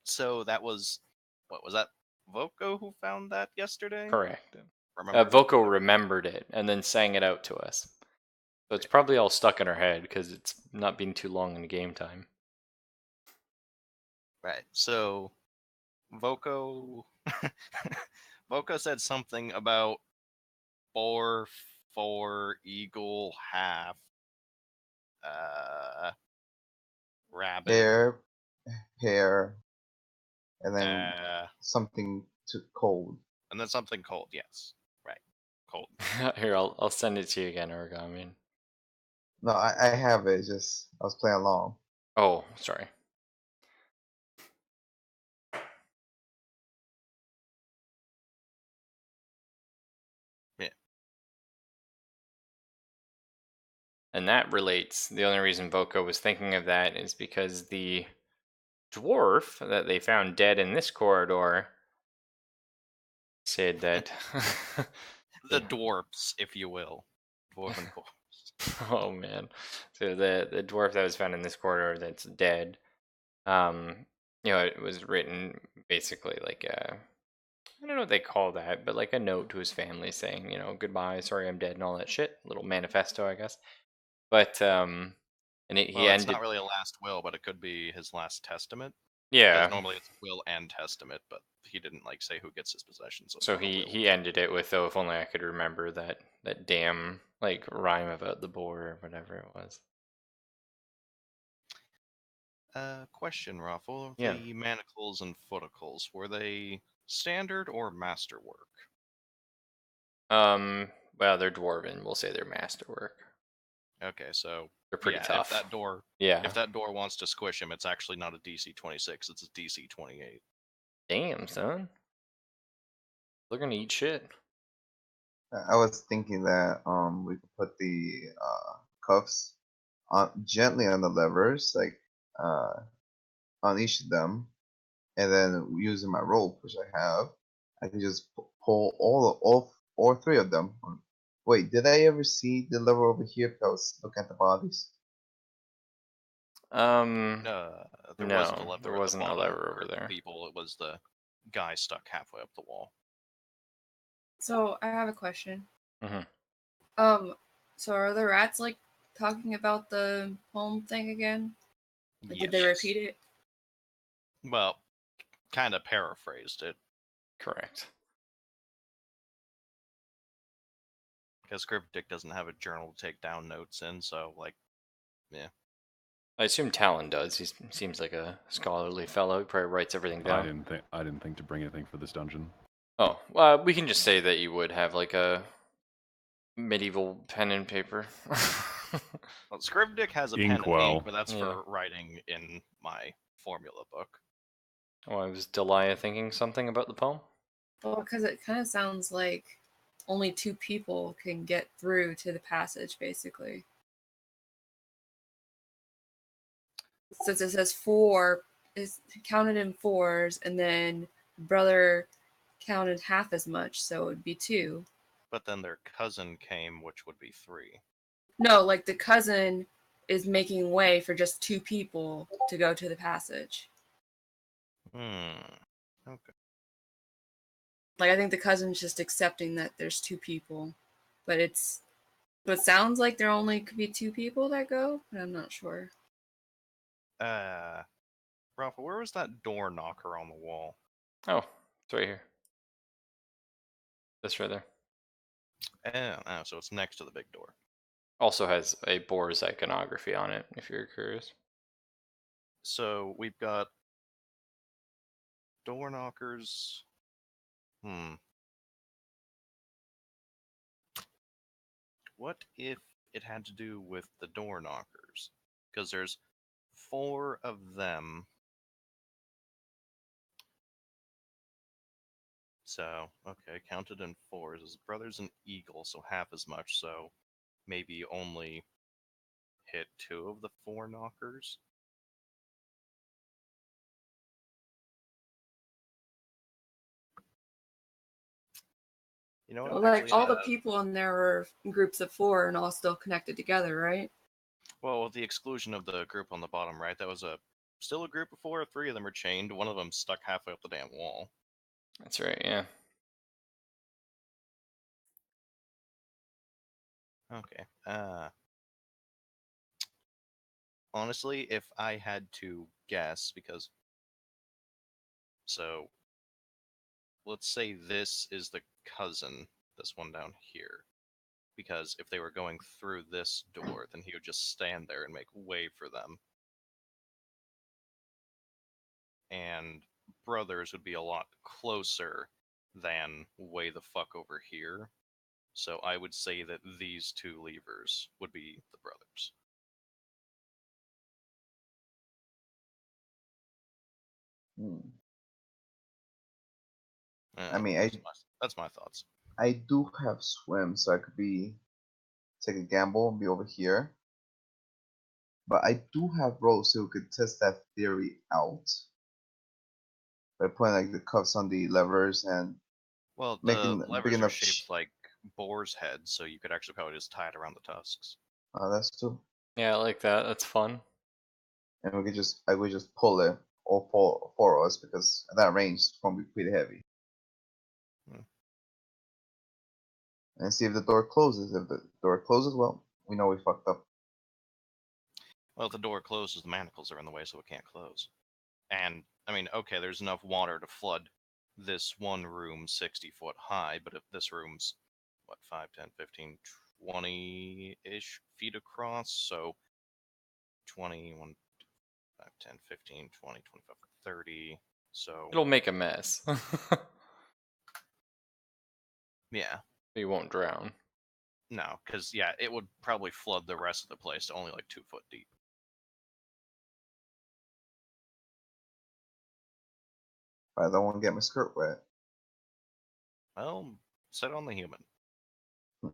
S3: So that was, what was that? Voco who found that yesterday?
S1: Correct.
S3: Remember
S1: Voco remembered it and then sang it out to us. So it's probably all stuck in her head because it's not been too long in game time.
S3: Right. So Voco Voco said something about boar, four, eagle, half, rabbit,
S2: Hair, and then
S3: uh,
S2: something cold.
S3: and then something cold. Yes, right, cold.
S1: Here, I'll send it to you again, Origami.
S2: No, I have it. Just I was playing along.
S1: Oh, sorry.
S3: Yeah.
S1: And that relates. The only reason Boko was thinking of that is because the dwarf that they found dead in this corridor said that.
S3: The dwarfs, if you will. Dwarven corpse.
S1: Oh man. So the dwarf that was found in this corridor that's dead, it was written basically like I don't know what they call that, but like a note to his family saying, goodbye, sorry I'm dead and all that shit. A little manifesto, I guess. But and he
S3: Well, it's
S1: ended.
S3: not really a last will, but it could be his last testament. Because
S1: Yeah.
S3: normally it's will and testament, but he didn't say who gets his possessions. So it's
S1: So
S3: not a will.
S1: he ended it with, "Oh, if only I could remember that damn like rhyme about the boar or whatever it was."
S3: Question, Raffle.
S1: Yeah.
S3: The manacles and footicles, were they standard or masterwork?
S1: Well, they're dwarven. We'll say they're masterwork.
S3: Okay, so
S1: They're pretty
S3: yeah,
S1: tough.
S3: if that door wants to squish him, it's actually not a DC 26, it's a DC 28.
S1: Damn, son. They're gonna eat shit.
S2: I was thinking that we could put the cuffs gently on the levers, like on each of them, and then using my rope, which I have, I can just pull all three of them. Wait, did I ever see the lever over here? Because I was looking at the bodies.
S3: There wasn't a
S1: No,
S3: lever
S1: there
S3: at the
S1: wasn't a
S3: bottom
S1: lever over
S3: group of
S1: there.
S3: people. It was the guy stuck halfway up the wall.
S5: So I have a question.
S1: Mhm.
S5: So are the rats like talking about the home thing again? Like, did they repeat it?
S3: Well, kind of paraphrased it.
S1: Correct.
S3: Because Cryptic doesn't have a journal to take down notes in, so yeah.
S1: I assume Talon does. He seems like a scholarly fellow. He probably writes everything down.
S4: I didn't think to bring anything for this dungeon.
S1: Oh, well, we can just say that you would have like a medieval pen and paper.
S3: Well, Scribdick has a pen and
S4: Inkwell.
S3: ink, but that's
S1: Yeah.
S3: for writing in my formula book.
S1: Oh, was Delia thinking something about the poem?
S5: Well, because it kind of sounds like only 2 people can get through to the passage, basically. Since it says 4, is counted in 4s, and then brother counted half as much, so it would be 2.
S3: But then their cousin came, which would be 3.
S5: No, like the cousin is making way for just 2 people to go to the passage.
S3: Okay.
S5: Like, I think the cousin's just accepting that there's 2 people, but it sounds like there only could be 2 people that go, but I'm not sure.
S3: Ralph, where was that door knocker on the wall?
S1: Oh, it's right here. That's right there.
S3: Oh, so it's next to the big door.
S1: Also has a boar's iconography on it, if you're curious.
S3: So we've got door knockers. What if it had to do with the door knockers? Because there's 4 of them. So, okay, counted in 4s. His brother's an eagle, so half as much, so maybe only hit 2 of the 4 knockers. You know what?
S5: Well, like, all the people in there were in groups of 4 and all still connected together, right?
S3: Well, with the exclusion of the group on the bottom right, that was still a group of 4. 3 of them are chained. One of them stuck halfway up the damn wall.
S1: That's right, yeah.
S3: Okay. Honestly, if I had to guess, so let's say this is the cousin, this one down here. Because if they were going through this door, then he would just stand there and make way for them. And brothers would be a lot closer than way the fuck over here. So I would say that these 2 levers would be the brothers.
S2: I mean,
S3: that's my thoughts.
S2: I do have swim, so I could take a gamble and be over here. But I do have ropes so we could test that theory out by putting like the cuffs on the levers and
S3: Well, the
S2: making a big
S3: levers are
S2: enough.
S3: shaped like boar's heads, so you could actually probably just tie it around the tusks.
S2: That's true.
S1: Yeah, I like that. That's fun.
S2: And I would just pull it all for us because at that range it's gonna be pretty heavy.
S3: Hmm.
S2: And see if the door closes. If the door closes, well, we know we fucked up.
S3: Well, if the door closes, the manacles are in the way, so it can't close. And, I mean, okay, there's enough water to flood this one room 60 foot high, but if this room's, what, 5, 10, 15, 20-ish feet across, so 21, 5, 10, 15, 20, 25, 30, so...
S1: It'll make a mess.
S3: Yeah.
S1: But you won't drown.
S3: No, because, yeah, it would probably flood the rest of the place to only like 2 foot deep.
S2: I don't want to get my skirt wet.
S3: Well, set on the human.
S2: Hmm.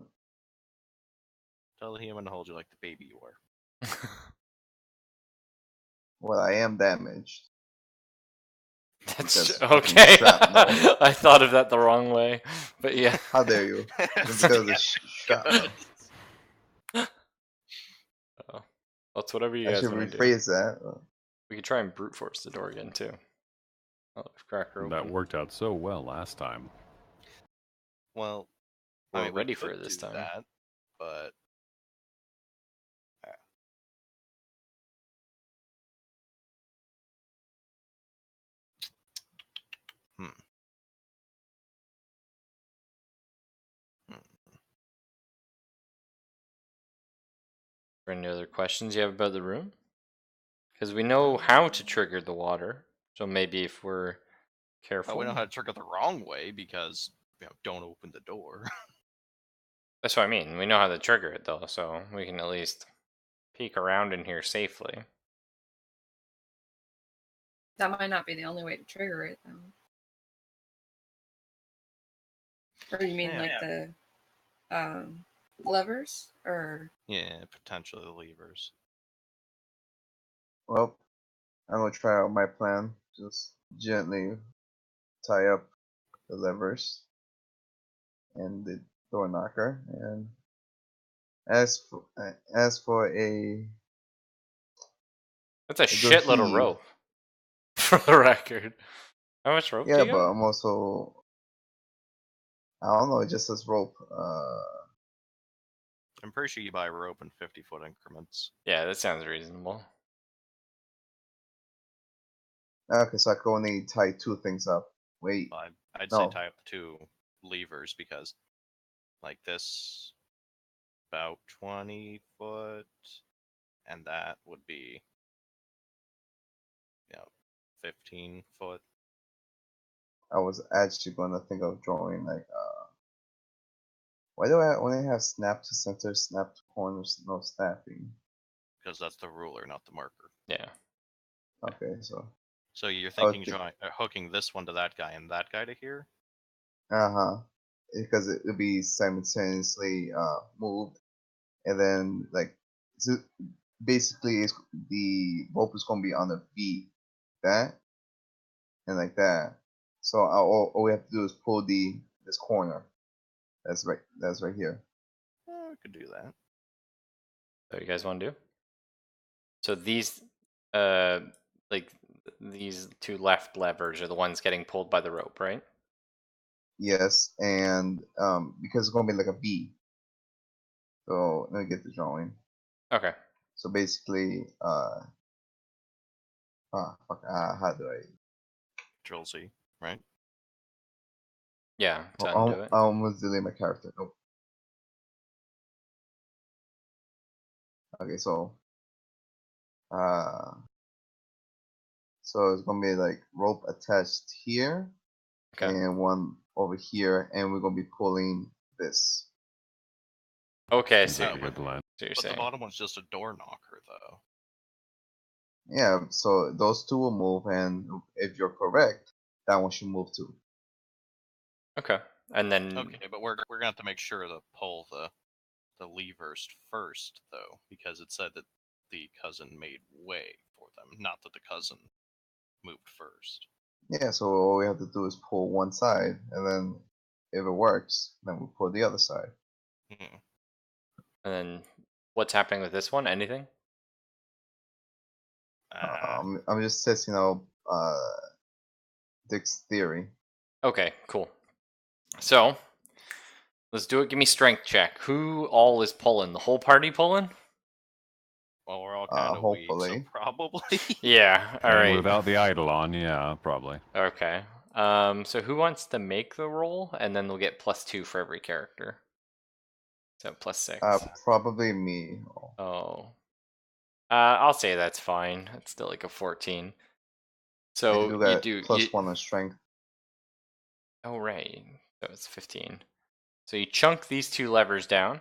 S3: Tell the human to hold you like the baby you are.
S2: Well, I am damaged.
S1: That's
S2: Because
S1: okay.
S2: shrapnel.
S1: I thought of that the wrong way, but yeah.
S2: How dare you? Just because of the shrapnel.
S1: Oh, that's whatever you
S2: I
S1: guys
S2: should
S1: want to do.
S2: rephrase that.
S1: We could try and brute force the door again too. I'll crack her
S4: That
S1: open.
S4: worked out so well last time.
S3: Well,
S1: We're
S3: I mean,
S1: ready
S3: we
S1: for
S3: could
S1: it this
S3: do
S1: time.
S3: that, but hmm. Hmm.
S1: Any other questions you have about the room? Because we know how to trigger the water, so maybe if we're careful.
S3: Oh, we know how to trigger the wrong way because don't open the door.
S1: That's what I mean. We know how to trigger it though, so we can at least peek around in here safely.
S5: That might not be the only way to trigger it, though. Or you mean
S3: Yeah.
S5: like the levers? Or
S3: Yeah, potentially the levers.
S2: Well, I'm gonna try out my plan. Just gently tie up the levers and the door knocker. And as for a
S1: That's a
S2: good
S1: shitload of
S2: heave,
S1: rope, for the record. How much rope do
S2: yeah,
S1: you
S2: but
S1: got?
S2: I'm also I don't know. It just says rope.
S3: I'm pretty sure you buy rope in 50-foot increments.
S1: Yeah, that sounds reasonable.
S2: Okay, so I can only tie 2 things up. Wait,
S3: I'd
S2: no.
S3: say tie up 2 levers because, like this, about 20 foot, and that would be, 15 foot.
S2: I was actually gonna think of drawing like why do I only have snap to center, snap to corners, no snapping?
S3: Because that's the ruler, not the marker.
S1: Yeah.
S2: Okay, so
S3: So you're
S2: I was
S3: thinking hooking this one to that guy and that guy to here?
S2: because it would be simultaneously moved, and then like so basically it's, the rope is gonna be on the V, that and like that. So all we have to do is pull this corner. That's right here.
S3: Oh, we could do that.
S1: What you guys want to do? So these, like these 2 left levers are the ones getting pulled by the rope, right?
S2: Yes, and because it's gonna be like a V. So let me get the drawing.
S1: Okay.
S2: So basically, how do I?
S3: Control C, right?
S1: Yeah, to
S2: I
S1: undo it.
S2: almost delete my character. Nope. Okay, uh, so it's gonna be like rope attached here,
S1: Okay.
S2: and one over here, and we're gonna be pulling this.
S1: Okay, I
S4: Seems
S1: see
S4: like
S1: what
S4: a
S1: you're
S4: good plan.
S1: so you're
S3: But the
S1: saying.
S3: bottom one's just a door knocker, though.
S2: Yeah, so those 2 will move, and if you're correct, that one should move too.
S1: Okay. And then
S3: Okay, but we're gonna have to make sure to pull the levers first, though, because it said that the cousin made way for them, not that the cousin moved first.
S2: Yeah, so all we have to do is pull one side, and then if it works, then we pull the other side.
S3: Hmm.
S1: And then what's happening with this one? Anything?
S2: I'm just testing out Dick's theory.
S1: Okay, cool. So let's do it. Give me strength check. Who all is pulling? The whole party pulling?
S3: Well, we're all kind of weak, so
S2: Hopefully.
S3: probably.
S1: Yeah. All
S4: And
S1: right.
S4: without the Eidolon, yeah, probably.
S1: Okay. So who wants to make the roll, and then they'll get +2 for every character. So +6.
S2: Probably me.
S1: Oh. I'll say that's fine. It's still like a 14.
S2: I
S1: So
S2: do
S1: you
S2: got
S1: do
S2: plus 1 on strength.
S1: Oh right. So it's 15. So you chunk these two levers down,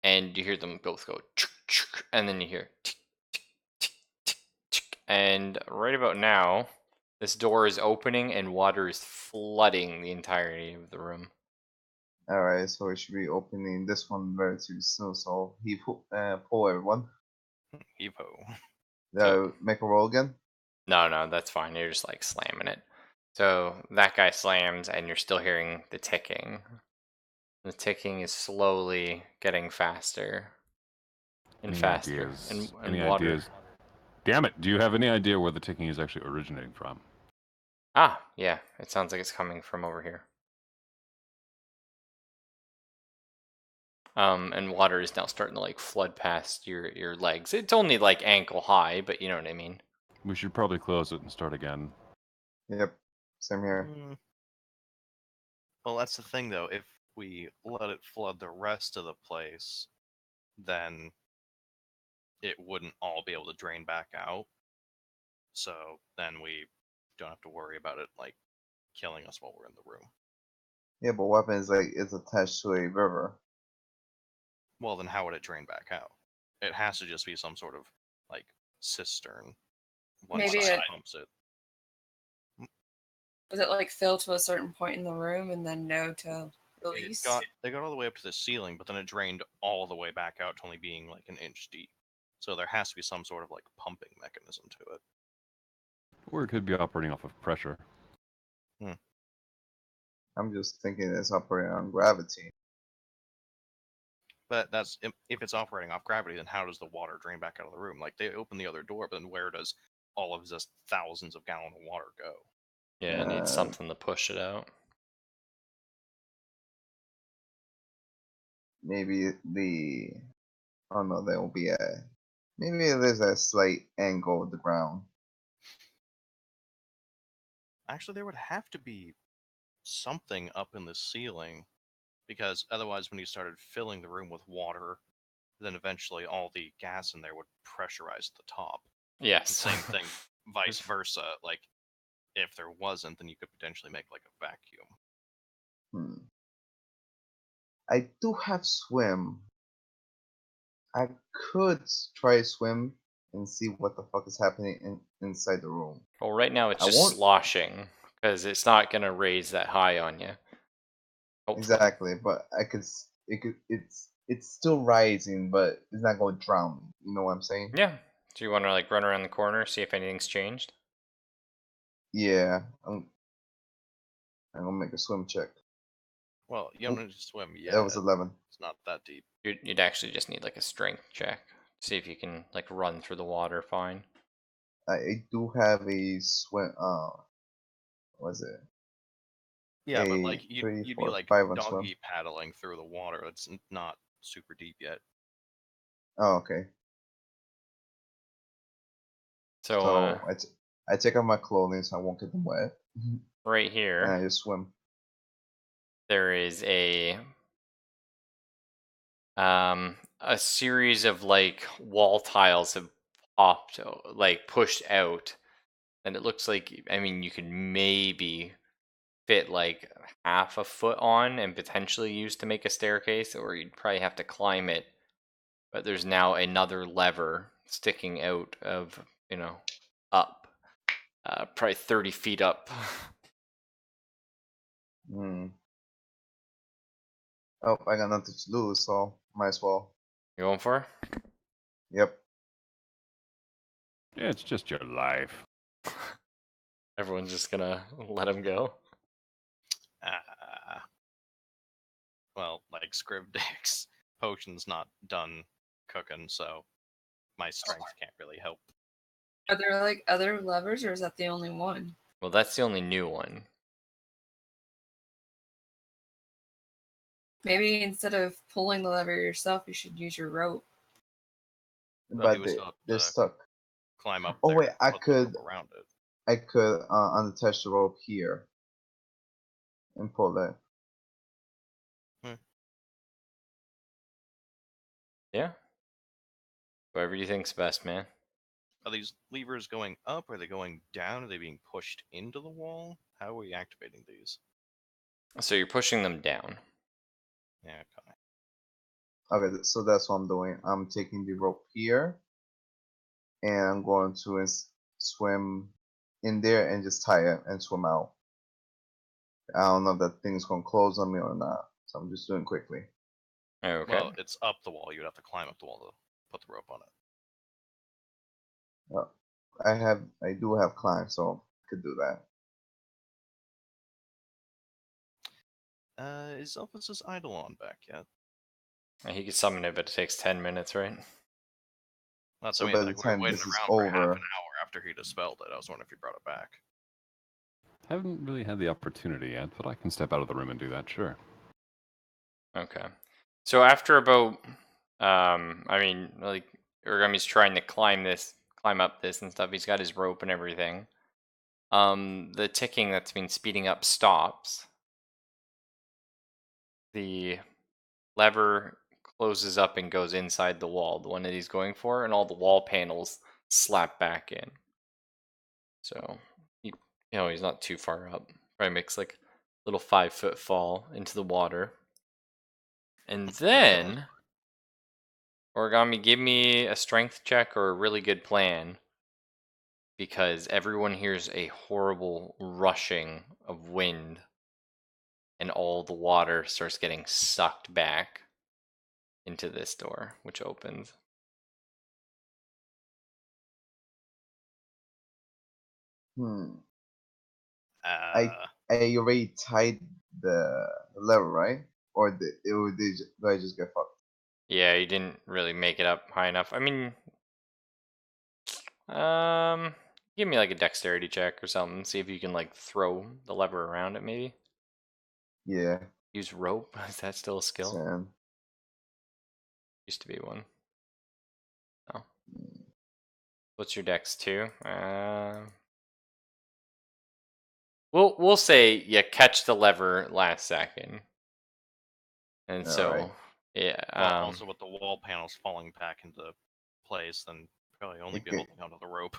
S1: and you hear them both go, chuk, chuk, and then you hear tick, tick, tick, tick, tick. And right about now, this door is opening and water is flooding the entirety of the room.
S2: Alright, so we should be opening this one relatively soon, so he pull everyone.
S3: Evo.
S2: Make a roll again?
S1: No, that's fine. You're just like slamming it. So that guy slams, and you're still hearing the ticking. The ticking is slowly getting faster and
S4: Any
S1: faster,
S4: ideas?
S1: and
S4: Any
S1: water.
S4: ideas? Damn it! Do you have any idea where the ticking is actually originating from?
S1: Ah, yeah. It sounds like it's coming from over here. And water is now starting to like flood past your legs. It's only like ankle high, but you know what I mean.
S4: We should probably close it and start again.
S2: Yep, same here.
S3: Well, that's the thing, though. If we let it flood the rest of the place, then it wouldn't all be able to drain back out. So then we don't have to worry about it like killing us while we're in the room.
S2: Yeah, but weapon is like it's attached to a river.
S3: Well, then how would it drain back out? It has to just be some sort of like cistern. One
S5: Maybe
S3: side
S5: it-
S3: pumps it.
S5: Was it like fill to a certain point in the room and then no to release?
S3: They got all the way up to the ceiling, but then it drained all the way back out to only being like an inch deep. So there has to be some sort of like pumping mechanism to it.
S4: Or it could be operating off of pressure.
S2: I'm just thinking it's operating on gravity.
S3: But that's if it's operating off gravity, then how does the water drain back out of the room? Like they open the other door, but then where does all of this thousands of gallons of water go?
S1: Yeah, it needs something to push it out.
S2: Maybe oh no, there will be maybe there's a slight angle of the ground.
S3: Actually, there would have to be something up in the ceiling, because otherwise, when you started filling the room with water, then eventually all the gas in there would pressurize at the top.
S1: Yes.
S3: Same thing, vice versa. Like, if there wasn't, then you could potentially make like a vacuum.
S2: I do have swim. I could try swim and see what the fuck is happening inside the room.
S1: Well, right now it's
S2: I
S1: just
S2: won't-
S1: sloshing because it's not gonna raise that high on you. Hopefully.
S2: Exactly, but it's still rising, but it's not going to drown me. You know what I'm saying?
S1: Yeah. Do you want to like run around the corner, see if anything's changed?
S2: Yeah, I'm gonna make a swim check.
S3: Well, you don't need to swim yet.
S2: That was 11.
S3: It's not that deep.
S1: You'd actually just need like a strength check. See if you can like run through the water fine.
S2: I do have a swim. What was it?
S3: Yeah, but like
S2: three,
S3: you'd
S2: four,
S3: be like
S2: 5 on swim.
S3: doggy paddling through the water. It's not super deep yet.
S2: Oh, okay.
S1: So,
S2: I take off my clothing so I won't get them wet.
S1: right
S2: And
S1: here,
S2: I just swim.
S1: there is a series of like wall tiles have popped, like pushed out, and it looks like, I mean, you could maybe fit like half a foot on and potentially use to make a staircase, or you'd probably have to climb it. But there's now another lever sticking out of, up, probably 30 feet up.
S2: Oh, I got nothing to lose, so might as well.
S1: You going for it?
S2: Yep.
S4: It's just your life.
S1: Everyone's just gonna let him go.
S3: Well, like Scribdick's potion's not done cooking, so my strength can't really help.
S5: Are there like other levers, or is that the only one?
S1: Well, that's the only new one.
S5: Maybe instead of pulling the lever yourself, you should use your rope.
S3: Well, he
S2: But
S3: was still have
S2: they're
S3: to
S2: stuck.
S3: climb up
S2: Oh
S3: there
S2: wait,
S3: and put the rope around it.
S2: I could unattach the rope here and pull it.
S1: Yeah. Whatever you think's best, man.
S3: Are these levers going up? Are they going down? Are they being pushed into the wall? How are we activating these?
S1: So you're pushing them down.
S3: Yeah, okay.
S2: Okay, so that's what I'm doing. I'm taking the rope here, and I'm going to swim in there and just tie it and swim out. I don't know if that thing's gonna close on me or not, so I'm just doing it quickly.
S1: Okay.
S3: Well, it's up the wall. You'd have to climb up the wall to put the rope on it.
S2: Well, I do have climb, so I could do that.
S3: Is Elvis's Eidolon back yet?
S1: He could summon it, but it takes 10 minutes, right?
S3: That's
S2: So
S3: I mean,
S2: by the
S3: like we were
S2: time
S3: waiting
S2: this is
S3: around for half
S2: over,
S3: an hour after he dispelled it. I was wondering if you brought it back.
S4: Haven't really had the opportunity yet, but I can step out of the room and do that, sure.
S1: Okay. So after about, I mean, like, Origami's trying to climb up this and stuff. He's got his rope and everything. The ticking that's been speeding up stops. The lever closes up and goes inside the wall, the one that he's going for, and all the wall panels slap back in. So, he's not too far up. Probably makes like a little 5-foot fall into the water. And then, Origami, give me a strength check or a really good plan, because everyone hears a horrible rushing of wind, and all the water starts getting sucked back into this door, which opens.
S2: I already tied the lever, right? Or do I just get fucked?
S1: Yeah, you didn't really make it up high enough. I mean, give me like a dexterity check or something. See if you can like throw the lever around it. Maybe
S2: Yeah,
S1: use rope. Is that still a skill?
S2: 10.
S1: Used to be one. Oh, what's your dex too? We'll say you catch the lever last second, and so
S2: Alright.
S1: yeah.
S3: Well, also with the wall panels falling back into place, then probably only be holding onto the rope.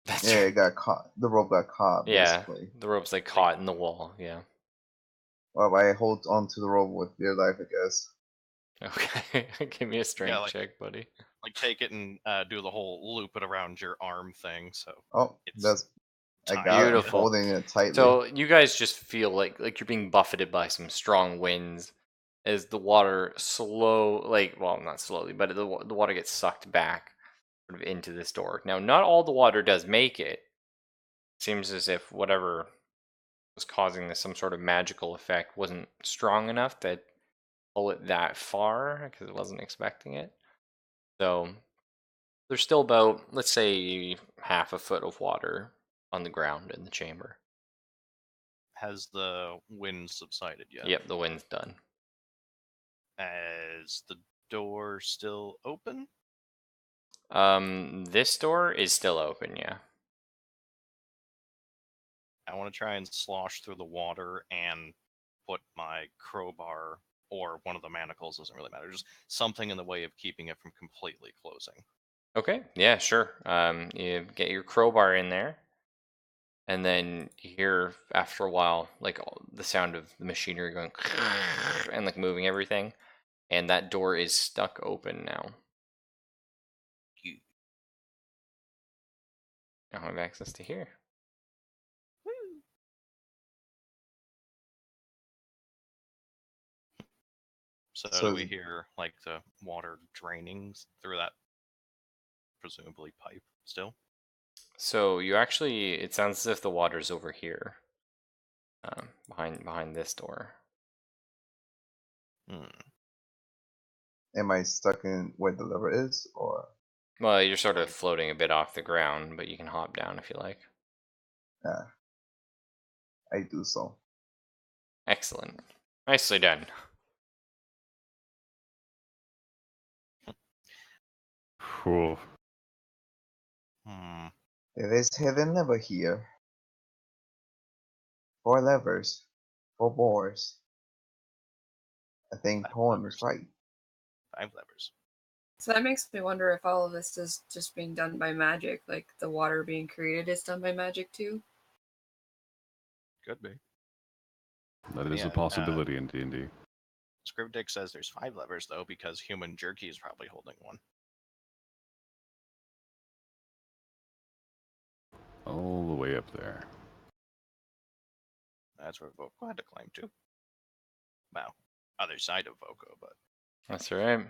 S1: That's
S2: Yeah,
S1: true.
S2: it got caught. The rope got caught,
S1: Yeah,
S2: basically.
S1: the rope's like caught in the wall. Yeah.
S2: Well, I hold onto the rope with dear life, I guess.
S1: Okay, give me a strength
S3: like-
S1: check, buddy.
S3: Like take it and do the whole loop it around your arm thing. So
S2: Oh,
S3: it's
S2: I
S3: tied.
S2: got it. I'm
S1: Beautiful.
S2: holding it tightly.
S1: So you guys just feel like you're being buffeted by some strong winds as the water not slowly, but the water gets sucked back sort of into this door. Now, not all the water does make it. Seems as if whatever was causing this, some sort of magical effect, wasn't strong enough to pull it that far because it wasn't expecting it. So there's still about, let's say, half a foot of water on the ground in the chamber.
S3: Has the wind subsided yet?
S1: Yep, the wind's done.
S3: Is the door still open?
S1: This door is still open, yeah.
S3: I want to try and slosh through the water and put my crowbar or one of the manacles, doesn't really matter, just something in the way of keeping it from completely closing.
S1: Okay, yeah, sure. You get your crowbar in there, and then you hear after a while, like the sound of the machinery going and like moving everything, and that door is stuck open now. I have access to here.
S3: So
S2: So
S3: do we hear like the water draining through that presumably pipe still?
S1: So you actually, it sounds as if the water's over here, behind this door.
S3: Hmm.
S2: Am I stuck in where the lever is, or
S1: Well, you're sort of floating a bit off the ground, but you can hop down if you like.
S2: I do so?
S1: Excellent. Nicely done.
S4: Cool.
S3: Hmm.
S2: There is hidden lever here. 4 levers, 4 boars. I think
S3: 5
S2: Torm is
S3: levers.
S2: right.
S3: 5 levers.
S5: So that makes me wonder if all of this is just being done by magic, like the water being created is done by magic too.
S3: Could be.
S4: That is
S3: Yeah,
S4: a possibility in D&D.
S3: Scriptic says there's 5 levers though, because human jerky is probably holding one.
S4: All the way up there.
S3: That's where Voco had to climb to. Well, other side of Voco, but
S1: That's all right.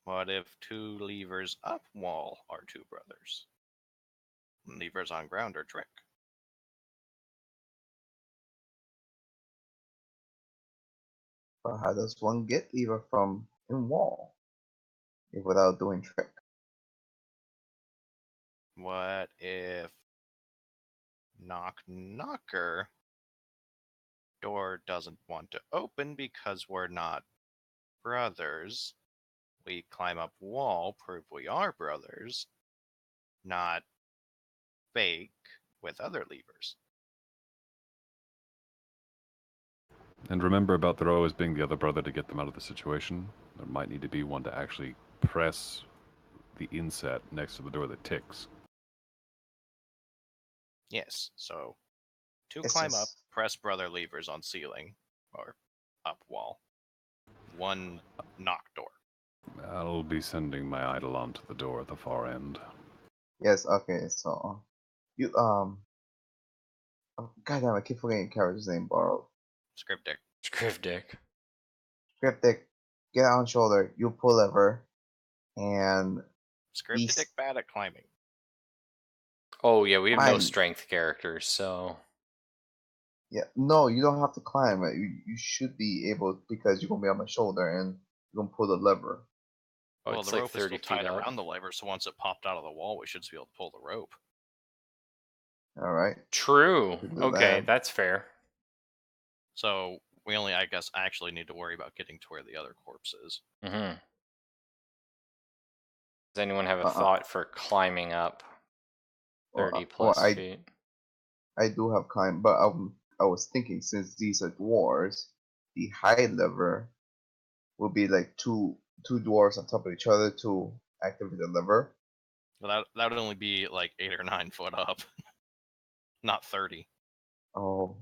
S3: what if 2 levers up wall are 2 brothers? Levers on ground are trick.
S2: But how does one get lever from in wall if without doing trick?
S3: What if knocker door doesn't want to open because we're not brothers? We climb up wall, prove we are brothers, not fake with other levers.
S4: And remember about there always being the other brother to get them out of the situation. There might need to be one to actually press the inset next to the door that ticks.
S3: Yes, so 2
S2: It's
S3: climb up,
S2: just
S3: press brother levers on ceiling or up wall. 1 knock door.
S4: I'll be sending my Eidolon to the door at the far end.
S2: yes. Okay, so you oh, goddamn, I keep forgetting character's name. Borrowed.
S3: Scriptic.
S1: Scriptic.
S2: Cryptic, get on shoulder. You pull lever, and
S3: Scriptic bad at climbing.
S1: Oh yeah, we have no
S2: Fine.
S1: strength characters, so
S2: Yeah, no, you don't have to climb it. You should be able because you're gonna be on my shoulder and you're gonna pull the lever.
S1: oh,
S3: Well,
S1: it's
S3: the
S1: like
S3: rope is
S1: 30
S3: still
S1: feet
S3: tied
S1: up.
S3: around the lever, so once it popped out of the wall, we should be able to pull the rope.
S2: All right.
S1: True.
S2: We do
S1: Okay,
S2: that.
S1: that's fair.
S3: So we only, I guess, actually need to worry about getting to where the other corpse is.
S1: Mm-hmm. Does anyone have a
S2: Uh-uh.
S1: thought for climbing up 30
S2: Well,
S1: plus feet?
S2: I do have climb, but I was thinking since these are dwarves, the high lever will be like two dwarves on top of each other to activate the lever.
S3: Well, that would only be like 8 or 9 foot up, not 30,
S2: Oh,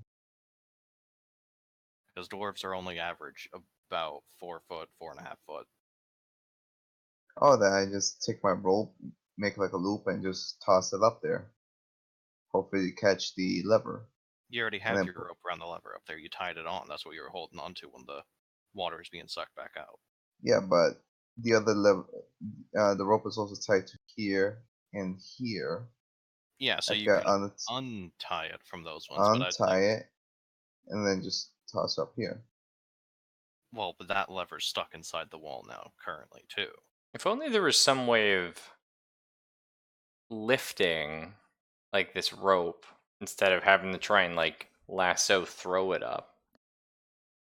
S3: because dwarves are only average about 4 foot, 4.5 foot.
S2: oh, then I just take my rope, make like a loop, and just toss it up there. Hopefully, catch the lever.
S3: You already
S2: And
S3: have
S2: then
S3: your rope around the lever up there. You tied it on. That's what you were holding on to when the water is being sucked back out.
S2: yeah, but the other lever, the rope is also tied to here and here.
S3: Yeah, so
S2: I
S3: you
S2: can
S3: could untie it from those ones, but I'd
S2: untie
S3: think,
S2: it and then just toss up here.
S3: well, but that lever's stuck inside the wall now, currently, too.
S1: If only there was some way of lifting like this rope instead of having to try and like lasso throw it up.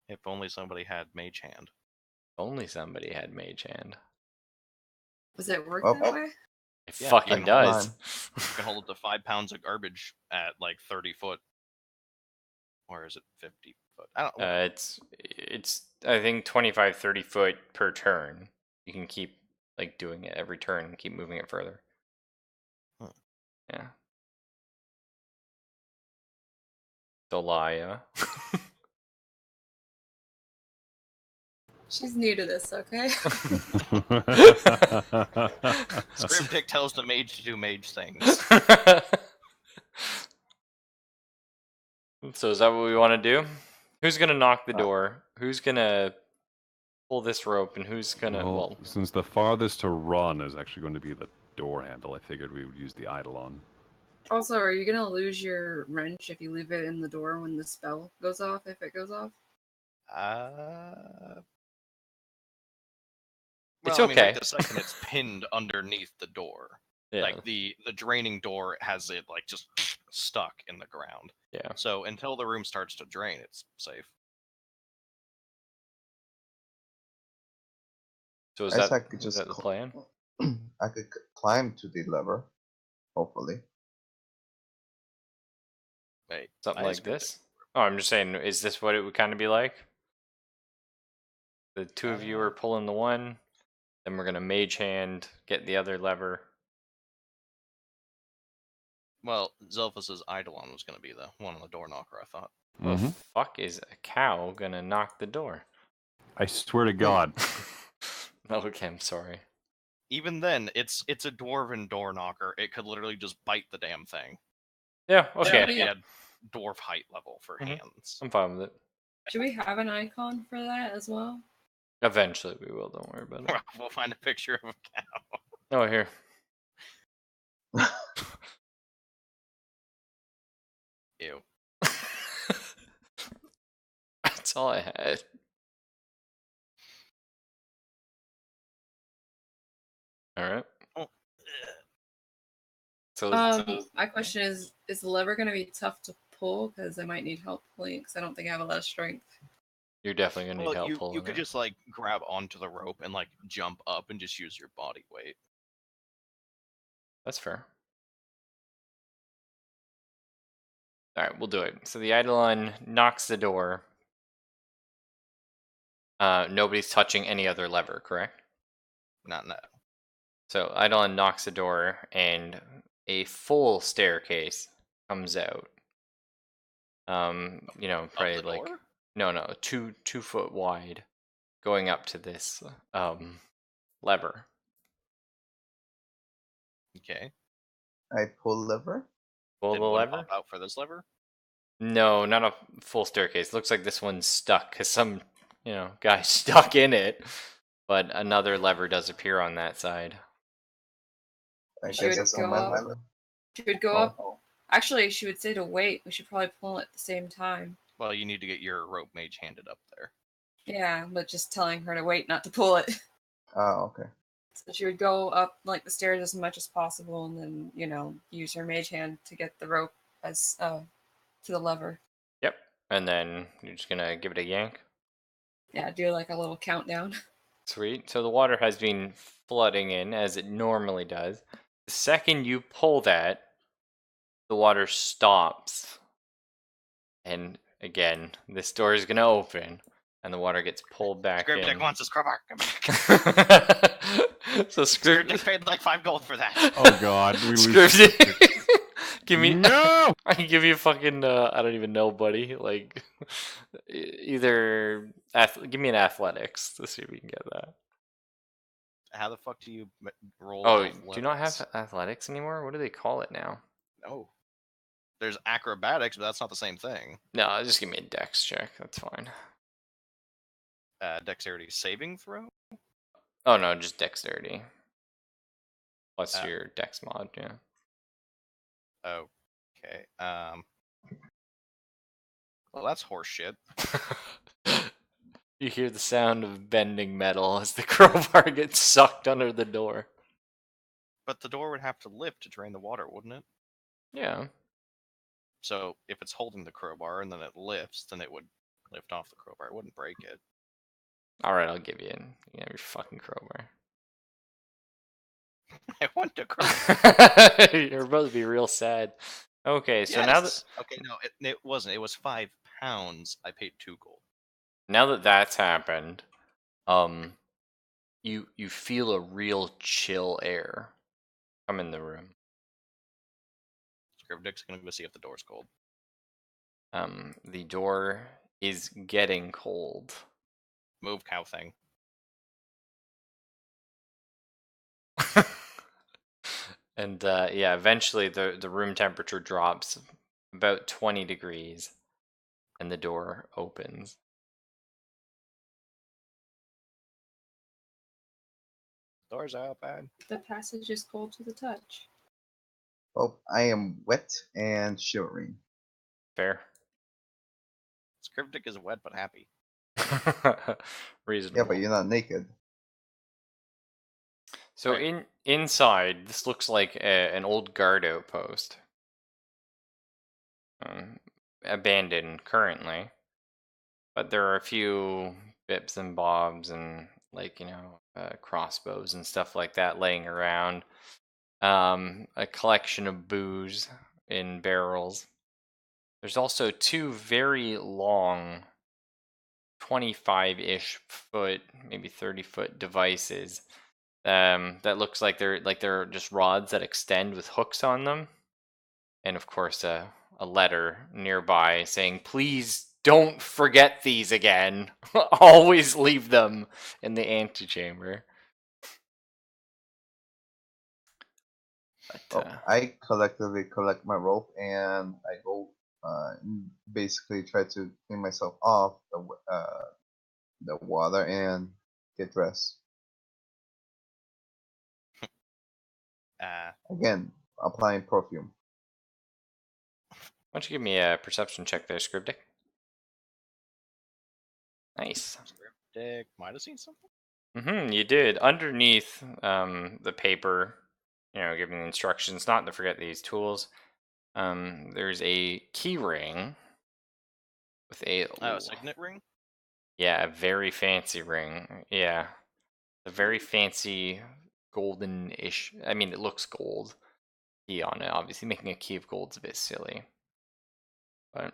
S3: If only somebody had Mage Hand.
S1: Only somebody had Mage Hand.
S5: Does it work
S2: Oh,
S5: that way?
S1: It
S3: Yeah,
S1: fucking
S3: you
S1: does.
S3: You can hold up to 5 pounds of garbage at like 30 foot. Or is it 50 foot? I don't know.
S1: It's I think 25, 30 foot per turn. You can keep like doing it every turn and keep moving it further.
S3: Huh.
S1: Yeah. Delia.
S5: She's new to this, okay?
S3: Scriptic tells the mage to do mage things.
S1: So is that what we want to do? Who's gonna knock the
S2: Uh,
S1: door? Who's gonna pull this rope, and who's gonna? Well,
S4: since the farthest to run is actually going to be the door handle, I figured we would use the Eidolon.
S5: Also, are you gonna lose your wrench if you leave it in the door when the spell goes off? If it goes off?
S1: it's
S3: Well, I mean, right
S1: okay.
S3: this second, it's pinned underneath the door.
S1: Yeah,
S3: Like the draining door has it like just stuck in the ground.
S1: yeah.
S3: So until the room starts to drain, it's safe.
S1: So is
S2: I guess
S1: that
S2: I could
S1: is
S2: just
S1: that the plan?
S2: I could climb to the lever, hopefully.
S3: Wait,
S1: Something
S3: I
S1: like
S3: scripted.
S1: this? Oh, I'm just saying, is this what it would kind of be like? The two of you are pulling the one, then we're gonna mage hand, get the other lever.
S3: Well, Zelphus's Eidolon was going to be the one on the door knocker, I thought.
S1: The fuck is a cow gonna knock the door?
S4: I swear to God.
S1: Okay, I'm sorry.
S3: Even then, it's a dwarven door knocker. It could literally just bite the damn thing.
S1: Yeah,
S3: Like,
S1: okay.
S3: it had dwarf height level for hands.
S1: I'm fine with it.
S5: Should we have an icon for that as well?
S1: Eventually we will, don't worry about it.
S3: We'll find a picture of a cow.
S1: Oh, here.
S3: Ew.
S1: That's all I had. Alright.
S3: Oh.
S1: So
S5: My question is the lever gonna be tough to pull? Because I might need help pulling because I don't think I have a lot of strength.
S1: you're definitely gonna need help
S3: You
S1: pulling
S3: could
S1: it.
S3: just like grab onto the rope and like jump up and just use your body weight.
S1: That's fair. Alright, we'll do it. So the Eidolon knocks the door. Nobody's touching any other lever, correct?
S3: Not no.
S1: So Eidolon knocks the door, and a full staircase comes out. Probably
S3: the
S1: like
S3: door?
S1: no, 2 foot wide, going up to this lever.
S3: Okay.
S2: I pull lever.
S1: Pull
S3: Did
S1: the
S3: one
S1: lever?
S3: pop out for this lever?
S1: No, not a full staircase. Looks like this one's stuck because some guy stuck in it. But another lever does appear on that side.
S2: I
S5: She
S2: guess
S5: would
S2: that's
S5: go
S2: on my
S5: up.
S2: lever.
S5: She would go
S2: Oh.
S5: up. Actually, she would say to wait. We should probably pull it at the same time.
S3: Well, you need to get your rope mage handed up there.
S5: Yeah, but just telling her to wait, not to pull it.
S2: Oh, okay.
S5: So she would go up like the stairs as much as possible, and then use her mage hand to get the rope as to the lever.
S1: Yep. And then you're just gonna give it a yank.
S5: Yeah, do like a little countdown.
S1: Sweet. So the water has been flooding in as it normally does. The second you pull that, the water stops. And again, this door is gonna open, and the water gets pulled back
S3: Script
S1: in.
S3: Deck wants his crowbar. Come back.
S1: So
S3: Script Deck paid like 5 gold for that.
S4: Oh God, we lose.
S1: Scripted. Give me
S4: No!
S1: I can give you fucking I don't even know, buddy. Like either give me an athletics to see if we can get that.
S3: How the fuck do you roll?
S1: Oh, do
S3: athletics?
S1: you not have athletics anymore? What do they call it now?
S3: No. There's acrobatics, but that's not the same thing.
S1: No, just give me a dex check. That's fine.
S3: Dexterity saving throw?
S1: Oh no, just dexterity. Plus your dex mod, yeah.
S3: Okay. Well, that's horseshit.
S1: You hear the sound of bending metal as the crowbar gets sucked under the door.
S3: But the door would have to lift to drain the water, wouldn't it?
S1: Yeah.
S3: So if it's holding the crowbar and then it lifts, then it would lift off the crowbar. It wouldn't break it.
S1: Alright, I'll give you your fucking crowbar.
S3: I want a crowbar.
S1: You're about to be real sad. Okay, so now that
S3: okay, no, it wasn't. It was £5. I paid 2 gold.
S1: now that that's happened, you feel a real chill air come in the room.
S3: Scribdick's gonna go see if the door's cold.
S1: The door is getting cold.
S3: Move, cow thing.
S1: And yeah, eventually the room temperature drops about 20 degrees, and the door opens.
S3: Doors open.
S5: The passage is cold to the touch.
S2: Oh, I am wet and shivering.
S1: Fair.
S3: Cryptic is wet but happy.
S2: Yeah,
S1: Reasonable.
S2: but you're not naked.
S1: So
S3: Right.
S1: inside, this looks like an old guard outpost. Abandoned currently. But there are a few bips and bobs and crossbows and stuff like that laying around. A collection of booze in barrels. There's also two very long 25-ish foot, maybe 30-foot devices. That looks like they're just rods that extend with hooks on them. And of course a letter nearby saying, "Please don't forget these again. Always leave them in the antechamber." But
S2: I collectively collect my rope and I go basically try to clean myself off the water and get dressed. Again, applying perfume.
S1: why don't you give me a perception check there, Scribdick? Nice.
S3: Cryptic might have seen something.
S1: You did. Underneath the paper, giving the instructions not to forget these tools, there's a key ring with a
S3: Signet ring.
S1: yeah, a very fancy ring. Yeah, a very fancy golden-ish. I mean, it looks gold. Key on it. Obviously, making a key of gold's a bit silly, but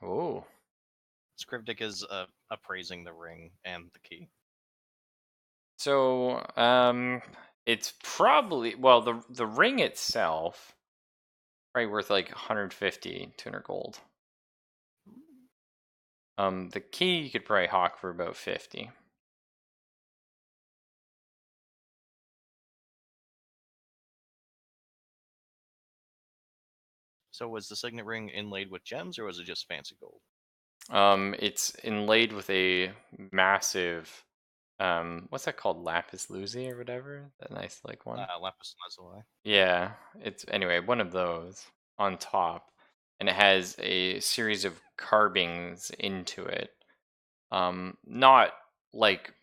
S1: oh.
S3: Scriptic is appraising the ring and the key.
S1: So, it's probably, well, the ring itself probably worth like 150, 200 gold. The key you could probably hawk for about 50.
S3: So was the signet ring inlaid with gems, or was it just fancy gold?
S1: It's inlaid with a massive, what's that called? Lapis lazuli or whatever? That nice one.
S3: Lapis lazuli.
S1: Yeah, it's anyway one of those on top, and it has a series of carvings into it. Not like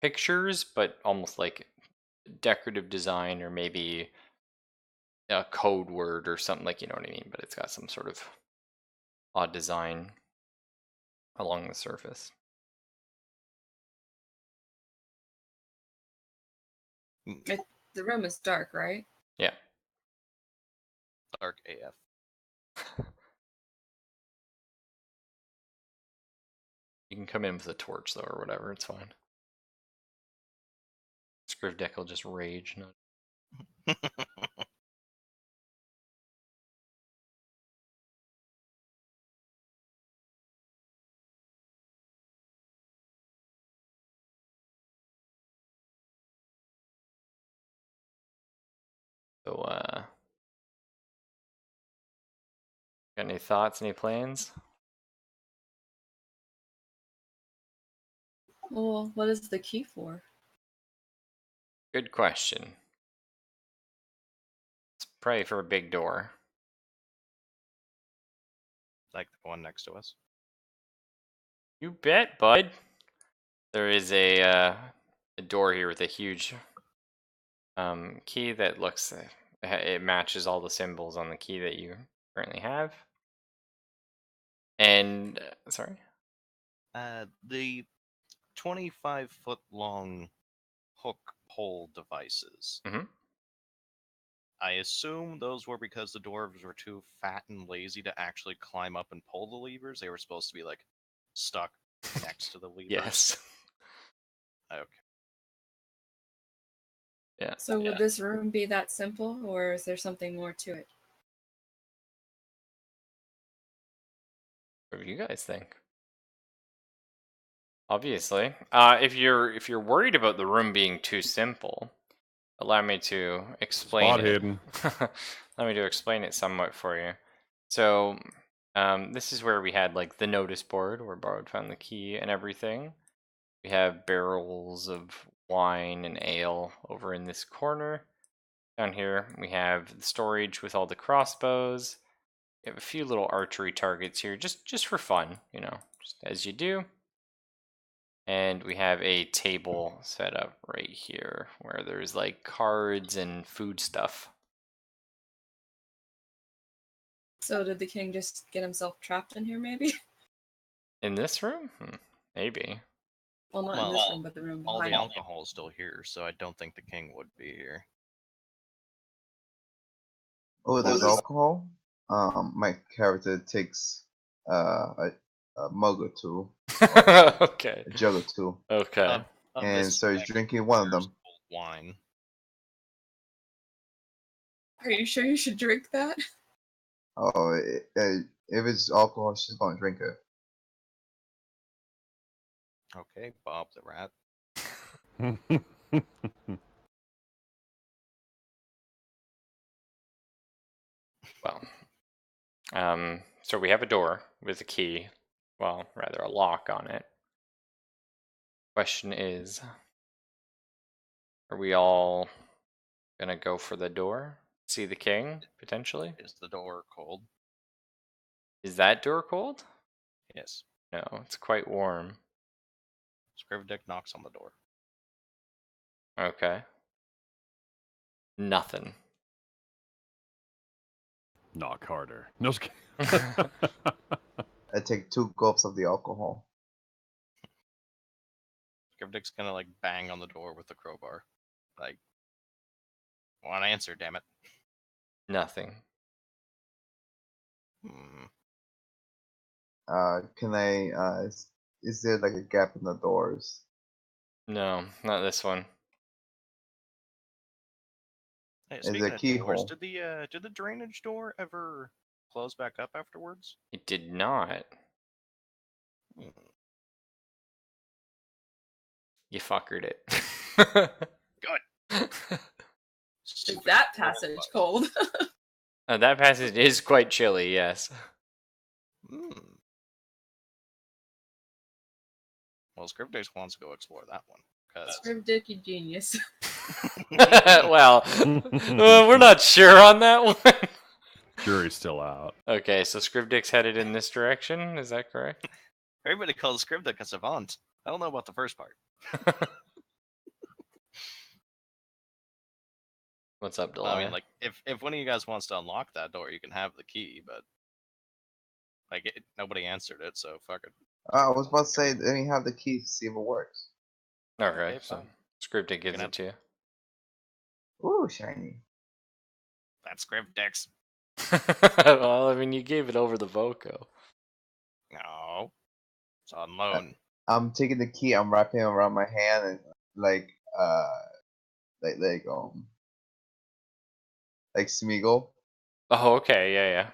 S1: pictures, but almost like decorative design, or maybe a code word or something, like, you know what I mean? But it's got some sort of odd design along the surface.
S5: The room is dark, right?
S1: Yeah.
S3: Dark AF.
S1: You can come in with a torch though, or whatever. It's fine. Scrivdeck will just rage. So, got any thoughts? Any plans?
S5: Well, what is the key for?
S1: Good question. It's probably for a big door.
S3: Like the one next to us.
S1: You bet, bud. There is a door here with a huge key that looks, it matches all the symbols on the key that you currently have. And sorry,
S3: the 25-foot long hook pole devices.
S1: Mm-hmm.
S3: I assume those were because the dwarves were too fat and lazy to actually climb up and pull the levers. They were supposed to be like stuck next to the levers.
S1: Yes.
S3: Okay.
S1: Yeah.
S5: So would this room be that simple, or is there something more to it?
S1: What do you guys think? Obviously, if you're worried about the room being too simple, allow me to explain
S4: Spot
S1: it.
S4: hidden.
S1: Let me to explain it somewhat for you. So, This is where we had like the notice board where Borrowed found the key and everything. We have barrels of wine and ale over in this corner. Down here, we have the storage with all the crossbows. We have a few little archery targets here, just for fun, just as you do. And we have a table set up right here where there's like cards and food stuff.
S5: So did the king just get himself trapped in here, maybe?
S1: In this room? Maybe.
S5: Well, not in this room, but the room
S3: all
S5: behind
S3: the
S5: it.
S3: alcohol is still here, so I don't think the king would be here.
S2: Oh, there's alcohol. My character takes a mug or two,
S1: Okay.
S2: a jug or two,
S1: Okay.
S2: and starts drinking one of them.
S3: Wine.
S5: Are you sure you should drink that?
S2: Oh, if it's alcohol, she's gonna drink it.
S3: Okay, Bob the rat.
S1: Well, so we have a door with a key. Well, rather a lock on it. Question is, are we all gonna go for the door? See the king, potentially?
S3: Is the door cold?
S1: Is that door cold?
S3: Yes.
S1: No, it's quite warm.
S3: Scrivdick knocks on the door.
S1: Okay. Nothing.
S4: Knock harder. No, just kidding.
S2: I take 2 gulps of the alcohol.
S3: Scrivdick's gonna like bang on the door with the crowbar. Like, want to answer, damn it.
S1: Nothing.
S2: Can I? Is there like a gap in the doors?
S1: No, not this one.
S3: Hey,
S2: Is
S3: speaking
S2: there a
S3: of doors,
S2: keyhole?
S3: did the drainage door ever close back up afterwards?
S1: It did not.
S3: Hmm.
S1: You fuckered it.
S3: Good.
S5: Is that passage cold?
S1: That passage is quite chilly, yes.
S3: Well, Scrivdick wants to go explore that one.
S5: Scrivdick, you genius.
S1: Well, we're not sure on that one.
S4: Jury's still out.
S1: Okay, so Scrivdick's headed in this direction, is that correct?
S3: Everybody calls Scrivdick a savant. I don't know about the first part.
S1: What's up,
S3: I
S1: Delia?
S3: mean, like, if one of you guys wants to unlock that door, you can have the key, but like, nobody answered it, so fuck it.
S2: I was about to say, let me have the key to see if it works.
S1: Okay, so Scrivdick gives it to you.
S2: Ooh, shiny.
S3: That's Scrivdick's.
S1: Well, I mean, you gave it over the Voco.
S3: No. It's on loan.
S2: I'm taking the key, I'm wrapping it around my hand, and like Smeagol.
S1: Oh, okay, yeah.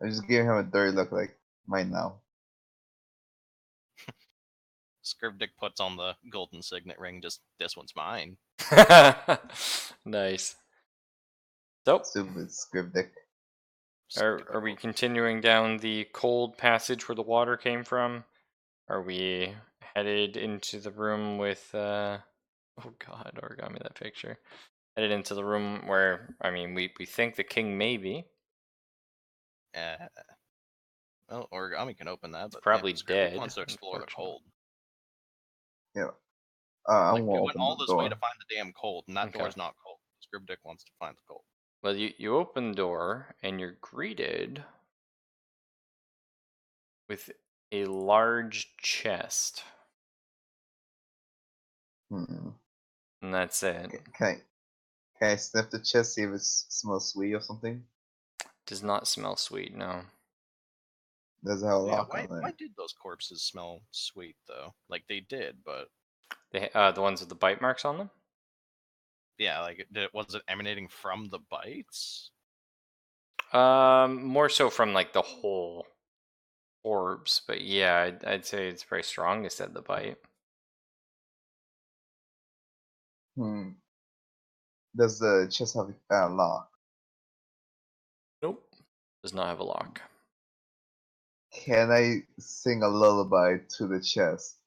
S2: I'm just giving him a dirty look, like mine now.
S3: Scrivdick puts on the golden signet ring. Just this one's mine.
S1: Nice. So,
S2: Stupid Scrivdick.
S1: are we continuing down the cold passage where the water came from? Are we headed into the room with oh god, origami that picture. Headed into the room where, I mean, we think the king may be.
S3: Well, origami can open that, but
S1: probably
S3: Scrivdick
S1: dead,
S3: wants to explore the cold.
S2: Yeah.
S3: Like,
S2: I'm
S3: we
S2: gonna
S3: went
S2: open
S3: all
S2: the
S3: this
S2: door.
S3: way to find the damn cold, and that
S1: Okay.
S3: door's not cold. Scrivdick wants to find the cold.
S1: Well, you open the door and you're greeted with a large chest.
S2: Hmm.
S1: And that's it.
S2: Can I sniff the chest, see if it smells sweet or something?
S1: Does not smell sweet, no.
S2: Does it have a
S3: Yeah,
S2: lock on
S3: why
S2: it?
S3: did those corpses smell sweet, though? Like, they did, but...
S1: The ones with the bite marks on them?
S3: Yeah, like, was it emanating from the bites?
S1: More so from like the whole orbs, but yeah, I'd say it's very strongest at the bite.
S2: Does the chest have a lock?
S1: Nope. Does not have a lock.
S2: Can I sing a lullaby to the chest?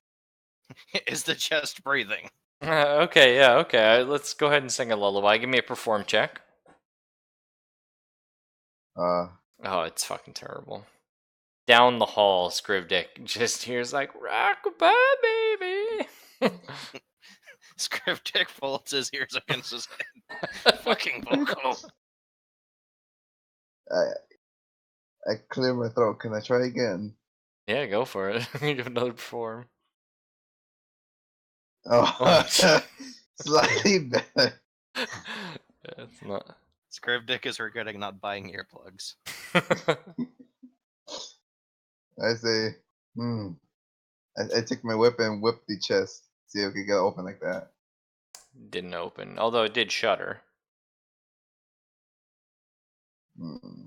S3: Is the chest breathing?
S1: Okay, yeah, okay. Let's go ahead and sing a lullaby. Give me a perform check.
S2: Uh,
S1: Oh, it's fucking terrible. Down the hall, Scrivdick just hears like rockabye baby.
S3: Scriptic folds his ears against his head. Fucking vocal.
S2: I clear my throat. Can I try again?
S1: Yeah, go for it. Give another perform.
S2: Oh,
S1: Oh, shit.
S2: slightly better.
S1: Yeah, it's not.
S3: Scriptic is regretting not buying earplugs.
S2: I say, I take my whip and whip the chest. See if it can get open like that.
S1: Didn't open, although it did shutter.
S2: Hmm.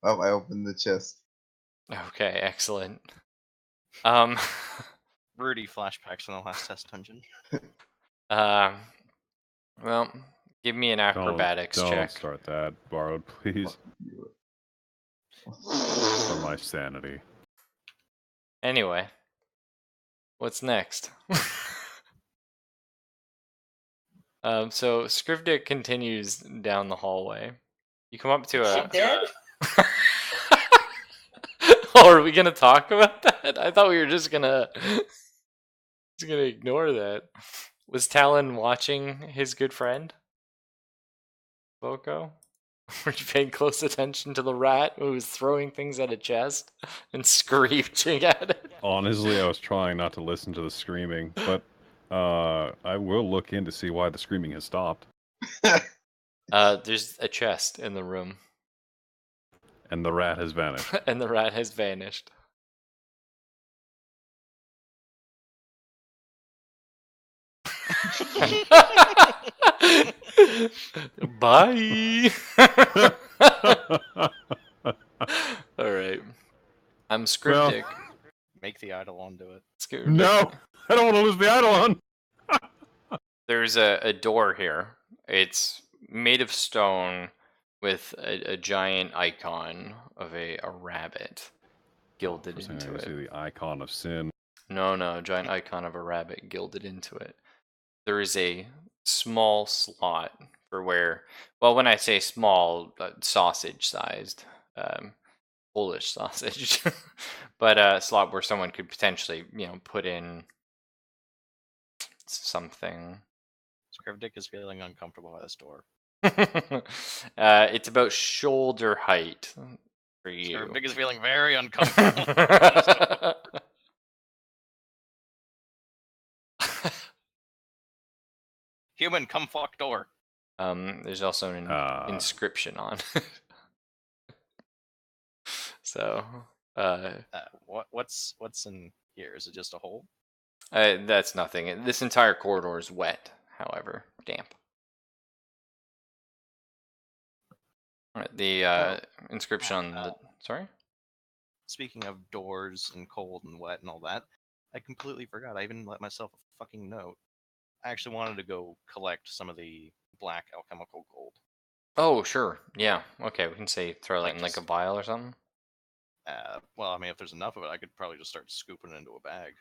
S2: Oh, I opened the chest.
S1: Okay, excellent.
S3: Rudy flashbacks from the last test dungeon.
S1: Um, well, give me an acrobatics
S4: Don't
S1: check.
S4: start that, Borrowed, please. For my sanity.
S1: Anyway, what's next? So Scrivdick continues down the hallway. You come up to a.
S5: Dead?
S1: Oh, are we gonna talk about that? I thought we were just gonna ignore that. Was Talon watching his good friend, Boko? Were you paying close attention to the rat who was throwing things at a chest and screeching at it?
S4: Honestly, I was trying not to listen to the screaming, but I will look in to see why the screaming has stopped.
S1: There's a chest in the room,
S4: And the rat has vanished.
S1: and the rat has vanished. Bye. All right. I'm Scriptic.
S3: Make the Eidolon do it.
S4: No! I don't want to lose the Eidolon!
S1: There's a door here. It's made of stone with a giant icon of a rabbit gilded
S4: First thing
S1: into
S4: I see
S1: it.
S4: the icon of sin.
S1: No, giant icon of a rabbit gilded into it. There is a small slot for where, well, when I say small, sausage sized, Polish sausage, but a slot where someone could potentially, put in something.
S3: Scriptic is feeling uncomfortable by this door.
S1: It's about shoulder height for you.
S3: Scriptic is feeling very uncomfortable. Human, come fuck door.
S1: There's also an inscription on. So,
S3: what's in here? Is it just a hole?
S1: that's nothing. This entire corridor is wet, however, damp. Alright, the inscription on the. Sorry?
S3: Speaking of doors and cold and wet and all that, I completely forgot. I even let myself a fucking note. I actually wanted to go collect some of the black alchemical gold.
S1: Oh, sure. Yeah. Okay, we can say throw that
S3: Like
S1: in like a
S3: just-
S1: vial or something.
S3: Well, I mean, if there's enough of it, I could probably just start scooping it into a bag.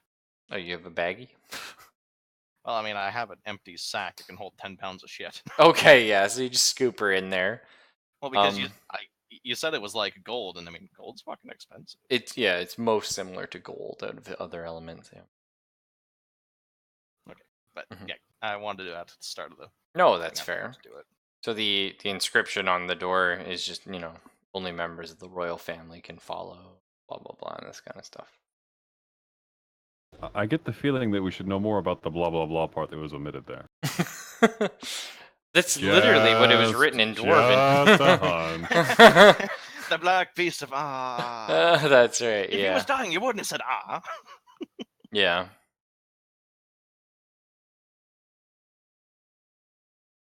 S1: Oh, you have a baggie?
S3: Well, I mean, I have an empty sack that can hold 10 pounds of shit.
S1: Okay, yeah, so you just scoop her in there.
S3: Well, because you said it was like gold, and I mean, gold's fucking expensive.
S1: It's most similar to gold out of the other elements, yeah.
S3: Okay, but yeah, I wanted to do that at the start of the.
S1: No, that's fair.
S3: To do it.
S1: So the inscription on the door is just, only members of the royal family can follow, blah blah blah, and this kind of stuff.
S4: I get the feeling that we should know more about the blah blah blah part that was omitted there.
S1: That's literally what it was written in Dwarven.
S4: Just a hunch.
S3: The black beast of ah.
S1: That's right.
S3: If he was dying, you wouldn't have said ah.
S1: Yeah.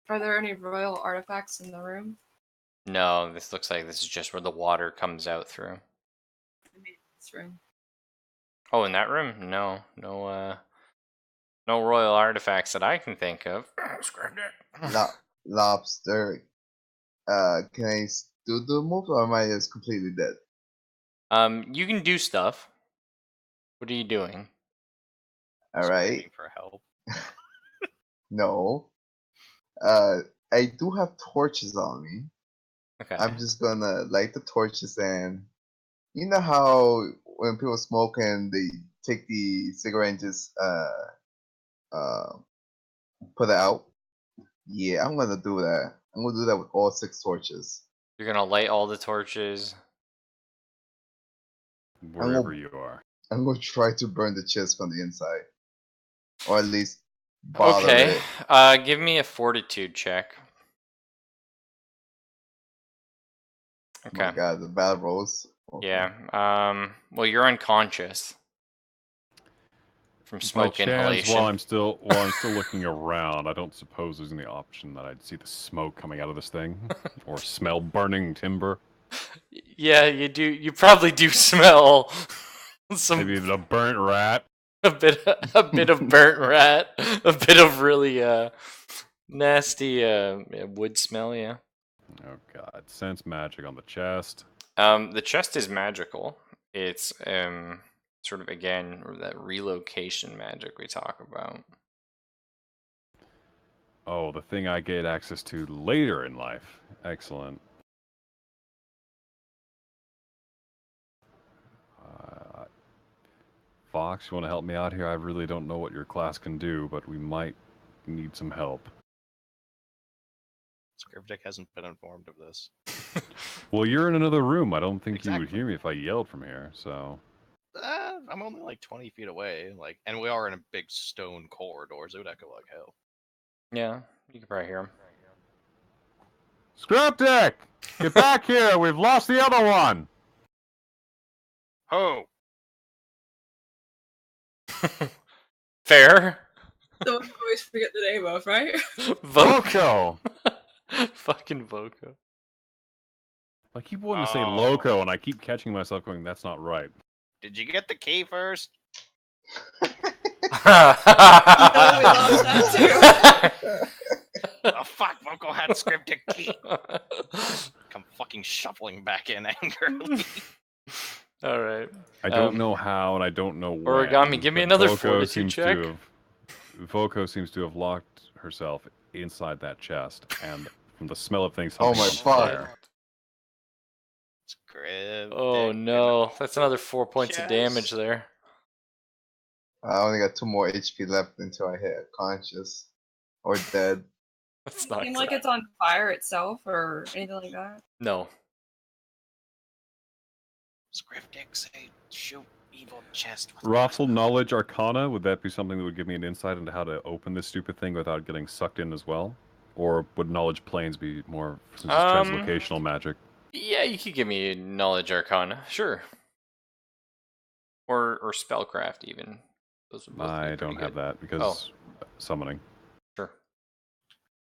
S5: Are there any royal artifacts in the room?
S1: No, this looks like this is just where the water comes out through.
S5: I mean, this room.
S1: Oh, in that room? No royal artifacts that I can think of.
S2: Lobster. Can I still do moves, or am I just completely dead?
S1: You can do stuff. What are you doing?
S2: All right.
S3: Screaming for help.
S2: No. I do have torches on me.
S1: Okay.
S2: I'm just gonna light the torches, and you know how when people smoke and they take the cigarette and just put it out. Yeah, I'm gonna do that. I'm gonna do that with all 6 torches.
S1: You're gonna light all the torches.
S4: Wherever you are.
S2: I'm gonna try to burn the chest from the inside, or at least bother
S1: Okay.
S2: it.
S1: Give me a fortitude check.
S2: Oh my
S1: Okay.
S2: god, the bad rolls. Okay.
S1: Yeah. Well, you're unconscious from
S4: By
S1: smoke
S4: chance,
S1: inhalation.
S4: while I'm still looking around, I don't suppose there's any option that I'd see the smoke coming out of this thing, or smell burning timber.
S1: Yeah, you do. You probably do smell some
S4: Maybe even a burnt rat.
S1: a bit of burnt rat, a bit of really nasty wood smell. Yeah.
S4: Oh god, sense magic on the chest.
S1: The chest is magical. It's sort of again that relocation magic we talk about.
S4: Oh, the thing I get access to later in life. Excellent. Fox, you want to help me out here? I really don't know what your class can do, but we might need some help.
S3: Scriptic hasn't been informed of this.
S4: Well, you're in another room. I don't think you would
S3: Exactly.
S4: hear me if I yelled from here, so...
S3: I'm only like 20 feet away, and we are in a big stone corridor, so it would echo like hell.
S1: Yeah, you can probably hear him.
S4: Scriptic! Get back here! We've lost the other one!
S3: Ho!
S1: Fair.
S5: Don't always forget the name of, right?
S1: Voco.
S4: Loco!
S1: Fucking Voco.
S4: I keep wanting to say
S3: Oh.
S4: loco, and I keep catching myself going, that's not right.
S3: Did you get the key first?
S5: We lost that
S3: Oh fuck, Voco had Scriptic key. Come fucking shuffling back in angrily.
S1: All right.
S4: I don't know how, and I don't know when.
S1: Origami, give me
S4: but
S1: another
S4: Voco
S1: fortitude
S4: seems
S1: check.
S4: Voco seems to have locked herself inside that chest, and from the smell of things,
S2: Oh
S4: something's
S2: my
S4: on
S2: fuck.
S4: fire.
S3: Scriptic.
S1: Oh no, that's another 4 points of damage
S3: Chest.
S1: there.
S2: I only got 2 more HP left until I hit conscious or dead.
S1: That's
S5: Does
S1: not
S5: it seem
S1: good.
S5: like it's on fire itself or anything like that?
S1: No.
S3: Scriptic say shoot evil chest with
S4: Raffle knowledge arcana, would that be something that would give me an insight into how to open this stupid thing without getting sucked in as well? Or would knowledge planes be more, since it's translocational magic?
S1: Yeah, you could give me knowledge arcana, sure. Or spellcraft even. Those would both be
S4: I
S1: pretty
S4: don't have
S1: good.
S4: that, because summoning.
S1: Sure.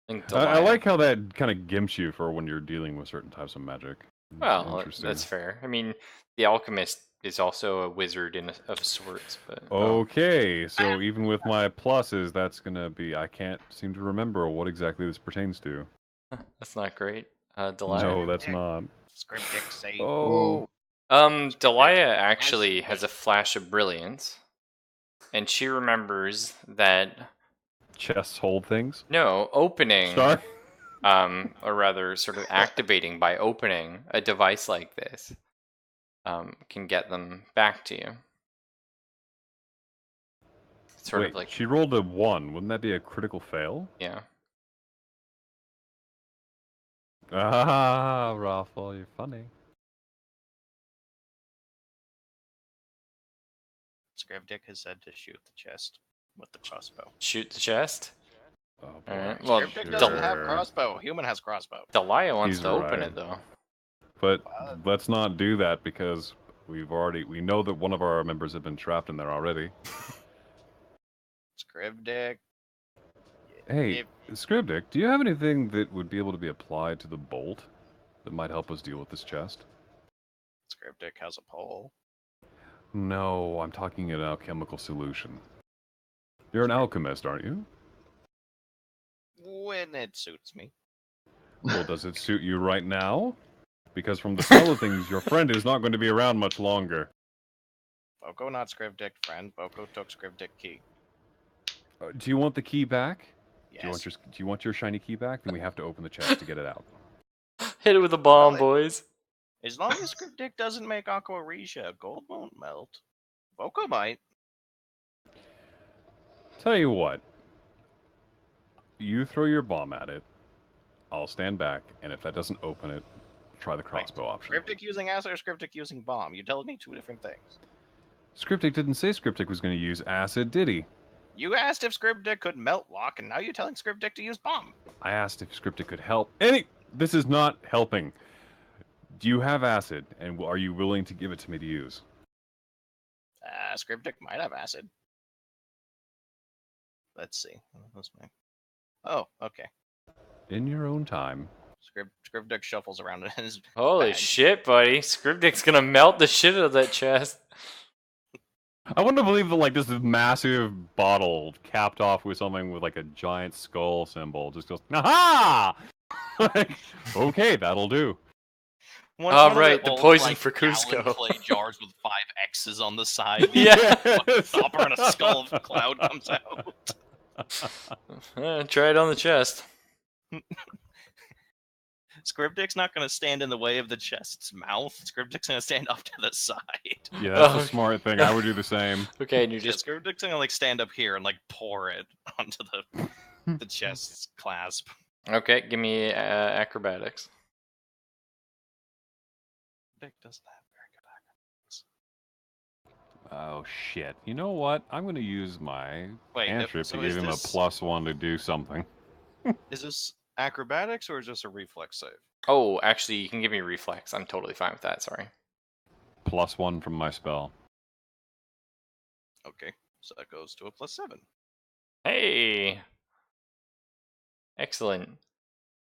S1: I think
S4: I
S1: Delia-
S4: like how that kind of gimps you for when you're dealing with certain types of magic. It's
S1: Well,
S4: interesting.
S1: that's fair. I mean, the alchemist is also a wizard of sorts, but
S4: Okay, so even with my pluses, that's gonna be... I can't seem to remember what exactly this pertains to.
S1: that's not great. Delia?
S4: No, that's not.
S3: Scriptic say
S4: Oh,
S1: Delia actually has a flash of brilliance, and she remembers that
S4: chests hold things?
S1: opening,
S4: Sorry?
S1: or rather, sort of activating by opening a device like this, can get them back to you. Sort
S4: Wait,
S1: of like,
S4: she rolled a 1. Wouldn't that be a critical fail?
S1: yeah.
S4: Ah, Raffle, you're funny.
S3: Scriptic has said to shoot the chest with the crossbow.
S1: Shoot the chest.
S4: Oh, boy.
S1: Alright, well,
S3: Scriptic doesn't have
S4: Sure.
S3: crossbow. Human has crossbow.
S1: Delia wants
S4: He's
S1: to open
S4: right.
S1: it though.
S4: But let's not do that because we know that one of our members have been trapped in there already.
S3: Scriptic.
S4: Hey, Scribdick, do you have anything that would be able to be applied to the bolt that might help us deal with this chest?
S3: Scriptic has a pole.
S4: No, I'm talking an alchemical solution. You're an alchemist, aren't you?
S3: When it suits me.
S4: Well, does it suit you right now? because from the smell of things, your friend is not going to be around much longer.
S3: Boko not Scriptic, friend. Boko took Scriptic key.
S4: Do you want the key back?
S3: Yes.
S4: Do you want your shiny key back? Then we have to open the chest to get it out.
S1: Hit it with a bomb, boys.
S3: As long as Scriptic doesn't make Aqua Risha, gold won't melt. Boko might.
S4: Tell you what. You throw your bomb at it. I'll stand back, and if that doesn't open it, try the crossbow option.
S3: Scriptic using acid or Scriptic using bomb? You're telling me two different things.
S4: Scriptic didn't say Scriptic was going to use acid, did he?
S3: You asked if Scriptic could melt lock, and now you're telling Scriptic to use bomb.
S4: I asked if Scriptic could help. This is not helping. Do you have acid, and are you willing to give it to me to use?
S3: Scriptic might have acid. Let's see. Oh, okay.
S4: In your own time.
S3: Scriptic shuffles around in his
S1: Holy
S3: bag.
S1: shit, buddy. Scriptic's gonna melt the shit out of that chest.
S4: I want to believe that, like, this massive bottle capped off with something with, like, a giant skull symbol just goes, aha! Like, okay, that'll do.
S3: One of
S1: right, the
S3: old,
S1: poison
S3: like,
S1: for Cusco.
S3: gallon clay jars with 5 X's on the side.
S1: Yeah.
S3: Topper and a skull of cloud comes out.
S1: Try it on the chest.
S3: Scriptic's not going to stand in the way of the chest's mouth. Scriptic's going to stand off to the side.
S4: Yeah, that's
S1: Oh.
S4: a smart thing. I would do the same.
S1: Okay, and you're
S3: Yeah,
S1: just
S3: Scriptic's going to like stand up here and like pour it onto the chest's clasp.
S1: okay. Give me acrobatics.
S3: Dick doesn't have very good
S4: Oh, shit. You know what? I'm going to use my cantrip
S3: so
S4: to give
S3: is
S4: him a
S3: this-
S4: +1 to do something.
S3: Is this acrobatics or is this a reflex save?
S1: Oh, actually, you can give me reflex. I'm totally fine with that. Sorry.
S4: +1 from my spell.
S3: Okay, so that goes to a +7.
S1: Hey. Excellent.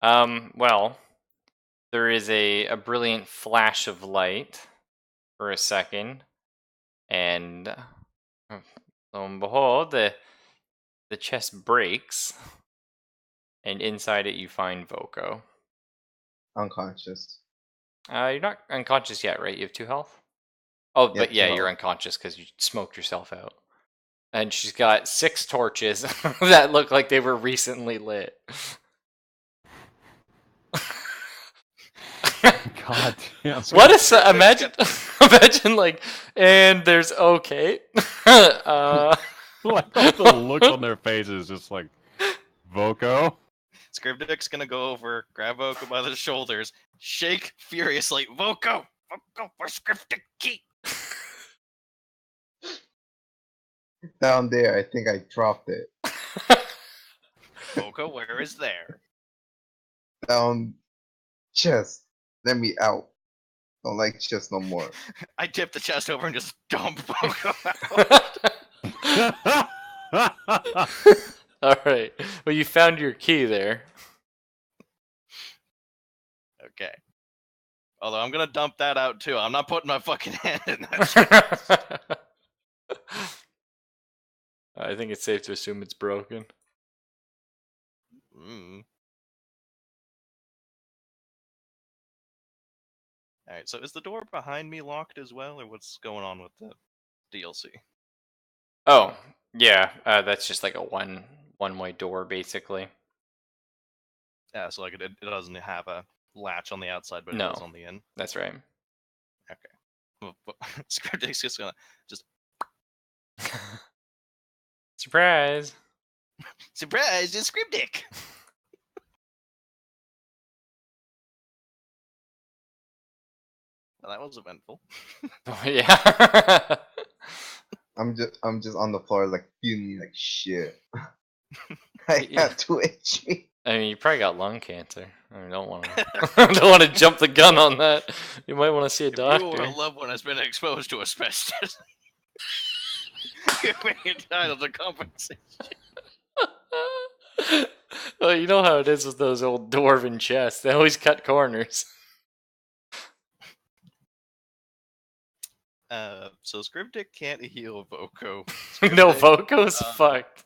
S1: Well, there is a brilliant flash of light for a second, and lo and behold, the chest breaks, and inside it you find Voko.
S2: Unconscious.
S1: You're not unconscious yet, right? You have 2 health? Oh,
S2: Yeah,
S1: but yeah,
S2: 2
S1: you're
S2: health.
S1: unconscious because you smoked yourself out. And she's got 6 torches that look like they were recently lit.
S4: God damn.
S1: What a imagine imagine like, and there's okay.
S4: Like, all the looks on their faces, just like, Voko?
S3: Scriptic's gonna go over, grab Voko by the shoulders, shake furiously. Voko! Voko, where's Scriptic key?
S2: Down there, I think I dropped it.
S3: Voko, where is there?
S2: Down chest. Let me out. Don't like chest no more.
S3: I tip the chest over and just dump Voko out.
S1: All right. Well, you found your key there.
S3: Okay. Although I'm gonna dump that out too. I'm not putting my fucking hand in that shit.
S1: I think it's safe to assume it's broken.
S3: Alright, so is the door behind me locked as well, or what's going on with the DLC?
S1: Oh, yeah. That's just like a one-way door, basically.
S3: Yeah, so like it doesn't have a latch on the outside, but it
S1: No.
S3: does on the in.
S1: That's right.
S3: Scriptic's just gonna
S1: Surprise!
S3: surprise, it's Scriptic. Well, that was eventful.
S1: Oh, yeah.
S2: I'm just on the floor like feeling like shit. I
S1: Yeah.
S2: have 2 HP.
S1: I mean, you probably got lung cancer. I don't want to. Don't want to jump the gun on that. You might want to see a
S3: If
S1: doctor.
S3: you or a loved one has been exposed to asbestos, you're entitled to compensation.
S1: Well, you know how it is with those old dwarven chests. They always cut corners.
S3: So Scriptic can't heal Voko.
S1: No, Voko's
S3: um,
S1: fucked.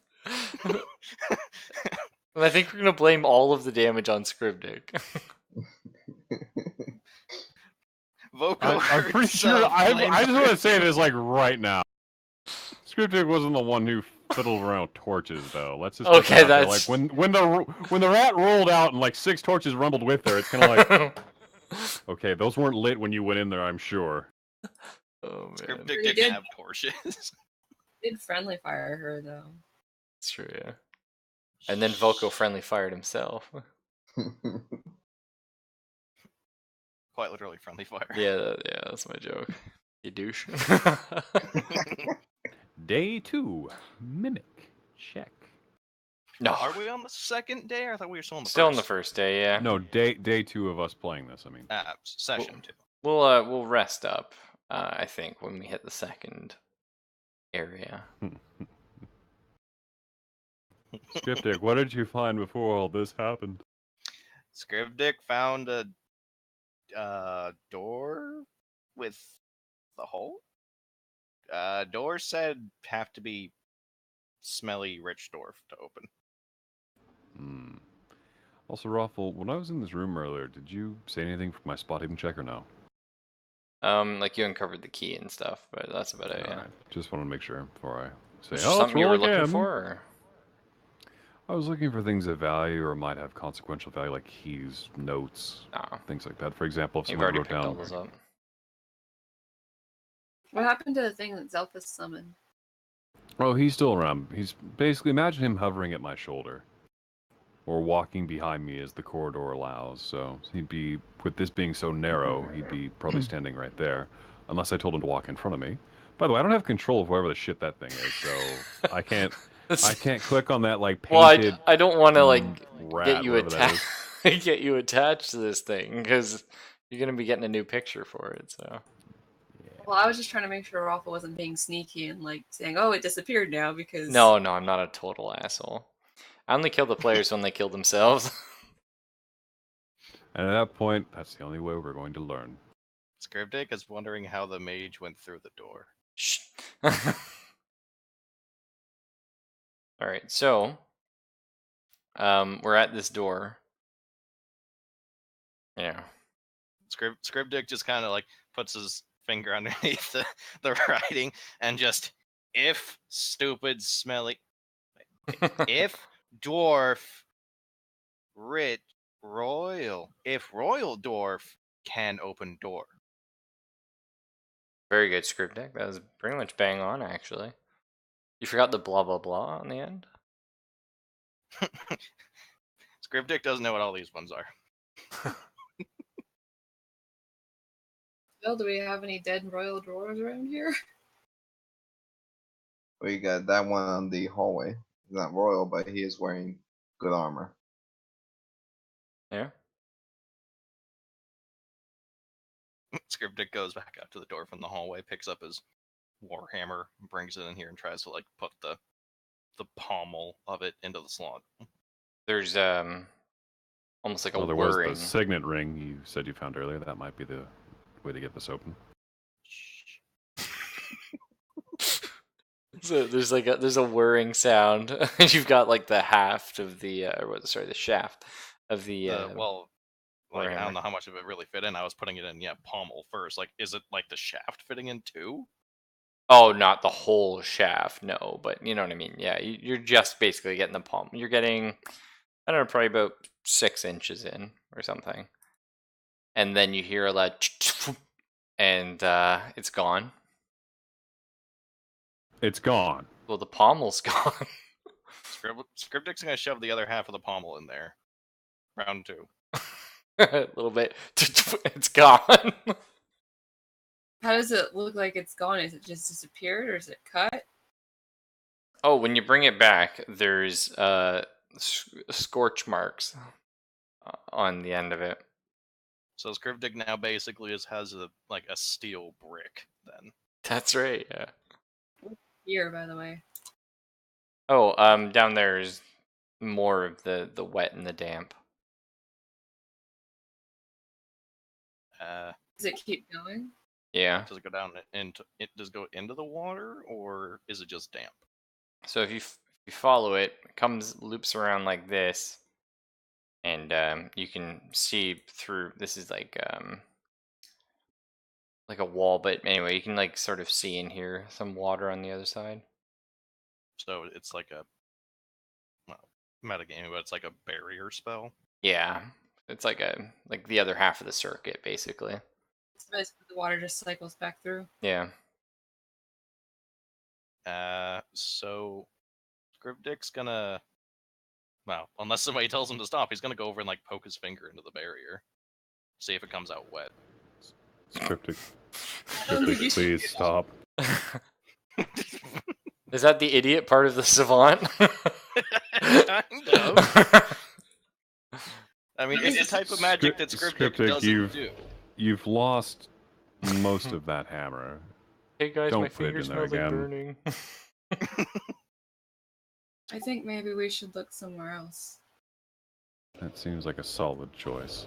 S1: And I think we're gonna blame all of the damage on Scriptic.
S3: Voco
S4: I'm pretty sure. I just want to say this like right now. Scriptic wasn't the one who fiddled around with torches, though. Let's just get
S1: Okay,
S4: that out there. Like
S1: that's
S4: when the rat rolled out and like 6 torches rumbled with her, it's kind of like, okay, those weren't lit when you went in there, I'm sure.
S1: Oh man,
S3: Scriptic
S5: He
S3: didn't
S5: did.
S3: have torches.
S5: Did friendly fire her though.
S1: it's true, yeah. And then Voco friendly fired himself.
S3: Quite literally friendly fire.
S1: Yeah, that's my joke. You douche.
S4: Day 2, mimic check.
S1: No,
S3: Are we on the second day? Or I thought we were still on the
S1: still on
S3: first.
S1: the first day, yeah.
S4: No, day 2 of us playing this. I mean,
S3: Session 2.
S1: We'll rest up. I think when we hit the second area.
S4: Scriptic, what did you find before all this happened?
S3: Scriptic found a door with the hole. Door said have to be smelly rich dwarf to open.
S4: Hmm. Also, Raffle, when I was in this room earlier, did you say anything for my spot hidden check or no?
S1: Like you uncovered the key and stuff, but that's about it. Yeah.
S4: Alright, just want to make sure before I say,
S1: Was there
S4: oh, let's
S1: something you
S4: roll
S1: were
S4: again.
S1: looking for? Or?
S4: I was looking for things of value or might have consequential value, like keys, notes,
S1: No,
S4: things like that. For example, if
S1: you've
S4: someone
S1: already
S4: wrote
S1: picked all
S4: down,
S1: those up.
S5: What happened to the thing that Zelphus summoned?
S4: oh, he's still around. He's basically, imagine him hovering at my shoulder or walking behind me as the corridor allows. So he'd be, with this being so narrow, he'd be probably standing right there, unless I told him to walk in front of me. By the way, I don't have control of whatever the shit that thing is, so I can't click on that like
S1: Well,
S4: painted
S1: I don't want to like
S4: rat,
S1: get you
S4: whatever that
S1: attached, get you attached to this thing because you're gonna be getting a new picture for it. So
S5: Well, I was just trying to make sure Rafa wasn't being sneaky and like saying, "Oh, it disappeared now," because
S1: no, I'm not a total asshole. I only kill the players when they kill themselves.
S4: And at that point, that's the only way we're going to learn.
S3: Scriptic is wondering how the mage went through the door.
S1: Shh. All right, so we're at this door. Yeah.
S3: Scriptic just kind of like puts his finger underneath the writing and just, if stupid smelly, if dwarf rich royal, if royal dwarf can open door.
S1: Very good script deck. That was pretty much bang on, actually. You forgot the blah blah blah on the end.
S3: Scriptic doesn't know what all these ones are.
S5: Bill, do we have any dead royal dwarves around here?
S2: We got that one on the hallway. He's not royal, but he is wearing good armor.
S1: Yeah.
S3: Scriptic goes back out to the door from the hallway, picks up his warhammer, brings it in here, and tries to like put the pommel of it into the slot.
S1: There's almost like a
S4: Well, there was
S1: whirring.
S4: the signet ring you said you found earlier. That might be the way to get this open.
S1: So there's like there's a whirring sound, and you've got like the haft of the the shaft of the
S3: Well, like I
S1: warhammer.
S3: don't know how much of it really fit in. I was putting it in, pommel first. Like, is it like the shaft fitting in too?
S1: Oh, not the whole shaft, no, but you know what I mean. Yeah, you're just basically getting the palm. You're getting, I don't know, probably about 6 inches in or something, and then you hear a loud, and it's gone.
S4: It's gone.
S1: Well, the pommel's gone.
S3: Scriptic's gonna shove the other half of the pommel in there. Round 2.
S1: A little bit. It's gone.
S5: How does it look like it's gone? Is it just disappeared or is it cut?
S1: Oh, when you bring it back, there's scorch marks on the end of it.
S3: So Scriptic now basically has a steel brick then.
S1: That's right. Yeah.
S5: Here, by the way.
S1: Oh, down there is more of the wet and the damp.
S5: Does it keep going?
S1: Yeah.
S3: Does it go down into it? Does it go into the water, or is it just damp?
S1: So if you follow it, it comes loops around like this, and you can see through. This is like like a wall, but anyway, you can like sort of see and hear some water on the other side.
S3: So it's like a metagame, but it's like a barrier spell.
S1: Yeah, it's like the other half of the circuit, basically.
S5: It's basically the water just cycles back through.
S1: Yeah.
S3: So Scriptdick's gonna, well, unless somebody tells him to stop, he's gonna go over and like poke his finger into the barrier, see if it comes out wet.
S4: Cryptic, please stop.
S1: Is that the idiot part of the savant?
S3: Kind of. I mean, it's the type of magic that Scriptdick doesn't do.
S4: You've lost most of that hammer.
S1: Hey guys,
S4: Don't
S1: my
S4: put it in
S1: fingers
S4: there
S1: smell like
S4: again.
S1: burning.
S5: I think maybe we should look somewhere else.
S4: That seems like a solid choice.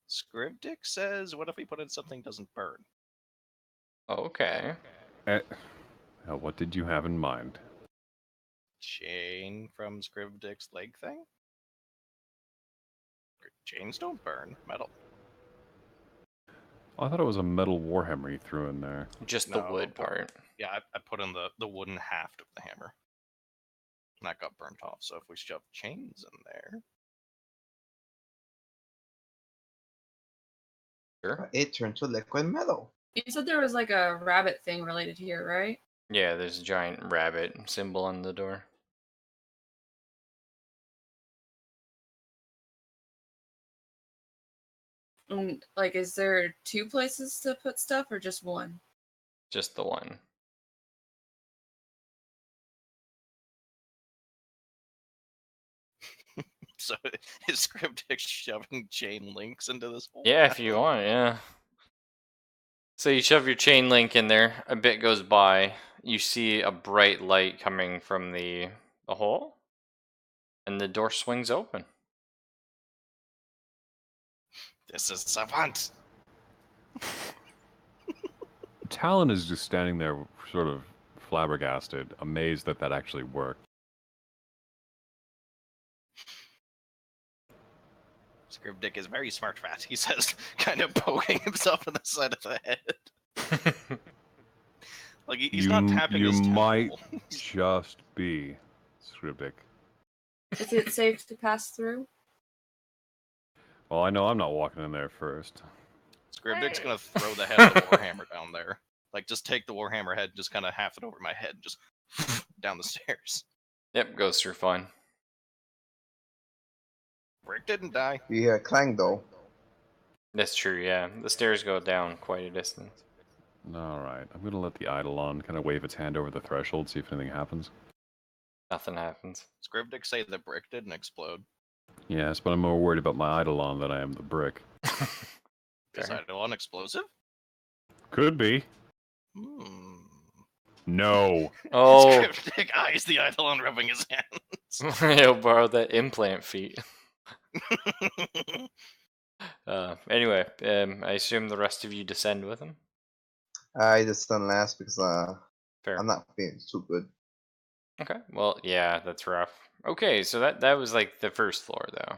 S3: Scriptdick says, what if we put in something that doesn't burn?
S1: Okay.
S4: What did you have in mind?
S3: Chain from Scriptdick's leg thing? Chains don't burn. Metal.
S4: Oh, I thought it was a metal warhammer you threw in there.
S1: Just the wood part.
S3: Yeah, I put in the wooden haft of the hammer. And that got burnt off, so if we shove chains in there...
S1: Sure.
S2: It turned to liquid metal.
S5: You said there was like a rabbit thing related here, right?
S1: Yeah, there's a giant rabbit symbol on the door.
S5: And like, is there 2 places to put stuff or just one?
S1: Just the one.
S3: So is Scriptdick shoving chain links into this hole?
S1: Yeah, if you want, yeah. So you shove your chain link in there, a bit goes by, you see a bright light coming from the hole, and the door swings open.
S3: This is savant!
S4: Talon is just standing there, sort of flabbergasted, amazed that that actually worked.
S3: Scriptdick is very smart rat, he says, kind of poking himself in the side of the head. Like, he's not tapping his
S4: You might
S3: towel.
S4: just be Scriptdick.
S5: Is it safe to pass through?
S4: Well, I know I'm not walking in there first.
S3: Scriptdick's gonna throw the head of the Warhammer down there. Like, just take the Warhammer head, just kind of half it over my head, and just down the stairs.
S1: Yep, goes through fine.
S3: Brick didn't die.
S2: You hear a clang though.
S1: That's true, yeah. The stairs go down quite a distance.
S4: Alright, I'm gonna let the Eidolon kind of wave its hand over the threshold, see if anything happens.
S1: Nothing happens.
S3: Scriptdick say the brick didn't explode.
S4: Yes, but I'm more worried about my Eidolon than I am the brick.
S3: Is
S1: Fair.
S3: Eidolon explosive?
S4: Could be.
S3: Hmm.
S4: No.
S1: Oh,
S3: Scriptdick eyes the Eidolon rubbing his hands.
S1: he'll borrow that implant feet. Anyway, I assume the rest of you descend with him?
S2: I just done last because
S1: Fair.
S2: I'm not feeling too good.
S1: Okay, well, yeah, that's rough. Okay, so that was like the first floor, though.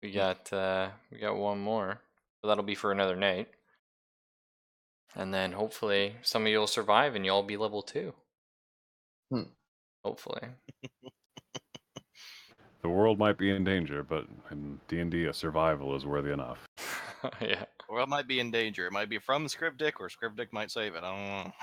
S1: We got one more, so that'll be for another night, and then hopefully some of you'll survive and you'll be level 2. Hopefully.
S4: The world might be in danger, but in D&D, a survival is worthy enough.
S1: Yeah.
S3: Or it might be in danger. It might be from Scriptdick, or Scriptdick might save it. I don't know.